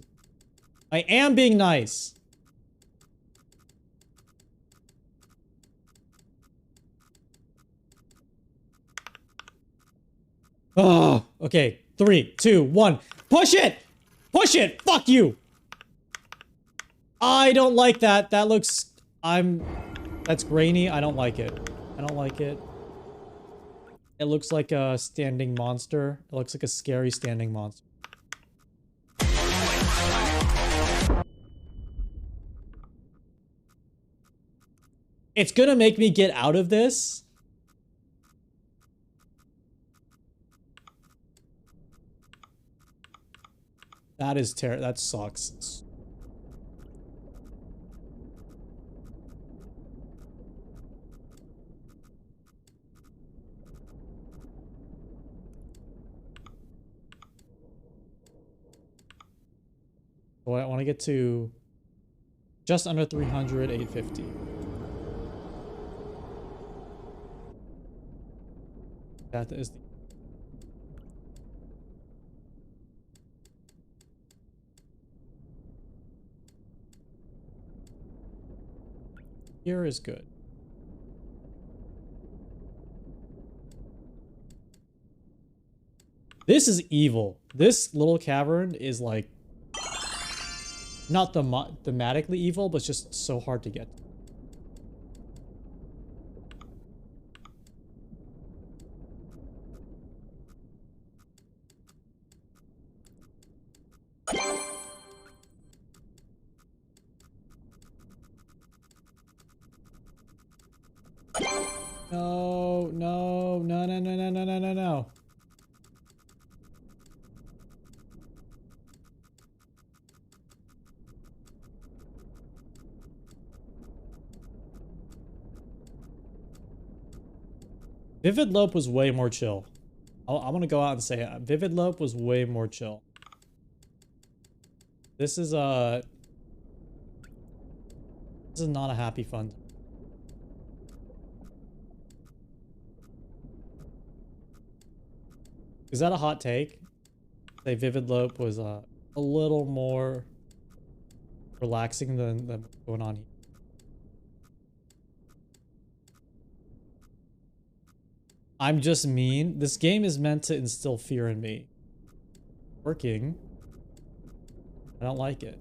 I am being nice. Oh, okay. 3, 2, 1. Push it! Push it! Fuck you! I don't like that. That looks... That's grainy. I don't like it. I don't like it. It looks like a standing monster. It looks like a scary standing monster. It's gonna make me get out of this. That is terrible. That sucks. So I want to get to just under 300, 850. That is the... Here is good. This is evil. This little cavern is like not thematically evil, but just so hard to get. No, no, no, no, no, no, no, no, no, no. Vivid Lope was way more chill. I'm gonna go out and say it. Vivid Lope was way more chill. This is not a happy fun. Is that a hot take? Say Vivid Lope was a little more relaxing than what's going on here. I'm just mean. This game is meant to instill fear in me. Working. I don't like it.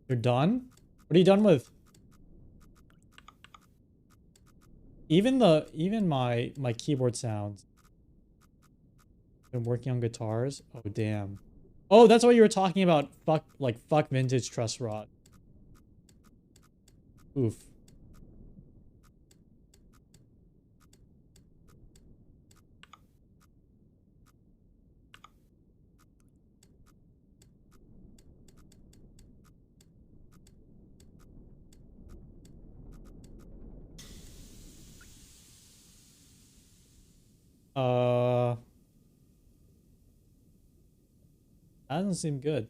You're done? What are you done with? Even my keyboard sounds. Been working on guitars. Oh damn. Oh, that's what you were talking about. Fuck vintage truss rod. Oof. That doesn't seem good.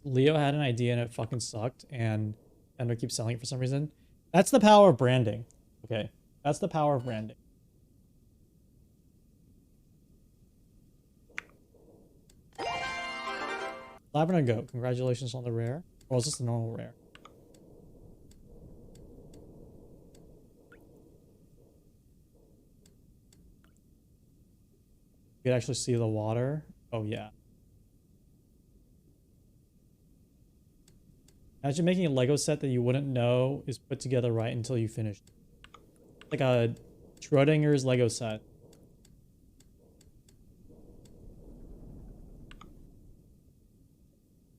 Leo had an idea and it fucking sucked, and Ender keeps selling it for some reason. That's the power of branding. Okay, that's the power of branding. Lavender Goat, congratulations on the rare. Or is this the normal rare? You could actually see the water. Oh yeah. Imagine making a Lego set that you wouldn't know is put together right until you finish. Like a Schrodinger's Lego set.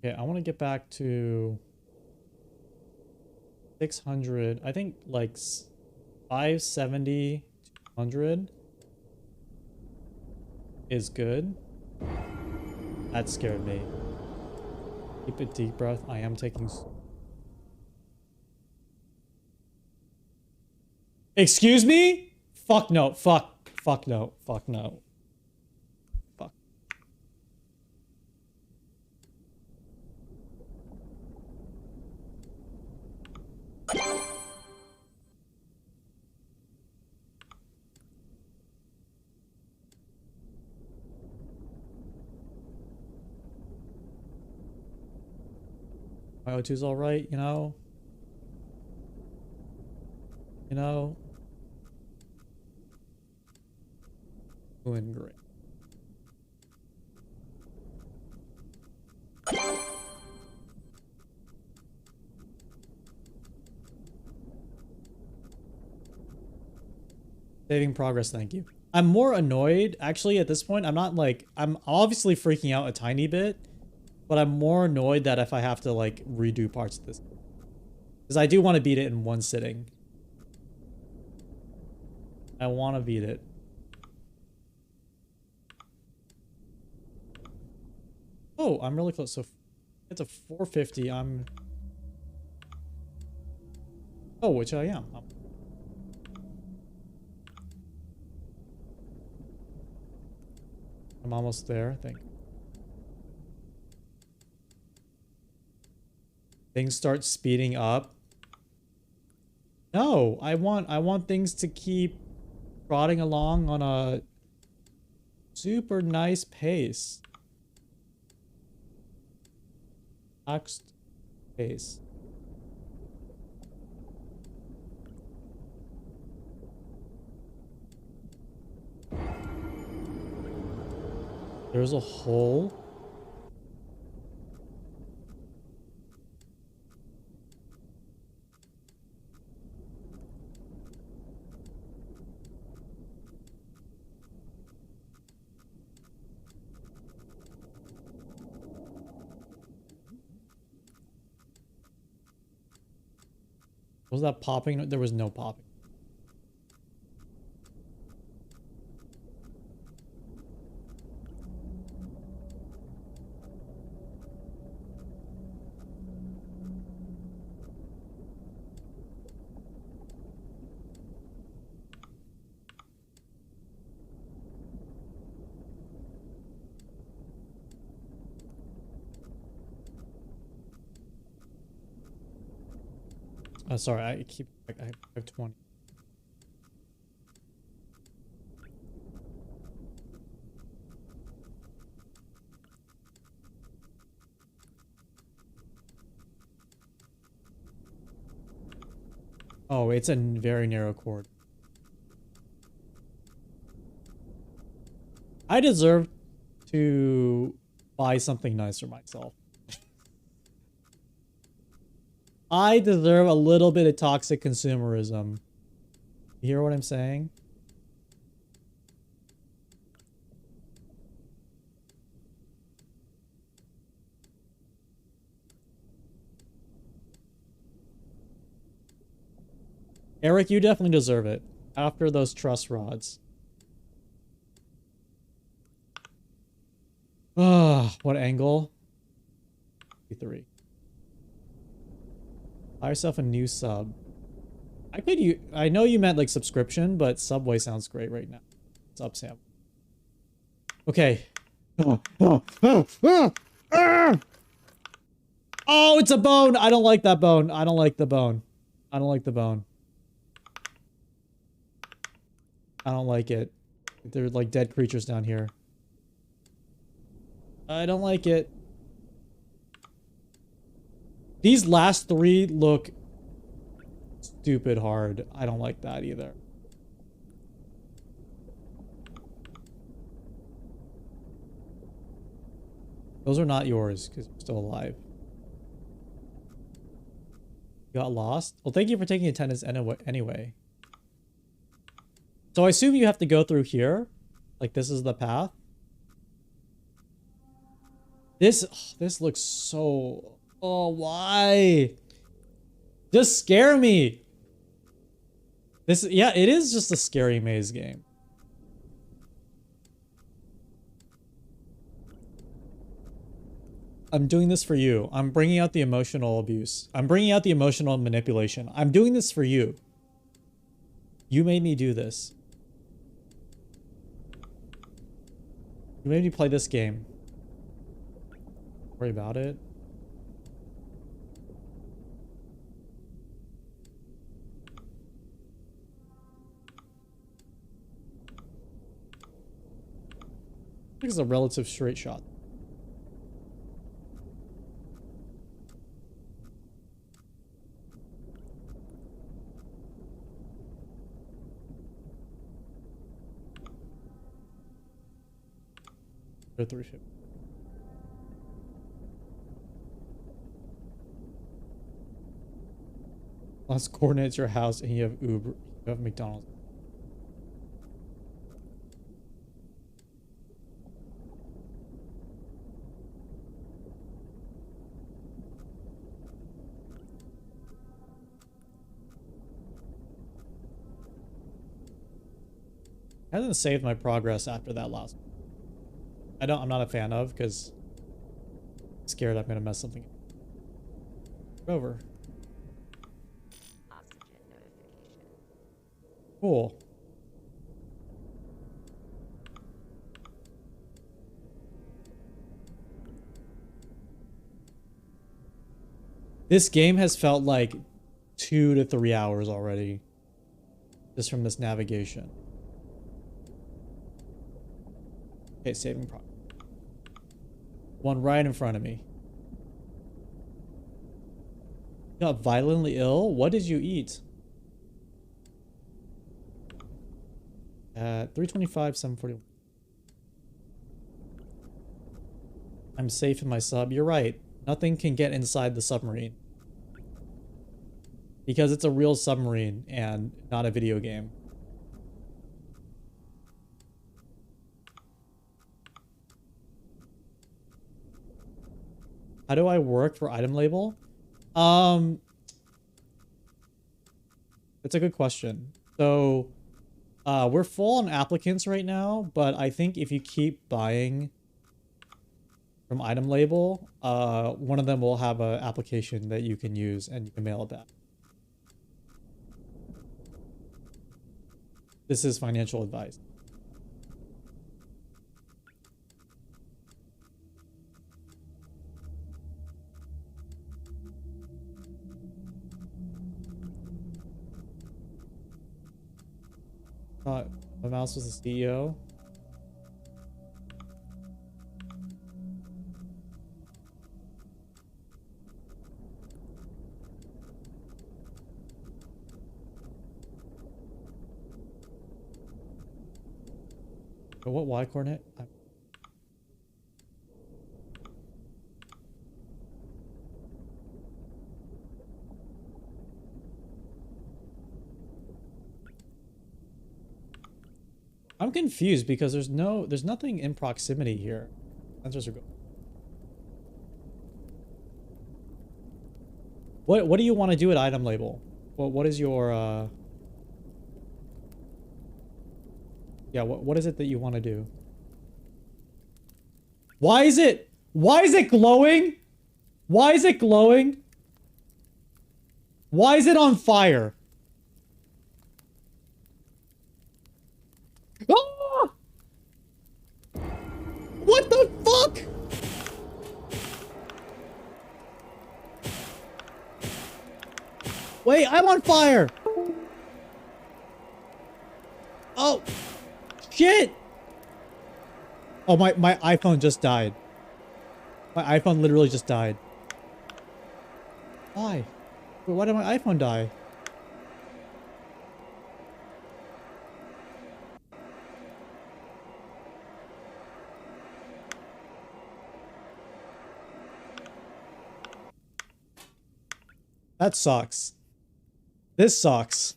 Okay, I want to get back to 600. I think like 570 to 100 is good. That scared me. Keep a deep breath. I am taking... Excuse me? Fuck no. Fuck. Fuck no. Fuck no. Fuck. My O2's all right, you know? You know? Doing great. Saving progress, thank you. I'm more annoyed, actually, at this point. I'm not like... I'm obviously freaking out a tiny bit, but I'm more annoyed that if I have to, like, redo parts of this. Because I do want to beat it in one sitting. I want to beat it. Oh, I'm really close. So it's a 450. I'm... Oh, which I am. I'm almost there, I think. Things start speeding up. No, I want things to keep trotting along on a super nice pace. Next pace. There's a hole. Was that popping? There was no popping. Sorry, I have 20. Oh, it's a very narrow chord. I deserve to buy something nicer myself. I deserve a little bit of toxic consumerism. You hear what I'm saying? Eric, you definitely deserve it. After those truss rods. Ah, what angle? 3. Buy yourself a new sub. I know you meant like subscription, but Subway sounds great right now. What's up, Sam? Okay. Oh, it's a bone! I don't like that bone. I don't like the bone. I don't like the bone. I don't like it. There are like dead creatures down here. I don't like it. These last 3 look stupid hard. I don't like that either. Those are not yours because you're still alive. You got lost? Well, thank you for taking attendance anyway. So I assume you have to go through here. Like this is the path. This looks so... Oh, why? Just scare me. Yeah, it is just a scary maze game. I'm doing this for you. I'm bringing out the emotional abuse. I'm bringing out the emotional manipulation. I'm doing this for you. You made me do this. You made me play this game. Worry about it. I think it's a relative straight shot. Or 350. Let's coordinate your house and you have Uber. You have McDonald's. Hasn't saved my progress after that last one. I'm not a fan of because I'm scared I'm gonna mess something up. Over. Oxygen notification. Cool. This game has felt like 2 to 3 hours already. Just from this navigation. Okay, saving progress. One right in front of me. You got violently ill? What did you eat? At 325, 741. I'm safe in my sub. You're right. Nothing can get inside the submarine. Because it's a real submarine and not a video game. How do I work for item label? It's a good question. So, we're full on applicants right now, but I think if you keep buying from item label, one of them will have an application that you can use and you can mail it back. This is financial advice. My mouse was the CEO. But what Y coordinate? I'm confused because there's nothing in proximity here. Sensors are good. What do you want to do at item label? What is your yeah, what is it that you want to do? Why is it glowing? Why is it glowing? Why is it on fire? Ah! What the fuck? Wait, I'm on fire. Oh, shit. Oh, my iPhone just died. My iPhone literally just died. Why? Wait, why did my iPhone die? That sucks. This sucks.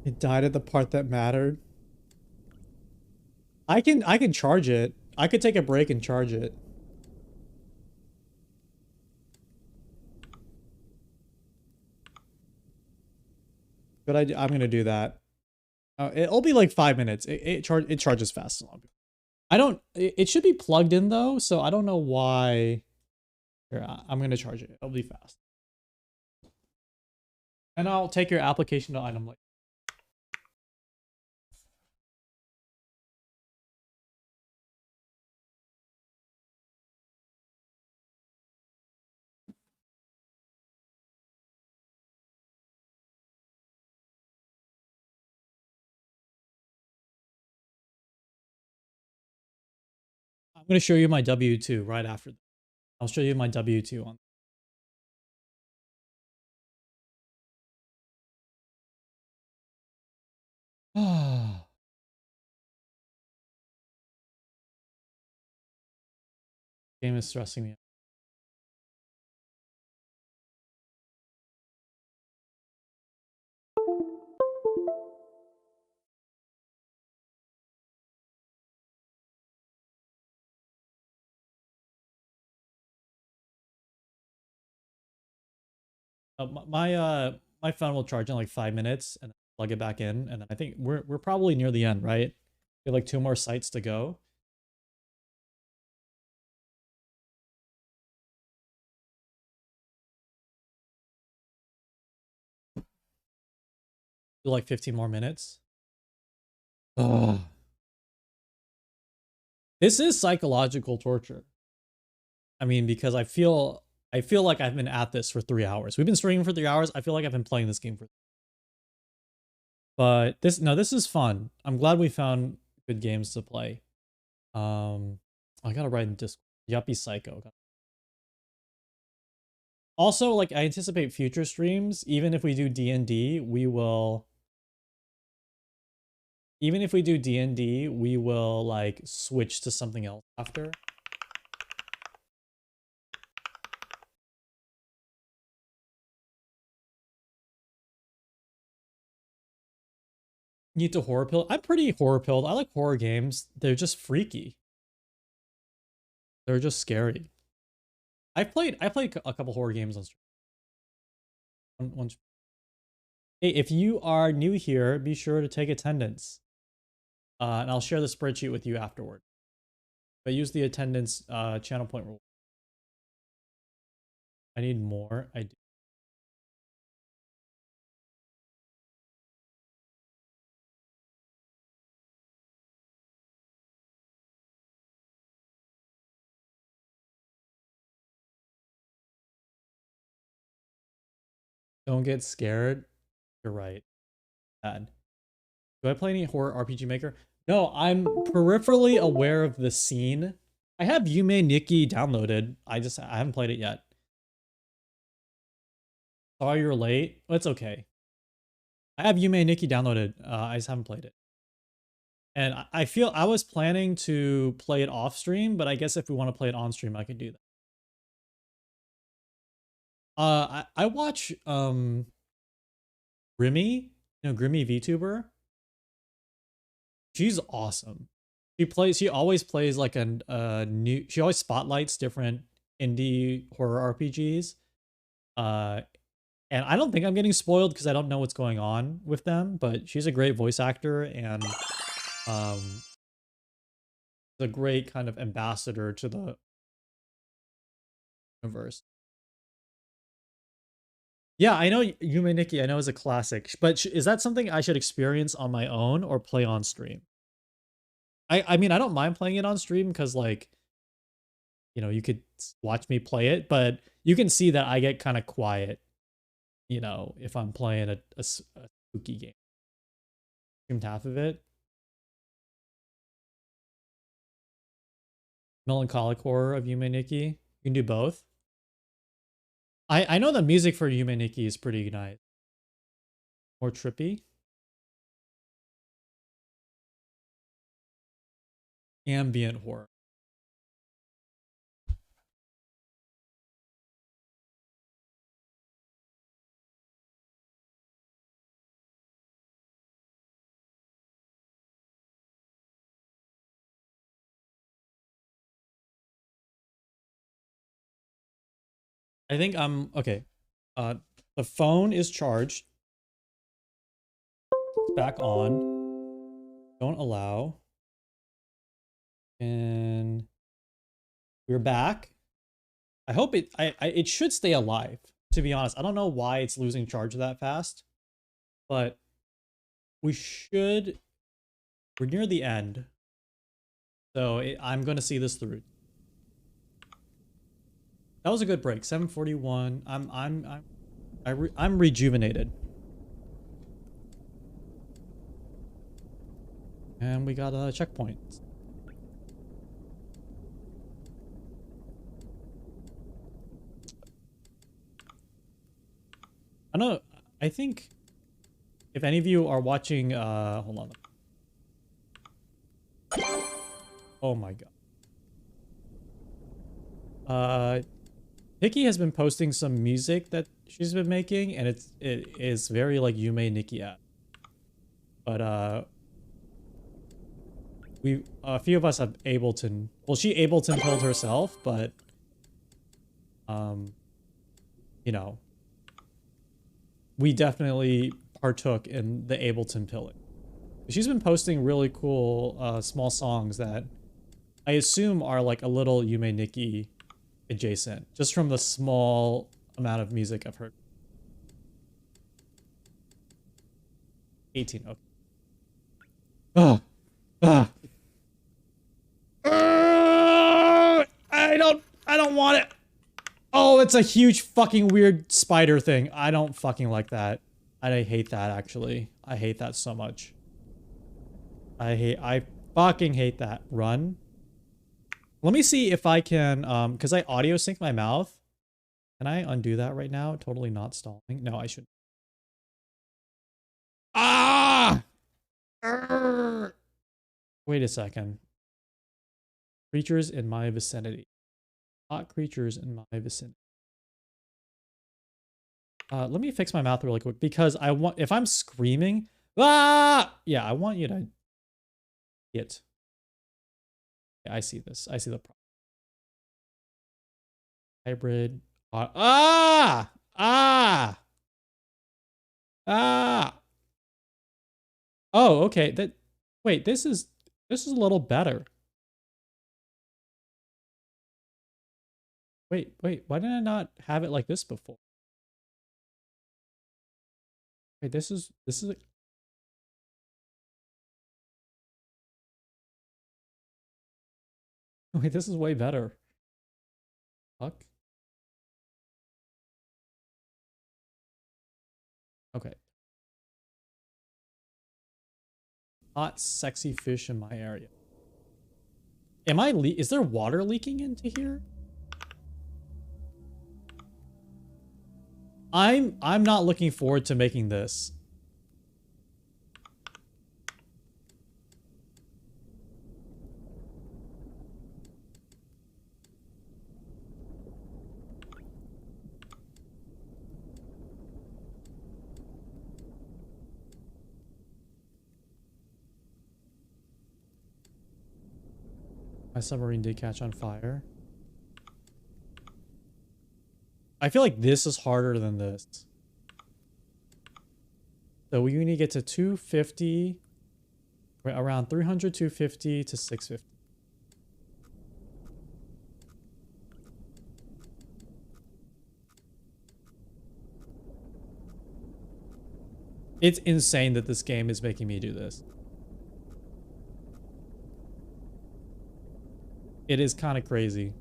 It died at the part that mattered. I can charge it. I could take a break and charge it. But I'm gonna do that. It'll be like 5 minutes. It charges fast. I don't, it should be plugged in though, so I don't know why. Here, I'm gonna charge it. It'll be fast. And I'll take your application to item later. I'm gonna show you my W2 right after this. I'll show you my W2 on. Game is stressing me out. My phone will charge in like 5 minutes and plug it back in, and then I think we're probably near the end, right? We have like 2 more sites to go. Like 15 more minutes. Oh. This is psychological torture. I mean, because I feel like I've been at this for 3 hours. We've been streaming for 3 hours. I feel like I've been playing this game for. But this is fun. I'm glad we found good games to play. I gotta write in Discord. Yuppie Psycho. Also, like, I anticipate future streams, even if we do D&D, we will... Even if we do D&D, we will, like, switch to something else after. Need to horror pill? I'm pretty horror pilled. I like horror games. They're just freaky. They're just scary. I played a couple horror games on stream. Hey, if you are new here, be sure to take attendance. And I'll share the spreadsheet with you afterward. But use the attendance channel point rule. I need more. I do. Don't get scared. You're right. Bad. Do I play any horror RPG Maker? No, I'm peripherally aware of the scene. I have Yume Nikki downloaded. I haven't played it yet. Sorry you're late. It's okay. I have Yume Nikki downloaded. I just haven't played it. And I feel I was planning to play it off stream, but I guess if we want to play it on stream, I could do that. I watch Grimmy, Grimmy VTuber. She's awesome. She always plays like she always spotlights different indie horror RPGs. And I don't think I'm getting spoiled because I don't know what's going on with them, but she's a great voice actor and a great kind of ambassador to the universe. Yeah, I know Yume Nikki, I know is a classic, but is that something I should experience on my own or play on stream? I mean, I don't mind playing it on stream because, like, you could watch me play it, but you can see that I get kind of quiet, if I'm playing a spooky game. Streamed half of it. Melancholic horror of Yume Nikki. You can do both. I know the music for Yume Nikki is pretty nice. More trippy. Ambient horror. I think I'm okay. The phone is charged. It's back on. Don't allow. And we're back. I hope it should stay alive, to be honest. I don't know why it's losing charge that fast, but we're near the end. So I'm going to see this through. That was a good break. 7:41. I'm rejuvenated. And we got a checkpoint. I know. I think if any of you are watching, hold on. Oh my god. Nikki has been posting some music that she's been making, and it is very like Yume Nikki at. But a few of us have Ableton. Well, she Ableton pilled herself, but you know, we definitely partook in the Ableton pilling. She's been posting really cool small songs that I assume are like a little Yume Nikki adjacent, just from the small amount of music I've heard. 18. Okay. I don't want it. Oh, it's a huge fucking weird spider thing. I don't fucking like that. I hate that, actually. I hate that so much. I fucking hate that. Run. Let me see if I can, because I audio sync my mouth. Can I undo that right now? Totally not stalling. No, I shouldn't. Ah! Wait a second. Creatures in my vicinity. Hot creatures in my vicinity. Let me fix my mouth really quick because I want, if I'm screaming, ah! Yeah, I want you to hit. Yeah, I see this. I see the problem. Hybrid. Ah! Ah! Ah! Oh, okay. Wait, this is a little better. Wait, why did I not have it like this before? Wait, this is wait, this is way better. Fuck. Okay. Hot, sexy fish in my area. Is there water leaking into here? I'm not looking forward to making this. My submarine did catch on fire. I feel like this is harder than this. So we need to get to 250, around 300, 250 to 650. It's insane that this game is making me do this. It is kind of crazy.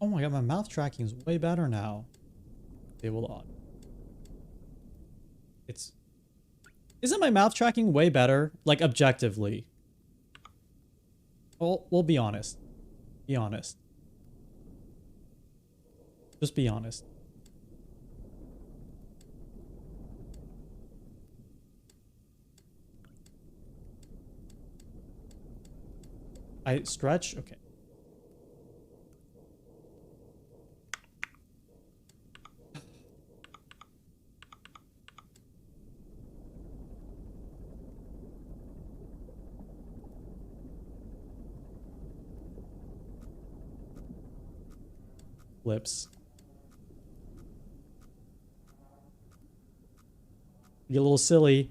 Oh my god, my mouth tracking is way better now. Disable on. Isn't my mouth tracking way better? Like, objectively. Well, we'll be honest. Be honest. Just be honest. I stretch? Okay. Flips. Get a little silly.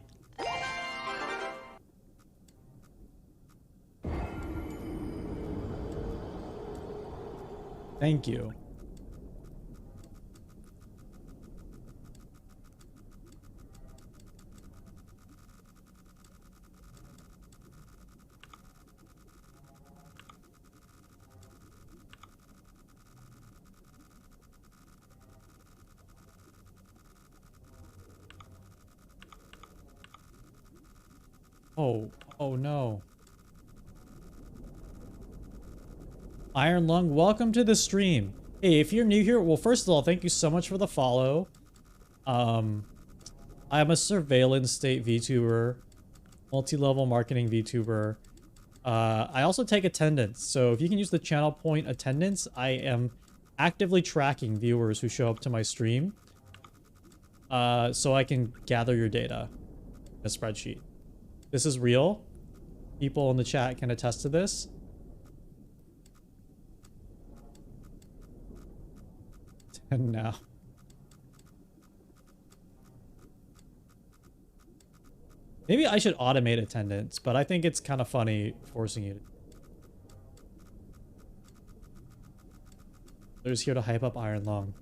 Thank you. Oh no. Iron Lung, welcome to the stream. Hey, if you're new here, well, first of all, thank you so much for the follow. I'm a surveillance state VTuber, multi-level marketing VTuber. I also take attendance, so if you can use the channel point attendance, I am actively tracking viewers who show up to my stream, so I can gather your data in a spreadsheet. This is real. People in the chat can attest to this. And now. Maybe I should automate attendance, but I think it's kind of funny forcing you to. They're just here to hype up Iron Lung.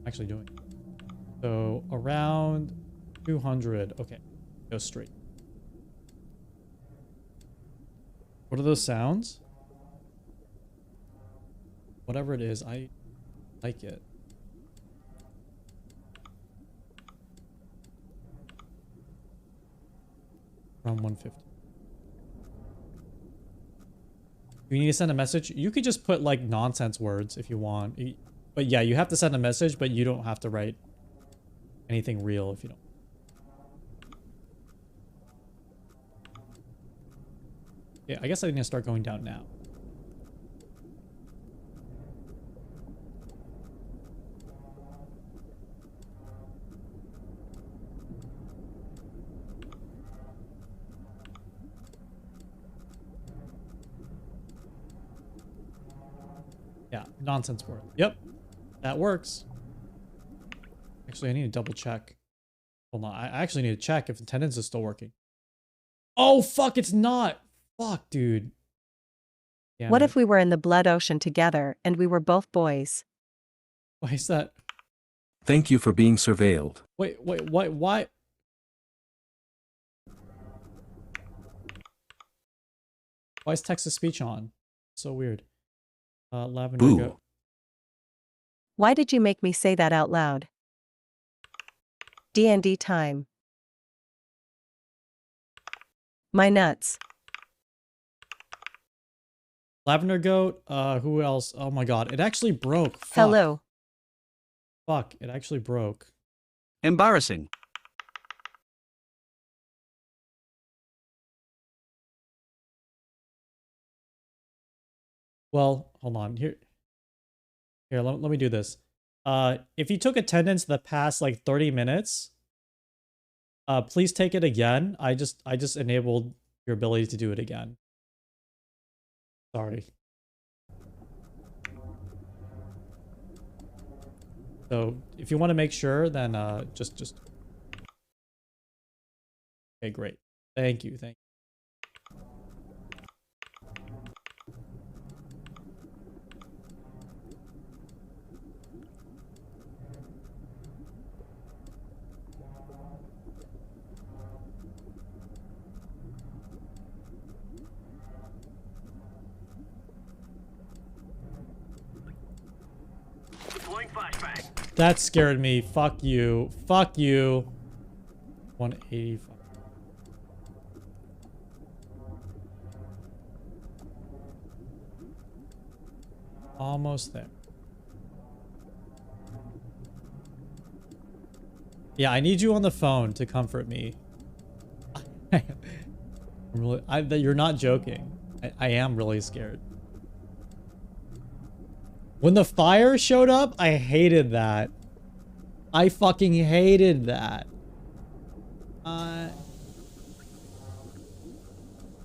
Actually doing it. So around 200. Okay, go straight. What are those sounds? Whatever it is, I like it. Around 150. You need to send a message. You could just put like nonsense words if you want. But yeah, you have to send a message, but you don't have to write anything real if you don't. Yeah, I guess I need to start going down now. Yeah, nonsense word. Yep. That works. Actually, I need to double check. Hold on. I actually need to check if attendance is still working. Oh, fuck, it's not. Fuck, dude. Damn What it. if we were in the blood ocean together and we were both boys? Why is that? Thank you for being surveilled. Wait, why? Why is text-to-speech on? So weird. Lavender Boo. Go. Why did you make me say that out loud? D&D time. My nuts. Lavender Goat. Who else? Oh my god, it actually broke. Fuck. Hello. Fuck, it actually broke. Embarrassing. Well, hold on. Here, let me do this. If you took attendance the past like 30 minutes, please take it again. I just enabled your ability to do it again. Sorry. So if you want to make sure, then just. Okay, great. Thank you. Thank you. That scared me. Fuck you. Fuck you. 185. Almost there. Yeah, I need you on the phone to comfort me. You're not joking. I am really scared. When the fire showed up, I hated that. I fucking hated that. I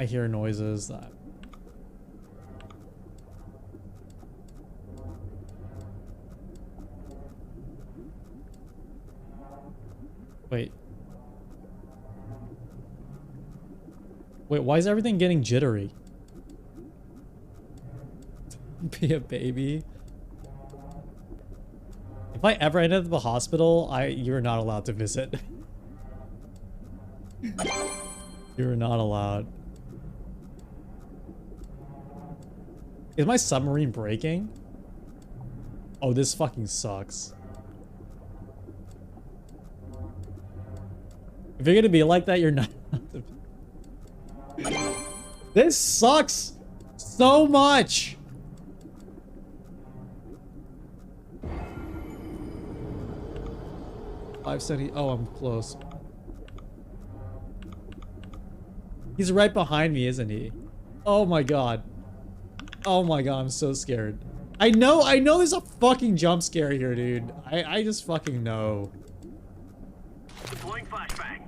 hear noises that... Wait. Wait, why is everything getting jittery? Be a baby. If I ever end up at the hospital, you're not allowed to visit. You're not allowed. Is my submarine breaking? Oh, this fucking sucks. If you're gonna be like that, you're not. This sucks so much. I've said oh, I'm close. He's right behind me, isn't he? Oh my god. Oh my god, I'm so scared. I know there's a fucking jump scare here, dude. I just fucking know. Deploying flashbang.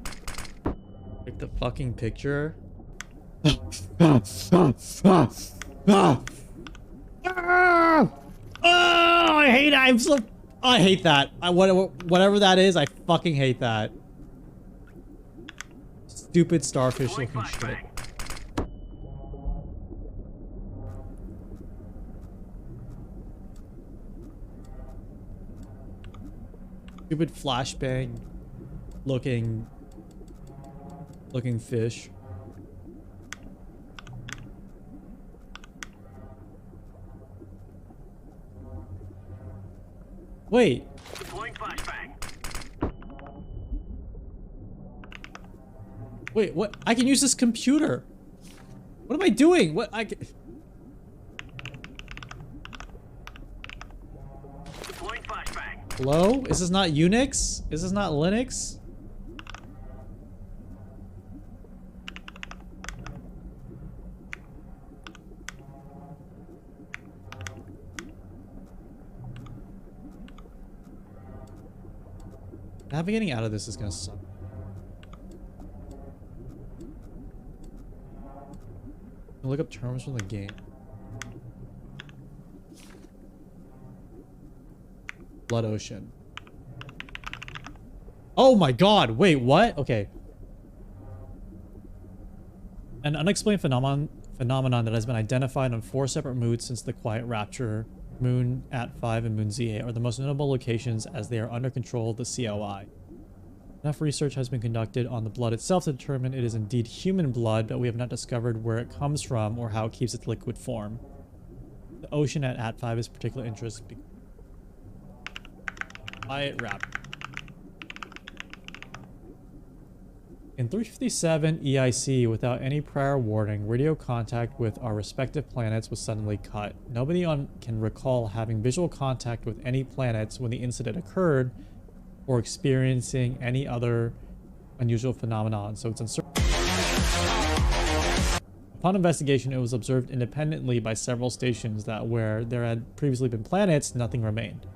Like the fucking picture. I hate it. I hate that. Whatever that is, I fucking hate that. Stupid starfish looking shit. Stupid flashbang looking fish. Wait. Deploying flashbang. Wait, what? I can use this computer. What am I doing? What I can... Deploying flashbang. Hello? Is this not Unix? Is this not Linux? Navigating out of this is gonna suck. Look up terms from the game. Blood Ocean. Oh my god, wait, what? Okay. An unexplained phenomenon that has been identified on 4 separate moons since the Quiet Rapture, Moon At5 and Moon Z8 are the most notable locations as they are under control of the COI. Enough research has been conducted on the blood itself to determine it is indeed human blood, but we have not discovered where it comes from or how it keeps its liquid form. The ocean at At5 is of particular interest. Quiet Rapture. In 357 EIC, without any prior warning, radio contact with our respective planets was suddenly cut. Nobody can recall having visual contact with any planets when the incident occurred or experiencing any other unusual phenomenon, so it's uncertain. Upon investigation, it was observed independently by several stations that where there had previously been planets, nothing remained.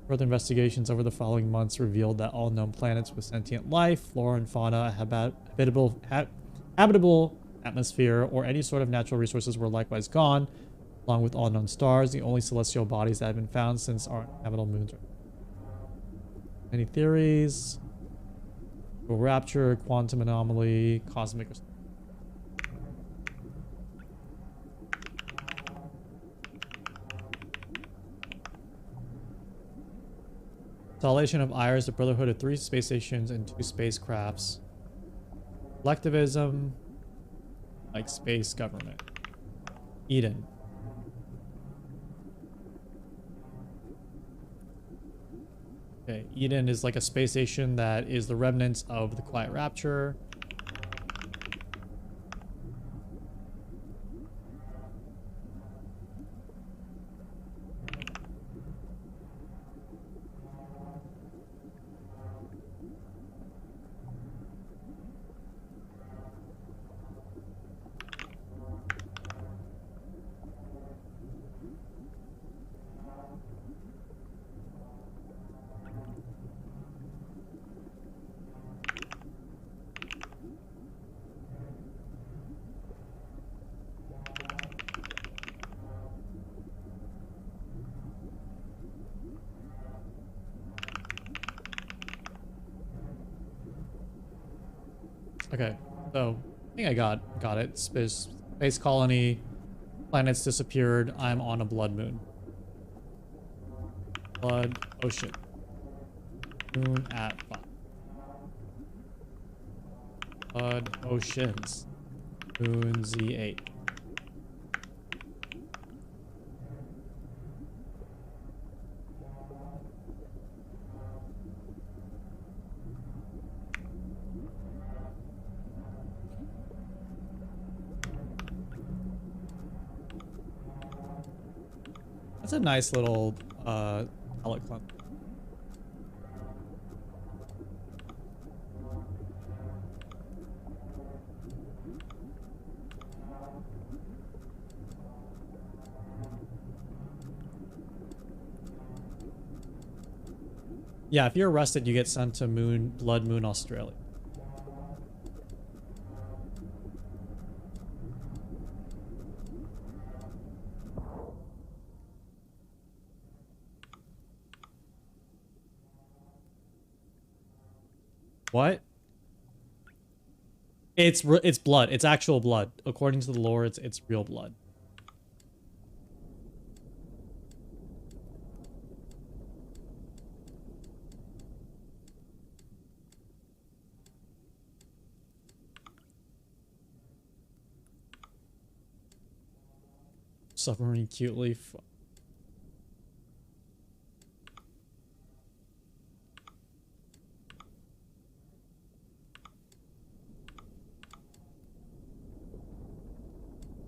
Further investigations over the following months revealed that all known planets with sentient life, flora and fauna, habitable atmosphere, or any sort of natural resources were likewise gone, along with all known stars, the only celestial bodies that have been found since our habitable moons. Any theories? Rapture, quantum anomaly, cosmic... Installation of IRS, the Brotherhood of 3 space stations and 2 spacecrafts. Collectivism, like space government. Eden. Okay, Eden is like a space station that is the remnants of the Quiet Rapture. Okay, so I think I got it. Space colony, planets disappeared. I'm on a blood moon. Blood ocean. Moon at 5. Blood oceans. Moon Z8. That's a nice little palette cleanser. Yeah, if you're arrested, you get sent to Blood Moon, Australia. What? It's blood. It's actual blood. According to the lore, it's real blood. Submarine cutely.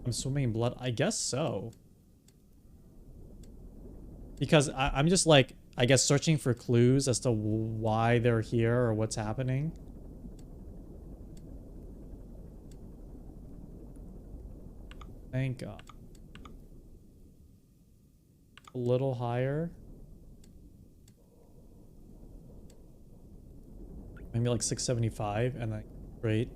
I'm swimming in blood? I guess so. Because I'm just like, I guess searching for clues as to why they're here or what's happening. Thank God. A little higher. Maybe like 675 and then great.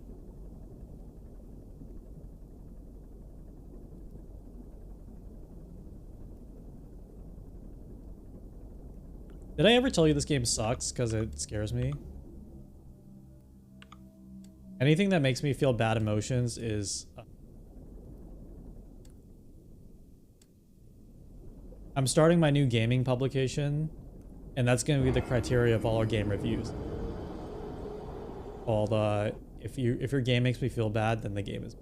Did I ever tell you this game sucks because it scares me? Anything that makes me feel bad emotions is... I'm starting my new gaming publication, and that's going to be the criteria of all our game reviews. All the... If your game makes me feel bad, then the game is...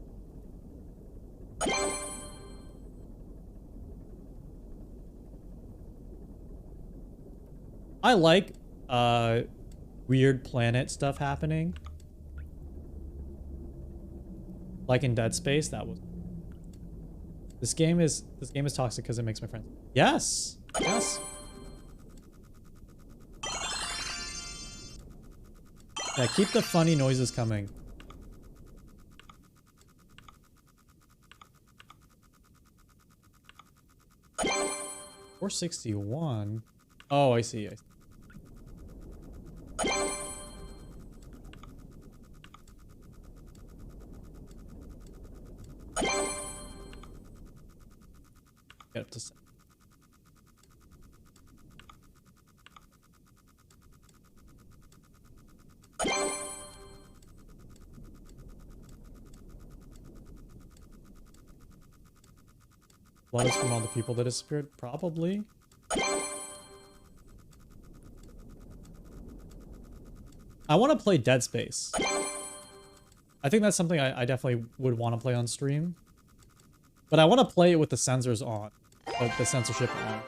I like weird planet stuff happening. Like in Dead Space, that was... This game is toxic because it makes my friends... Yes! Yes! Yeah, keep the funny noises coming. $461? Oh, I see. Get up to 7. Blood is from all the people that disappeared? Probably. I want to play Dead Space. I think that's something I definitely would want to play on stream. But I want to play it with the censors on. The censorship on.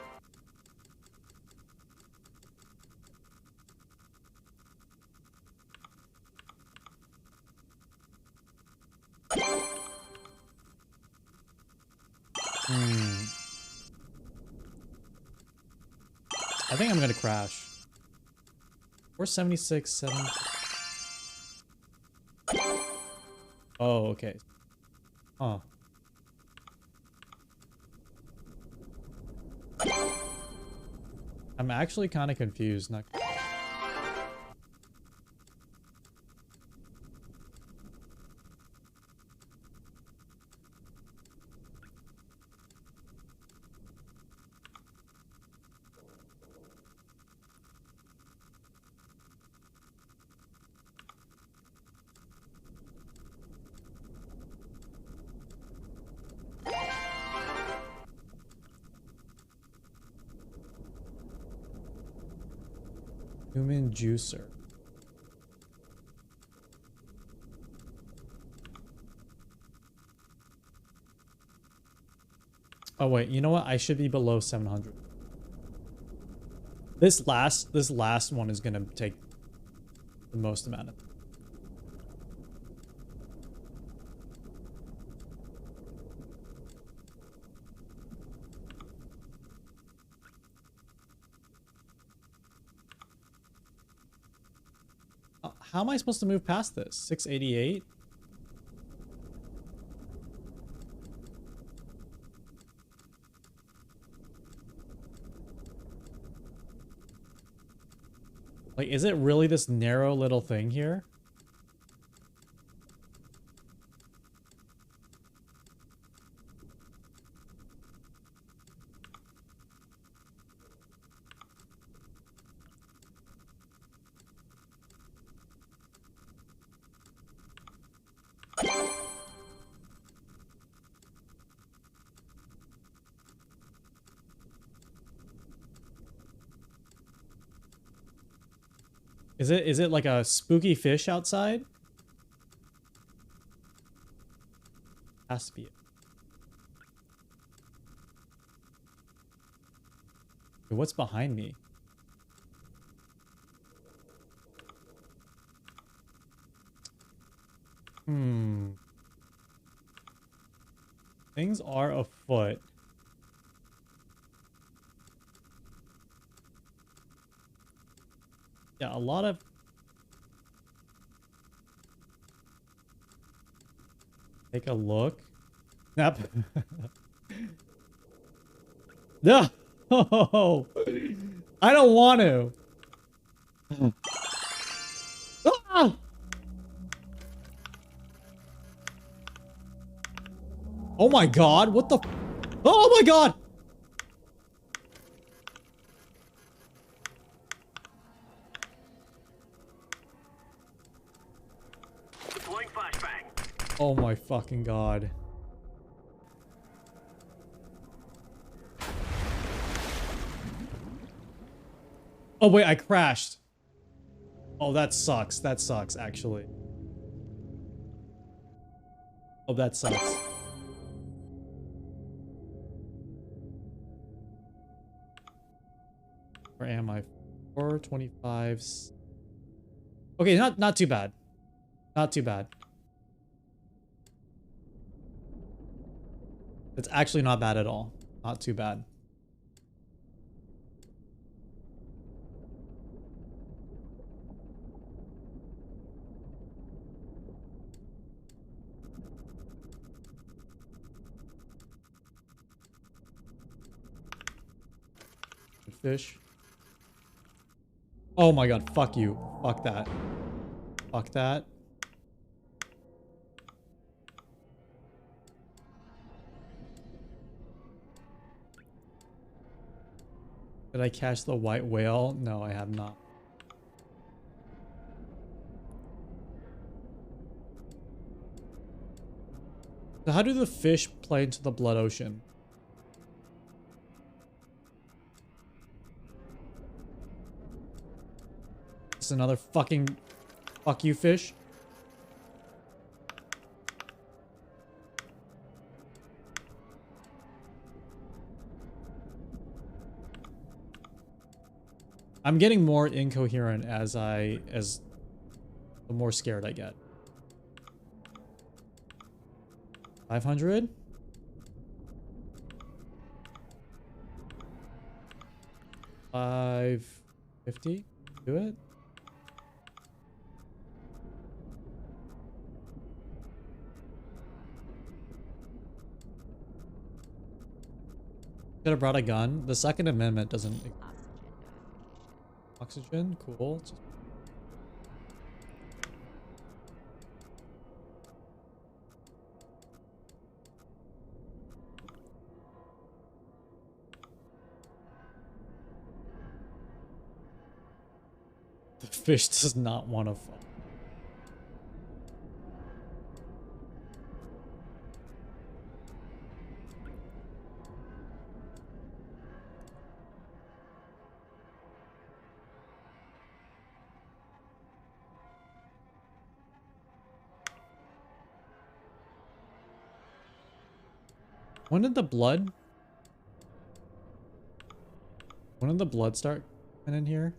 I think I'm gonna crash. 476, 7. Oh, okay. Huh. I'm actually kind of confused. Not... Human juicer. Oh wait, you know what? I should be below 700. This last one is gonna take the most amount of. How am I supposed to move past this? 688? Like, is it really this narrow little thing here? Is it like a spooky fish outside? Has to be it. What's behind me? Things are afoot. Yeah, a lot of... Take a look. Snap. No! Oh, I don't want to. Ah! Oh my god, what the... Oh my god! Oh my fucking god. Oh wait, I crashed. Oh, that sucks. That sucks, actually. Oh, that sucks. Where am I? 425. Okay, not too bad. Not too bad. It's actually not bad at all. Not too bad. Fish. Oh my god, fuck you. Fuck that. Fuck that. Did I catch the white whale? No, I have not. So how do the fish play into the blood ocean? It's another fucking fuck you fish. I'm getting more incoherent as the more scared I get. 500? $550? Do it? Could have brought a gun. The Second Amendment doesn't... Oxygen? Cool. The fish does not want to fuck. When did the blood? When did the blood start coming in here?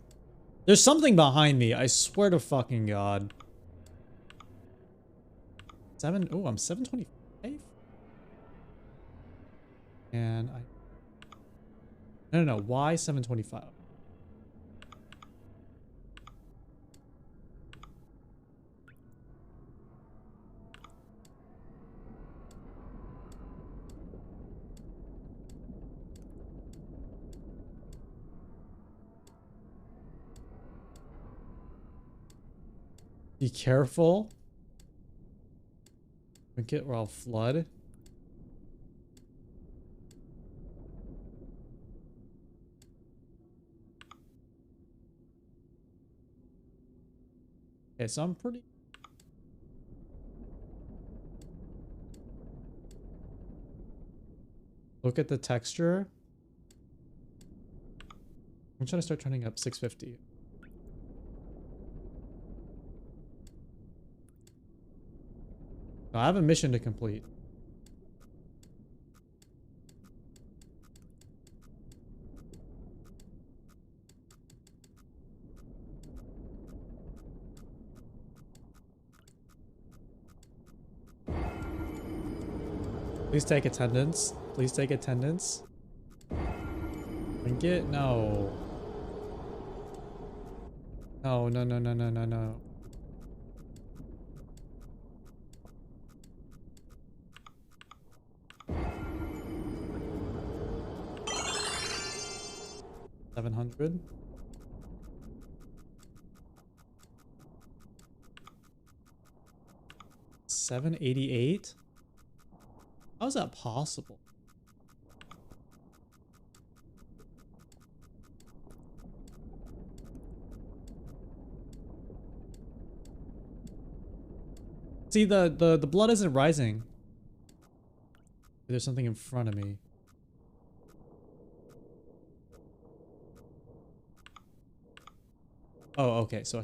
There's something behind me. I swear to fucking God. Oh, I'm 725. And I. No. Why 725? Be careful. Drink it or I'll flood. Okay, so I'm pretty... Look at the texture. I'm trying to start turning up 650. I have a mission to complete. Please take attendance. Please take attendance. Drink it? No. No. 700. $788? How is that possible? See, the blood isn't rising. There's something in front of me. Oh, okay, so...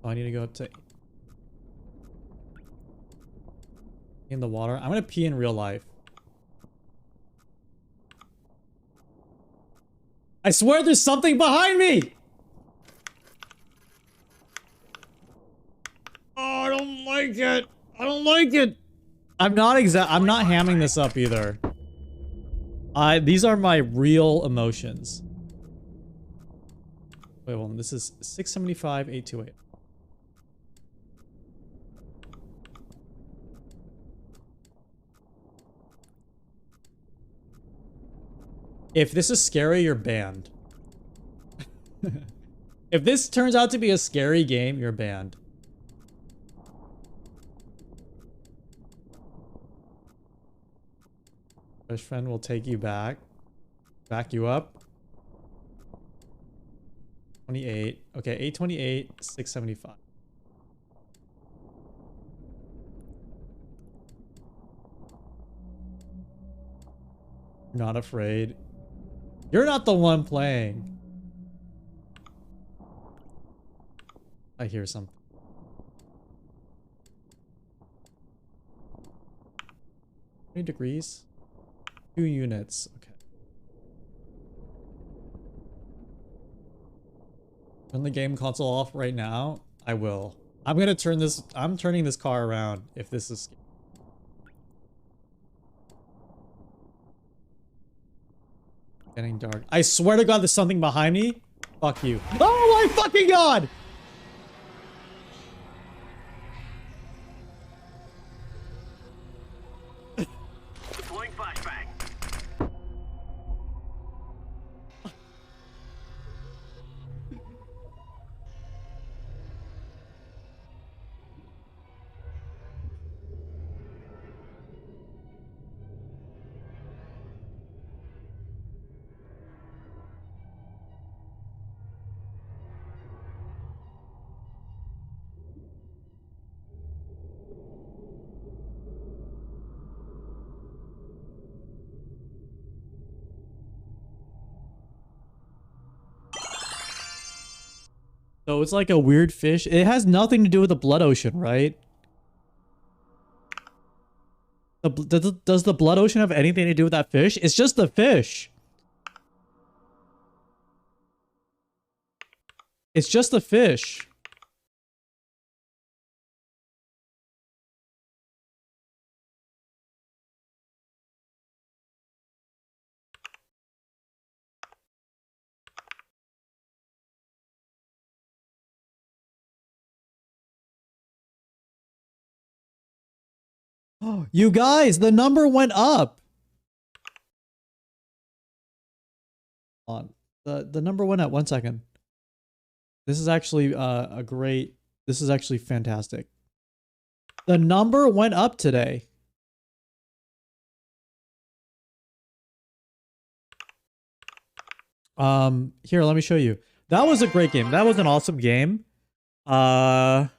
Oh, I need to go up to... In the water. I'm gonna pee in real life. I swear there's something behind me! Oh, I don't like it. I don't like it. I'm not hamming this up either. These are my real emotions. Wait, hold on. This is 675, 828. If this is scary, you're banned. If this turns out to be a scary game, you're banned. Best friend will take you back. Back you up. 28. Okay, 828, 675. Not afraid. You're not the one playing. I hear something. 20 degrees. 2 units. Okay. Turn the game console off right now. I will. I'm gonna turn this. I'm turning this car around if this is. Getting dark. I swear to God, there's something behind me. Fuck you. Oh my fucking God! Deploying flashbang. So it's like a weird fish. It has nothing to do with the blood ocean, right? Does the blood ocean have anything to do with that fish? It's just the fish. It's just the fish. You guys, the number went up. Hold on. The number went up. 1 second. This is actually this is actually fantastic. The number went up today. Here, let me show you. That was a great game. That was an awesome game. I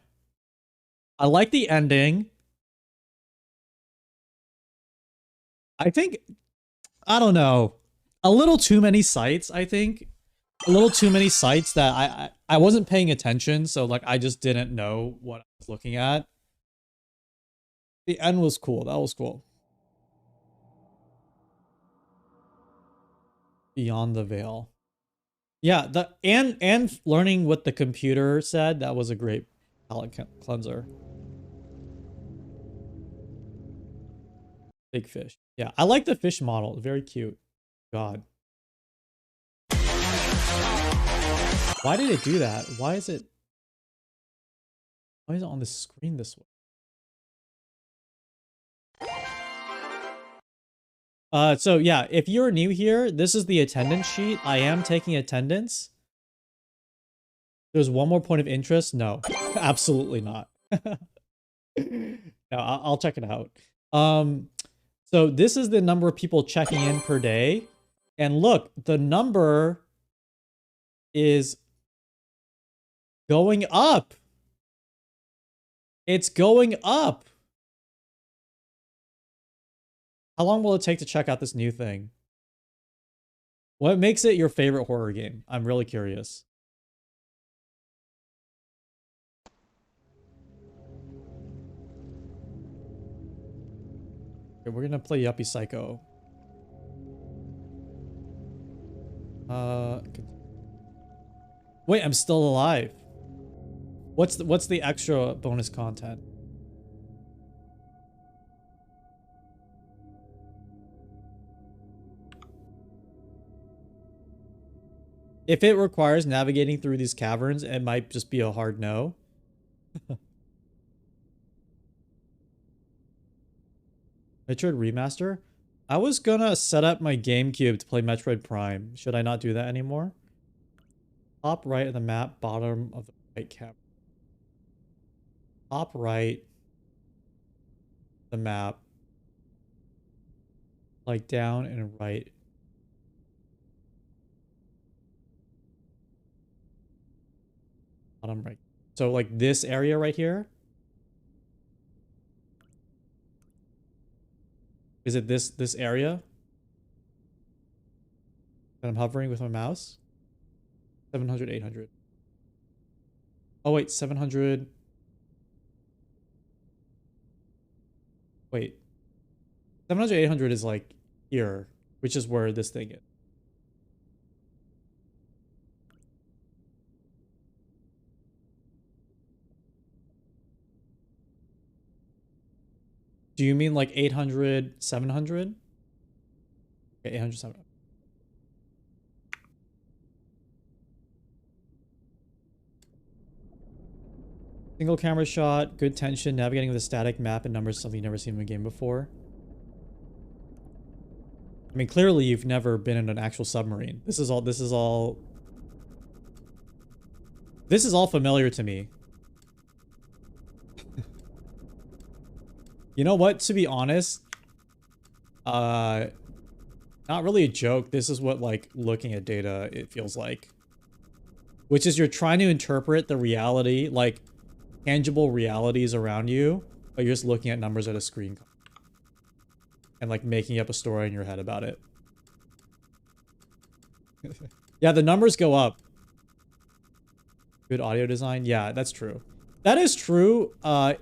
like the ending. I think, I don't know, a little too many sites, I think. A little too many sites that I wasn't paying attention, so like I just didn't know what I was looking at. The end was cool. That was cool. Beyond the Veil. Yeah, and learning what the computer said, that was a great palate cleanser. Big fish. Yeah, I like the fish model. Very cute. God. Why did it do that? Why is it on the screen this way? So yeah, if you're new here, this is the attendance sheet. I am taking attendance. There's one more point of interest. No, absolutely not. No, I'll check it out. So this is the number of people checking in per day. And look, the number is going up. It's going up. How long will it take to check out this new thing? What makes it your favorite horror game? I'm really curious. Okay, we're gonna play Yuppie Psycho. Wait, I'm still alive. What's the extra bonus content? If it requires navigating through these caverns, it might just be a hard no. Metroid Remaster? I was gonna set up my GameCube to play Metroid Prime. Should I not do that anymore? Top right of the map, bottom of the right cap. Top right. The map. Like down and right. Bottom right. So like this area right here. Is it this area that I'm hovering with my mouse? 700, 800. Oh wait, 700. Wait. 700, 800 is like here, which is where this thing is. Do you mean like 800, 700? Okay, 800, 700. Single camera shot, good tension, navigating with a static map and numbers, something you've never seen in a game before. I mean, clearly you've never been in an actual submarine. This is all familiar to me. You know what, to be honest, not really a joke. This is what like looking at data, it feels like. Which is you're trying to interpret the reality, like tangible realities around you, but you're just looking at numbers at a screen. And like making up a story in your head about it. Yeah, the numbers go up. Good audio design. Yeah, that's true. That is true. I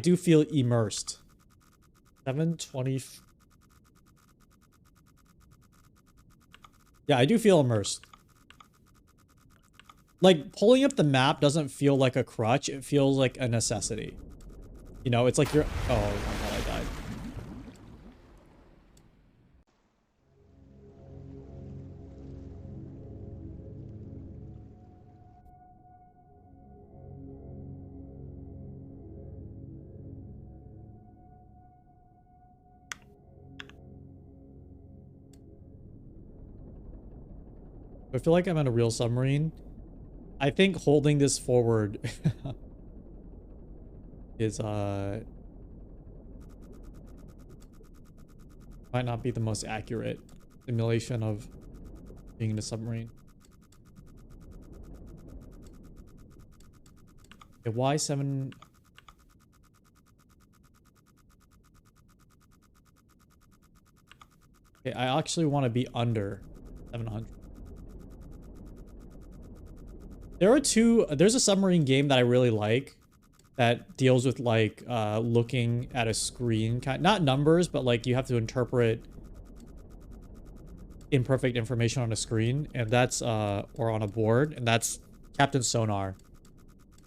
do feel immersed. 720. Yeah, I do feel immersed. Like, pulling up the map doesn't feel like a crutch. It feels like a necessity. You know, it's like you're... Oh my god, I died. I feel like I'm on a real submarine. I think holding this forward is might not be the most accurate simulation of being in a submarine. Okay, why 7? Okay, I actually want to be under 700. There's a submarine game that I really like that deals with like looking at a screen, not numbers, but like you have to interpret imperfect information on a screen, and that's or on a board, and that's Captain Sonar.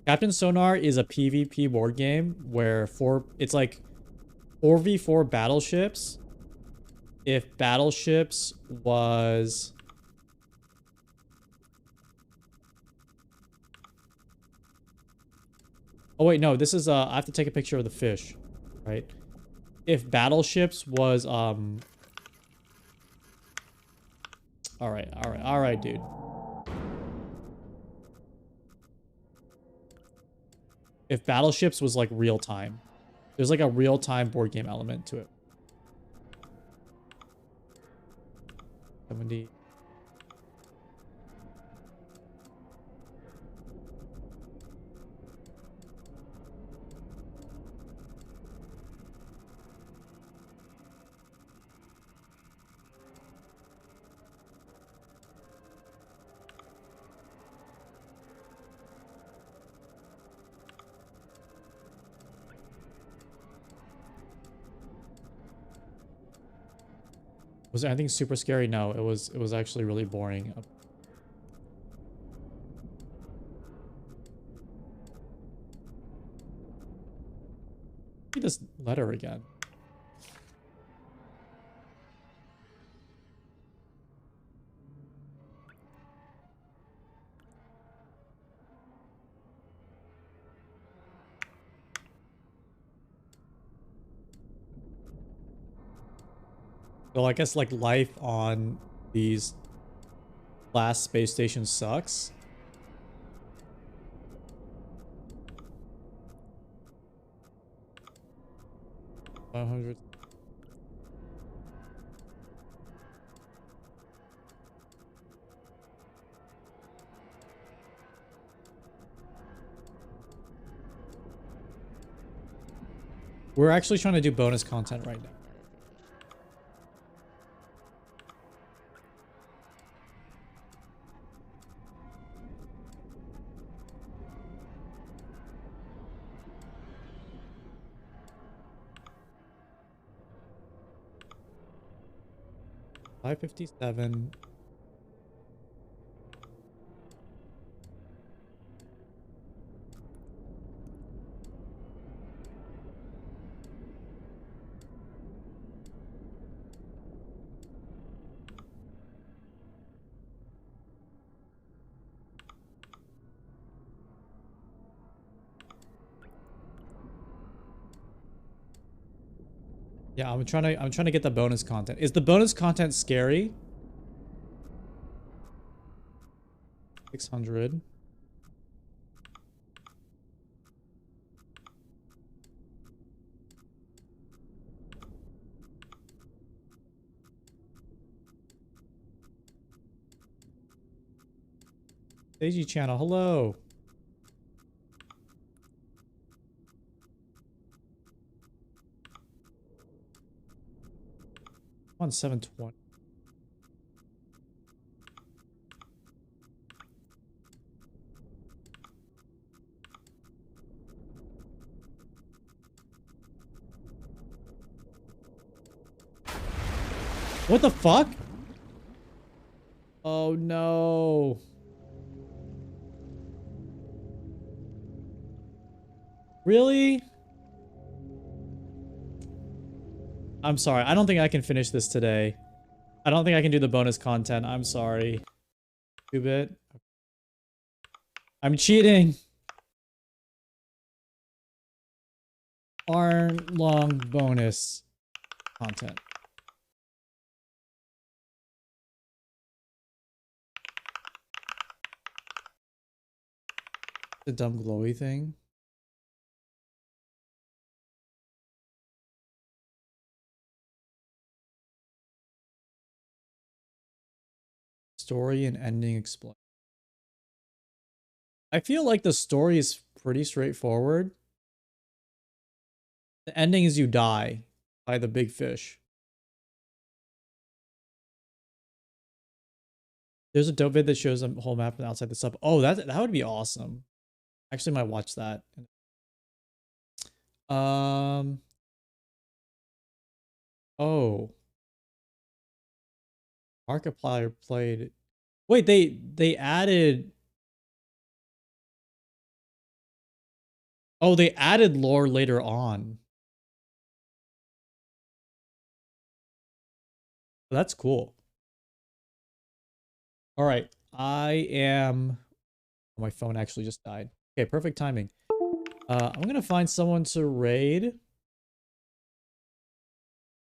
Captain Sonar is a PvP board game where it's like 4v4 battleships. If battleships was... Oh wait, no, this is I have to take a picture of the fish, right? If battleships was all right, dude. If battleships was like real time. There's like a real time board game element to it. 70. Was there anything super scary? No, it was actually really boring. Read this letter again. So I guess like life on these last space stations sucks. $500. We're actually trying to do bonus content right now. $557. Yeah, I'm trying to get the bonus content. Is the bonus content scary? 600. Daisy channel, hello. On 720. What the fuck? Oh no. Really? I'm sorry. I don't think I can finish this today. I don't think I can do the bonus content. I'm sorry. 2-bit. I'm cheating. Hour-long bonus content. The dumb glowy thing. Story and ending explain. I feel like the story is pretty straightforward. The ending is you die by the big fish. There's a dope vid that shows a whole map and outside the sub. Oh, that would be awesome. Actually, might watch that. Oh. Markiplier played. Wait, they added. Oh, they added lore later on. That's cool. All right, I am. Oh, my phone actually just died. Okay, perfect timing. I'm gonna find someone to raid.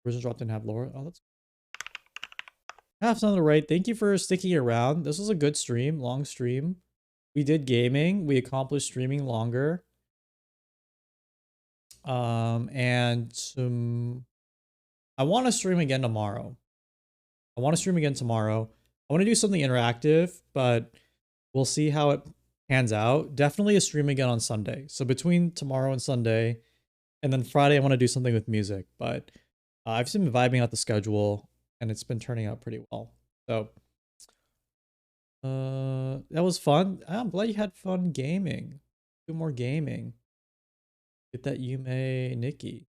Original drop didn't have lore. Oh, that's. Have someone to raid. Thank you for sticking around. This was a good stream, long stream. We did gaming. We accomplished streaming longer. And I want to stream again tomorrow. I want to do something interactive, but we'll see how it pans out. Definitely a stream again on Sunday. So between tomorrow and Sunday, and then Friday, I want to do something with music. But I've just been vibing out the schedule, and it's been turning out pretty well. So that was fun. I'm glad you had fun gaming. Do more gaming. Get that Yume Nikki.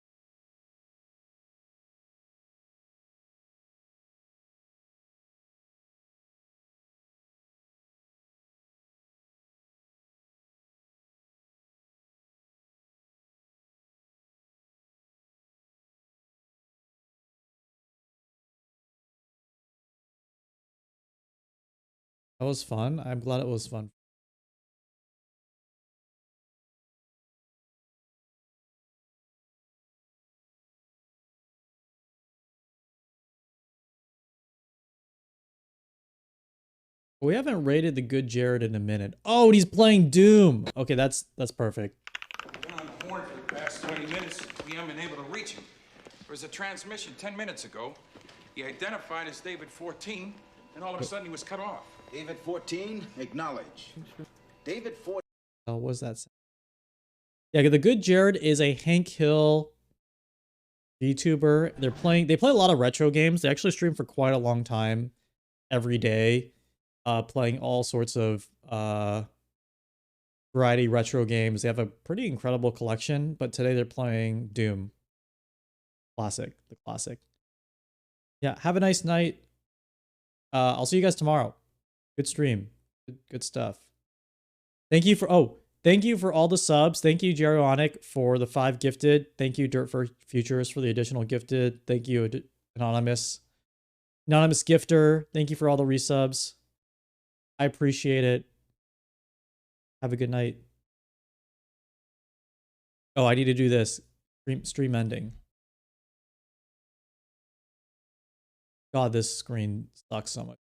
That was fun. I'm glad it was fun. We haven't rated the good Jared in a minute. Oh, and he's playing Doom. Okay, that's perfect. I've been on the horn for the past 20 minutes. We haven't been able to reach him. There was a transmission 10 minutes ago. He identified as David 14, and all of a sudden he was cut off. David 14, acknowledge. David 14. Oh, what was that? Yeah, the good Jared is a Hank Hill VTuber. They play a lot of retro games. They actually stream for quite a long time every day. Playing all sorts of variety retro games. They have a pretty incredible collection, but today they're playing Doom. Classic, the classic. Yeah, have a nice night. I'll see you guys tomorrow. Good stream. Good stuff. Thank you for all the subs. Thank you, Jeronic, for the 5 gifted. Thank you, Dirt for Futures, for the additional gifted. Thank you, Anonymous Gifter. Thank you for all the resubs. I appreciate it. Have a good night. Oh, I need to do this. Stream ending. God, this screen sucks so much.